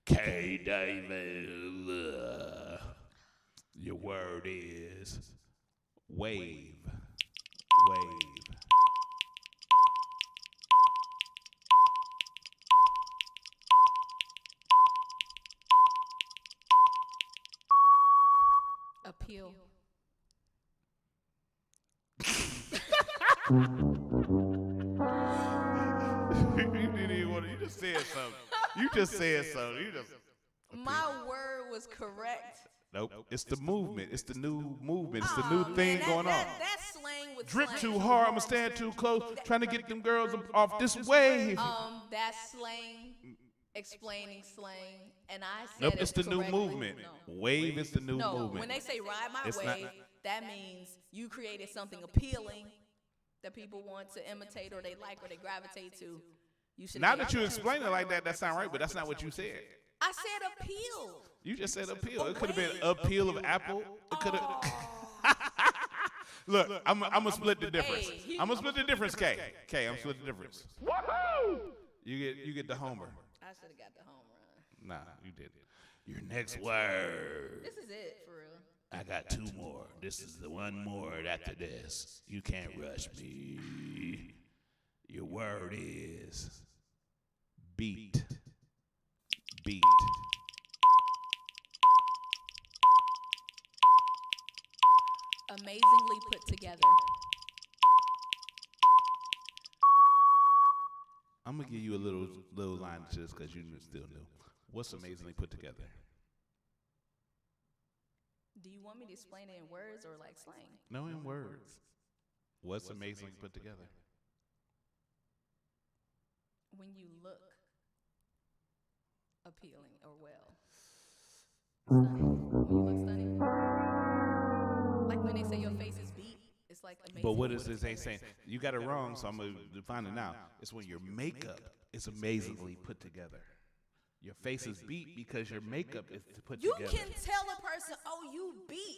K. Davis. Your word is wave. Wave. Appeal. You just said something. You just said something. You just. My word was correct. Nope. It's the movement. It's the new movement. It's the new thing going on. That slang with Drip slang. too hard. I'ma stand too close. Trying to get them girls off this wave. That slang, explaining slang, and I said Nope. it It's the new correctly. movement. Wave is the new No, movement. when they say ride my It's wave, not- that means you created something appealing that people want to imitate or they like or they gravitate to. You should. Now that you explain it like that, that sounds right, but that's not what you said. I said appeal. You just said appeal. It could have been appeal of Apple. It could have. Look, I'm gonna split the difference. I'm gonna split the difference, K. K, I'm splitting the difference. Woohoo! You get the homer. I should have got the home run. Nah, you didn't. Your next word. This is it for real. I got 2 more. This is the one more after this. You can't rush me. Your word is beat. Beat. Amazingly put I'm gonna give you a little line to this because you still new. What's amazingly put together? Do you want me to explain it in words or like slang? No, in words. What's amazingly put together? When you look appealing or well. Stunning. When you look stunning. Like when they say your face is beat, it's like amazing. But what is this? Ain't saying you got it wrong, so I'm gonna define it now. It's when your makeup is amazingly put together. Your face is beat because your makeup is put You together. can tell a person, oh, you beat.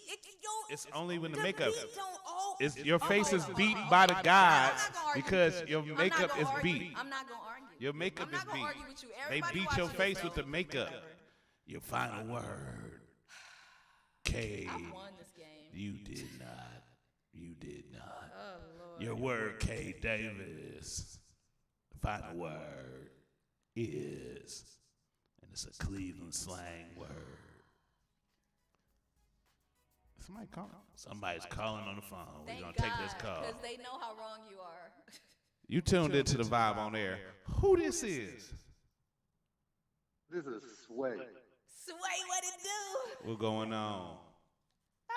It's only when the the makeup. beat don't all- It's your face is Oh, beat oh, by the I'm guys not gonna argue because with you. your I'm not makeup gonna is argue. beat. I'm not gonna argue. Your makeup I'm is not gonna beat. argue with you. They Everybody beat watch your this face show. with the makeup. Your final word, K. I won this game. You did not. You did not. Oh, Lord. Your word, K. Davis. The final word is, and it's a Cleveland slang word. Somebody's calling on the phone. We're gonna take this call. Because they know how wrong you are. You tuned into the Vibe on Air. Who this is? This is Sway. Sway, what it do? What's going on?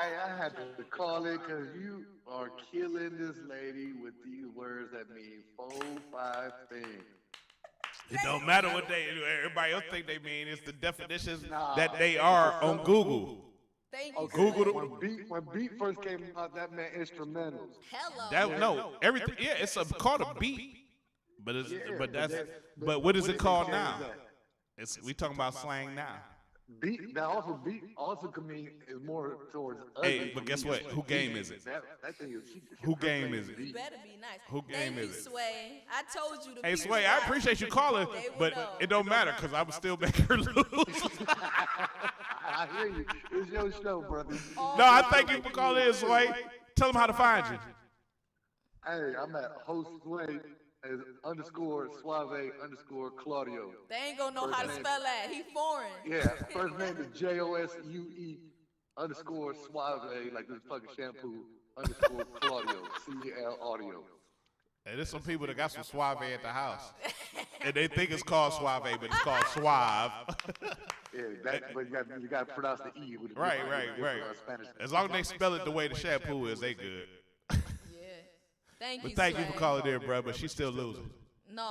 Hey, I had to call in because you are killing this lady with these words that mean 4, 5 things. It don't matter what everybody else think they mean. It's the definitions that they are on Google. Thank you. Google. When beat first came out, that meant instrumentals. Hello. Everything. Yeah, it's called a beat, but it's Yeah, but what is it called what now? is We talking about slang now. Beat also can mean is more towards. Hey, ugly but guess to me. what? Who game is it? That thing is. Who game is it? You better be nice. Who game Thank is you, it? Sway. I told you to Hey, be Sway, I appreciate you calling, They will but know. it don't matter because I would still make her lose. I hear you. It's your show, brother. No, I thank you for calling in, Sway. Tell them how to find you. Hey, I'm at host Sway as _Suave_Claudio. They ain't gonna know how to First spell that. He foreign. Yeah, first name is JOSUE_Suave, like this fucking shampoo _Claudio, CL Audio. Hey, there's some people that got some suave at the house. And they think it's called suave, but it's called suave. Yeah, but you got to pronounce the E with the Right. Spanish. As long as they spell it the way the shampoo is, they good. Thank But you, thank you Sway. for calling in, bro, but she's still losing. No,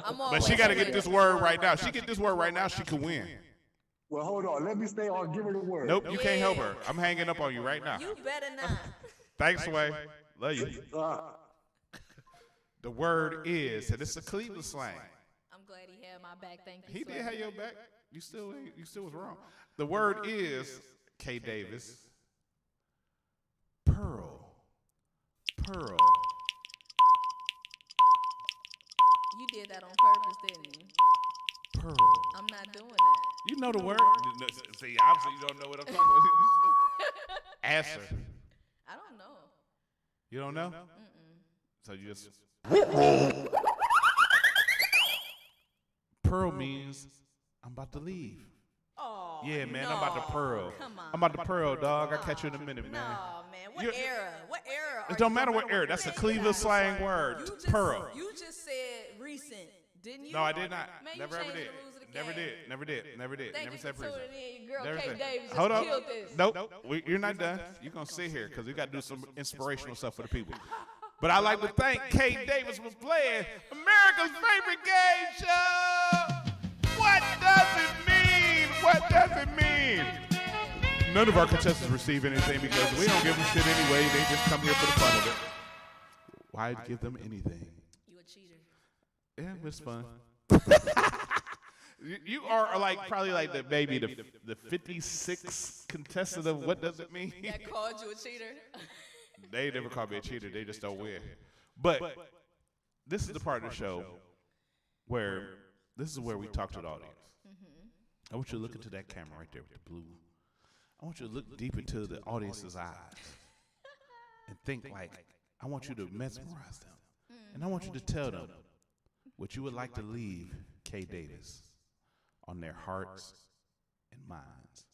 I'm But she got to get this word right now. She get this word right now, she can win. Well, hold on. Let me stay on. Give her the word. Nope, you can't help her. I'm hanging up on you right now. You better not. Thanks, Sway. Love you. The word is, and it's a Cleveland slang. I'm glad he had my back. Thank you. He Sway. did have your back. You still was wrong. The word is, K. Davis, pearl. You did that on purpose, didn't you? Pearl. I'm not doing that. You know the word? See, obviously you don't know what I'm talking about. Answer. I don't know. You don't know? So you just. Pearl means I'm about to leave. Oh, yeah, man, I'm about to pearl. Come on. I'm about to pearl, dog. I'll catch you in a minute, man. Oh man, what era? What era? It don't matter what era. That's a Cleveland slang word. Pearl. You just said recent, didn't you? No, I did not. Man, Never you ever changed did. the rules of the Never game. did. Never did. Thank Never you said for recent. tuning in. Your girl Never K. said. Davis just Hold on. killed this. Nope. You're not done. You're going to sit here because we got to do some inspirational stuff for the people. But I'd like to thank K. Davis for playing America's favorite game show. What does it mean? What does it mean? None of our contestants receive anything because we don't give them shit anyway. They just come here for the fun of it. Why give them anything? You a cheater. Yeah, it's fun. You are like probably like the 56th contestant of what does it mean? That called you a cheater. They never call me a cheater. They just don't win. But this is the part of the show where we talk to the audience. I want you to look into that camera right there with the blue. I want you to look deep into the audience's eyes and think like, I want you to mesmerize them. And I want you to tell them what you would like to leave K. Davis on their hearts and minds.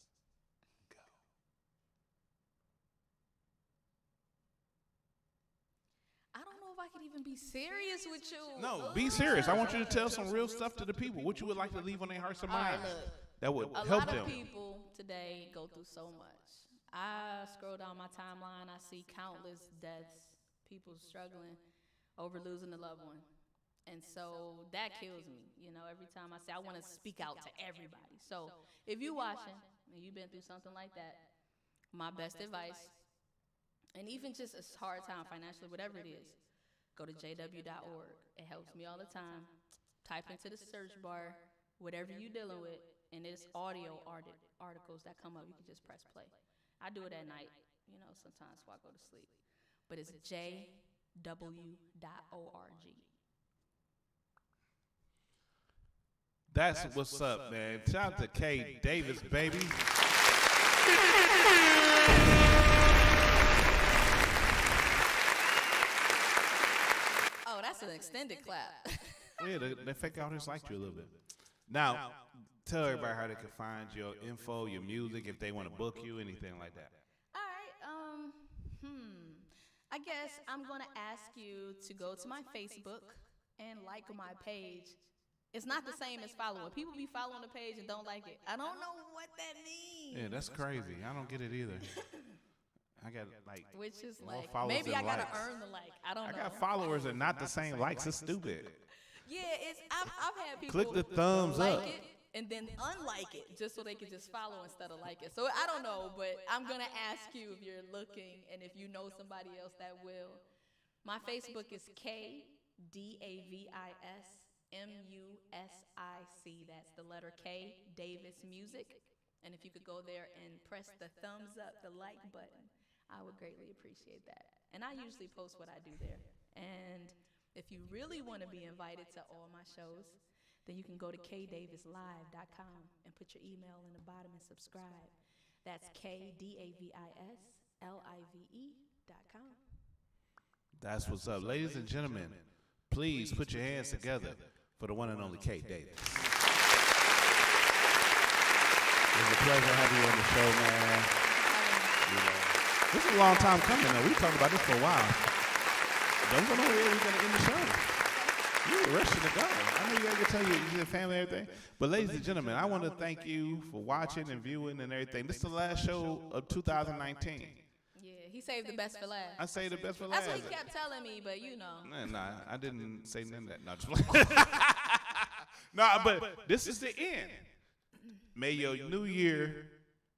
I don't know if I could even be serious with you. No, be serious. I want you to tell some real stuff to the people. What you would like to leave on their hearts and All right, minds. look. That would A help lot them. of people today go through so much. I scroll down my timeline, I see countless deaths, people struggling over losing a loved one. And so that kills me. You know, every time I say I want to speak out to everybody. So if you're watching and you've been through something like that, my best advice, and even just a hard time financially, whatever it is, go to jw.org. It helps me all the time. Type into the search bar whatever you're dealing with, and it's audio articles that come up. You can just press play. I do it at night, you know, sometimes before I go to sleep. But it's jw.org. That's what's up, man. Shout out to Kay Davis, baby. Oh, that's an extended clap. Yeah, they fake out just liked you a little bit. Now, tell everybody how they can find your info, your music, if they want to book you, anything like that. All right, I guess I'm gonna ask you to go to my Facebook and like my page. It's not the same as following. People be following the page and don't like it. I don't know what that means. Yeah, that's crazy. I don't get it either. I got which is more like followers maybe than I gotta likes. earn the like. I don't know. I got followers and not the same likes. It's stupid. Yeah, I've had people Click the thumbs like up. it and then unlike it just so they can just follow instead of like it. So I don't know, but I'm gonna ask you if you're looking and if you know somebody else that will. My Facebook is KDAVISMUSIC. That's the letter K, Davis Music. And if you could go there and press the thumbs up, the like button, I would greatly appreciate that. And I usually post what I do there. And if you really want to be invited to all my shows, then you can go to kdavislive.com and put your email in the bottom and subscribe. That's KDAVISLIVE.com. That's what's up. Ladies and gentlemen, please put your hands together for the one and only Kate Davis. It's a pleasure having you on the show, man. You know, this is a long time coming, though. We've talked about this for a while. Don't go nowhere. We're going to end the show. You were rushing to go. I know you got to tell your family and everything. But ladies and gentlemen, I want to thank you for watching and viewing and everything. This is the last show of 2019. He saved the best for last. I saved the best for last. That's what he kept telling me, but you know. Nah, I didn't say none of that. No, just nah, but this is the end. May your new year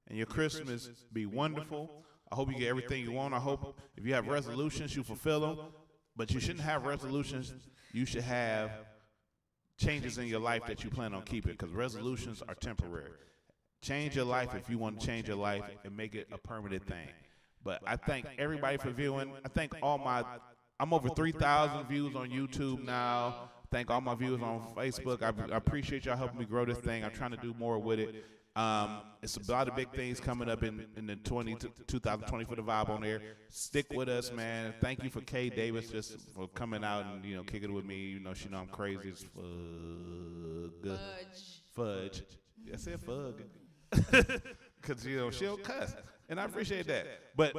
and your Christmas be wonderful. I hope you get everything you want. I hope if you have resolutions, you fulfill them. But you shouldn't have resolutions. You should have changes in your life that you plan on keeping, because resolutions are temporary. Change your life if you want to change your life and make it a permanent thing. But I thank everybody for viewing. I thank I'm over 3,000 views on YouTube now. Thank all my viewers on Facebook. I appreciate y'all helping me grow this thing. I'm trying to do more with it. It's a lot of big things coming up in the 2020 for the Vibe on Air. Stick with us, man. Thank you for Kay Davis just for coming out and kicking it with me. She know I'm crazy as fudge. I said fug. Because she'll cuss, and I appreciate that. But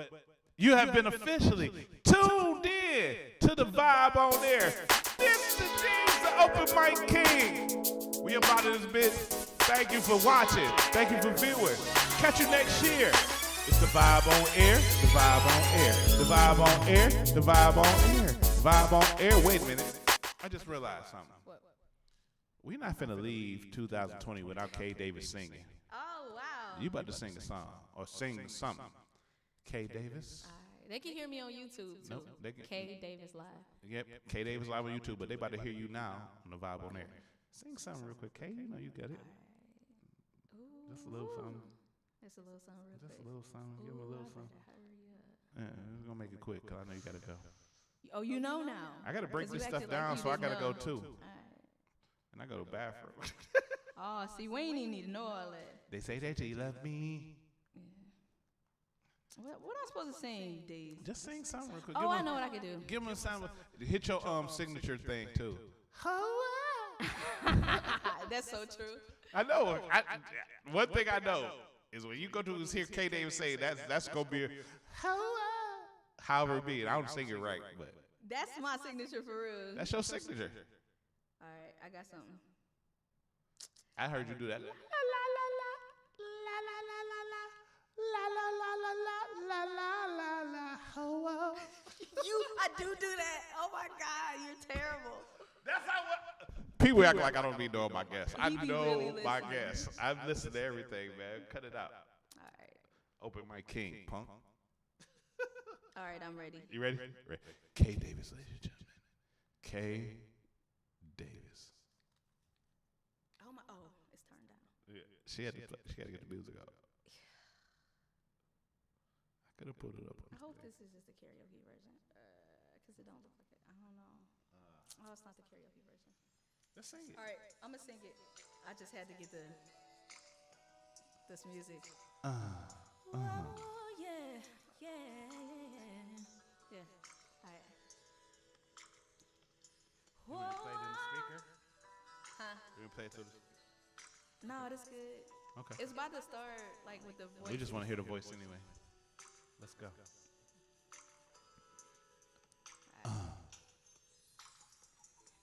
you have been officially tuned in to the Vibe on Air. Mr. D's, the Open Mic King. We about this bitch. Thank you for watching. Thank you for viewing. Catch you next year. It's the Vibe on Air. The Vibe on Air. The Vibe on Air. The Vibe on Air. Vibe on Air. Wait a minute. I just realized something. We're not finna leave 2020 without Kay Davis singing. Oh, wow. You about to sing a song or sing something. Kay Davis? They can hear me on YouTube, too. Nope, Kay Davis Live. Yep, Kay Davis Live on YouTube, but they about to hear you now on the Vibe on Air. Sing something real quick. Kay, you know you got it. Just a little something. Just a little something real quick. Just a little something. Give him a little something. We're going to make it quick because I know you got to go. Oh, you know now. I got to break this stuff down, so I got to go, too. And I go to the bathroom. Oh, see, we ain't even need to know all that. They say that you love me. What am I supposed to sing, Dave? Just sing something real quick. Oh, I know what I can do. Give them a sound. Hit your signature thing, too. That's so true. I know. One thing I know is when you go to hear Kay Davis say that's going to be however it be. I don't sing it right, but. That's my signature for real. That's your signature. All right, I got something. I heard you do that. I do that. Oh my God, you're terrible. That's how. People act like I don't be knowing my guests. I He be know really my listening. guests. I listen to everything, man. Cut it out. All right. Open my king, punk. All right, I'm ready. You ready? Ready. Kay Davis, ladies and gentlemen. Kay Davis. Oh my! Oh, it's turned down. Yeah. She had to get the music out. I could have put it up. I hope this is just the karaoke version, because it don't look like it. I don't know. Oh, it's not the karaoke version. Let's sing it. All right, I'm gonna sing it. I just had to get this music. Oh yeah, yeah. All right. You want to play it in the speaker? Huh? You want to play it through the No, that's good. Okay. It's about to start like with the voice. We just want to hear the voice anyway. Let's go.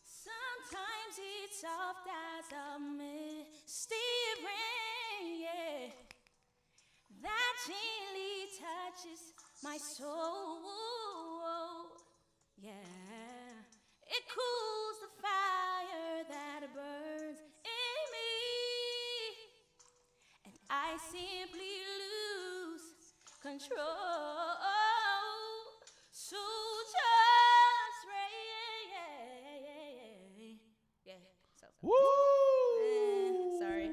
Sometimes it's soft as a misty rain, yeah, that gently touches my soul, yeah. It cools the fire that burns in me, and I simply lose control. So just rain, yeah. So. Woo! Sorry.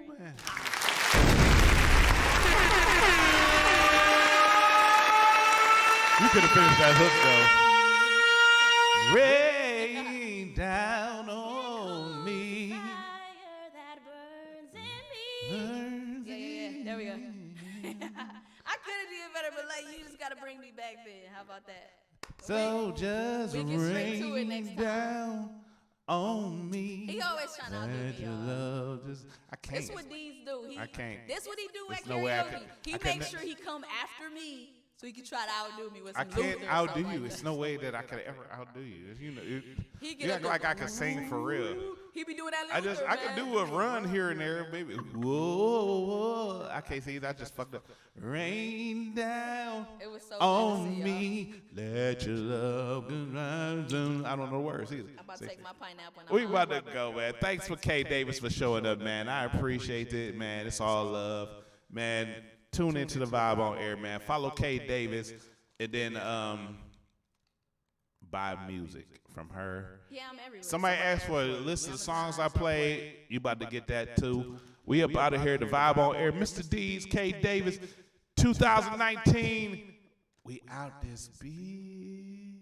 You could have finished that hook though. Rain down on me. Yeah. There we go. I could have did better, but like you just gotta bring me back then. How about that? So just we get straight to it next rain time. down on me. He always trying to outdo Let me, your y'all. love just. I can't. This what these do. I can't. This what he do There's at no way I karaoke. could- He I couldn't- makes sure he come after me so he can try to outdo me with I some can't Luther or outdo something you. like It's that. no way that I could ever outdo you. You know, He get you up act there like I go, can sing for real. He be doing that I Luther, can man. do a run here and there, baby. Whoa, I can't see. I just fucked up. Rain down It was so on good to see me. Let your love rise on. I don't know the words either. I'm about to take my pineapple. And We I'm about to go, man. Thanks for Kay Davis for showing up, man. I appreciate it, man. It's all love, man. Tune into the Vibe on Air, man. Follow Kay Davis, and then buy music from her. Yeah, I'm everywhere. Somebody asked for a list of the songs I played. You about to get that too. We up out of here. The Vibe on Air. Mr. D's, Kay Davis, 2019. We out this beat.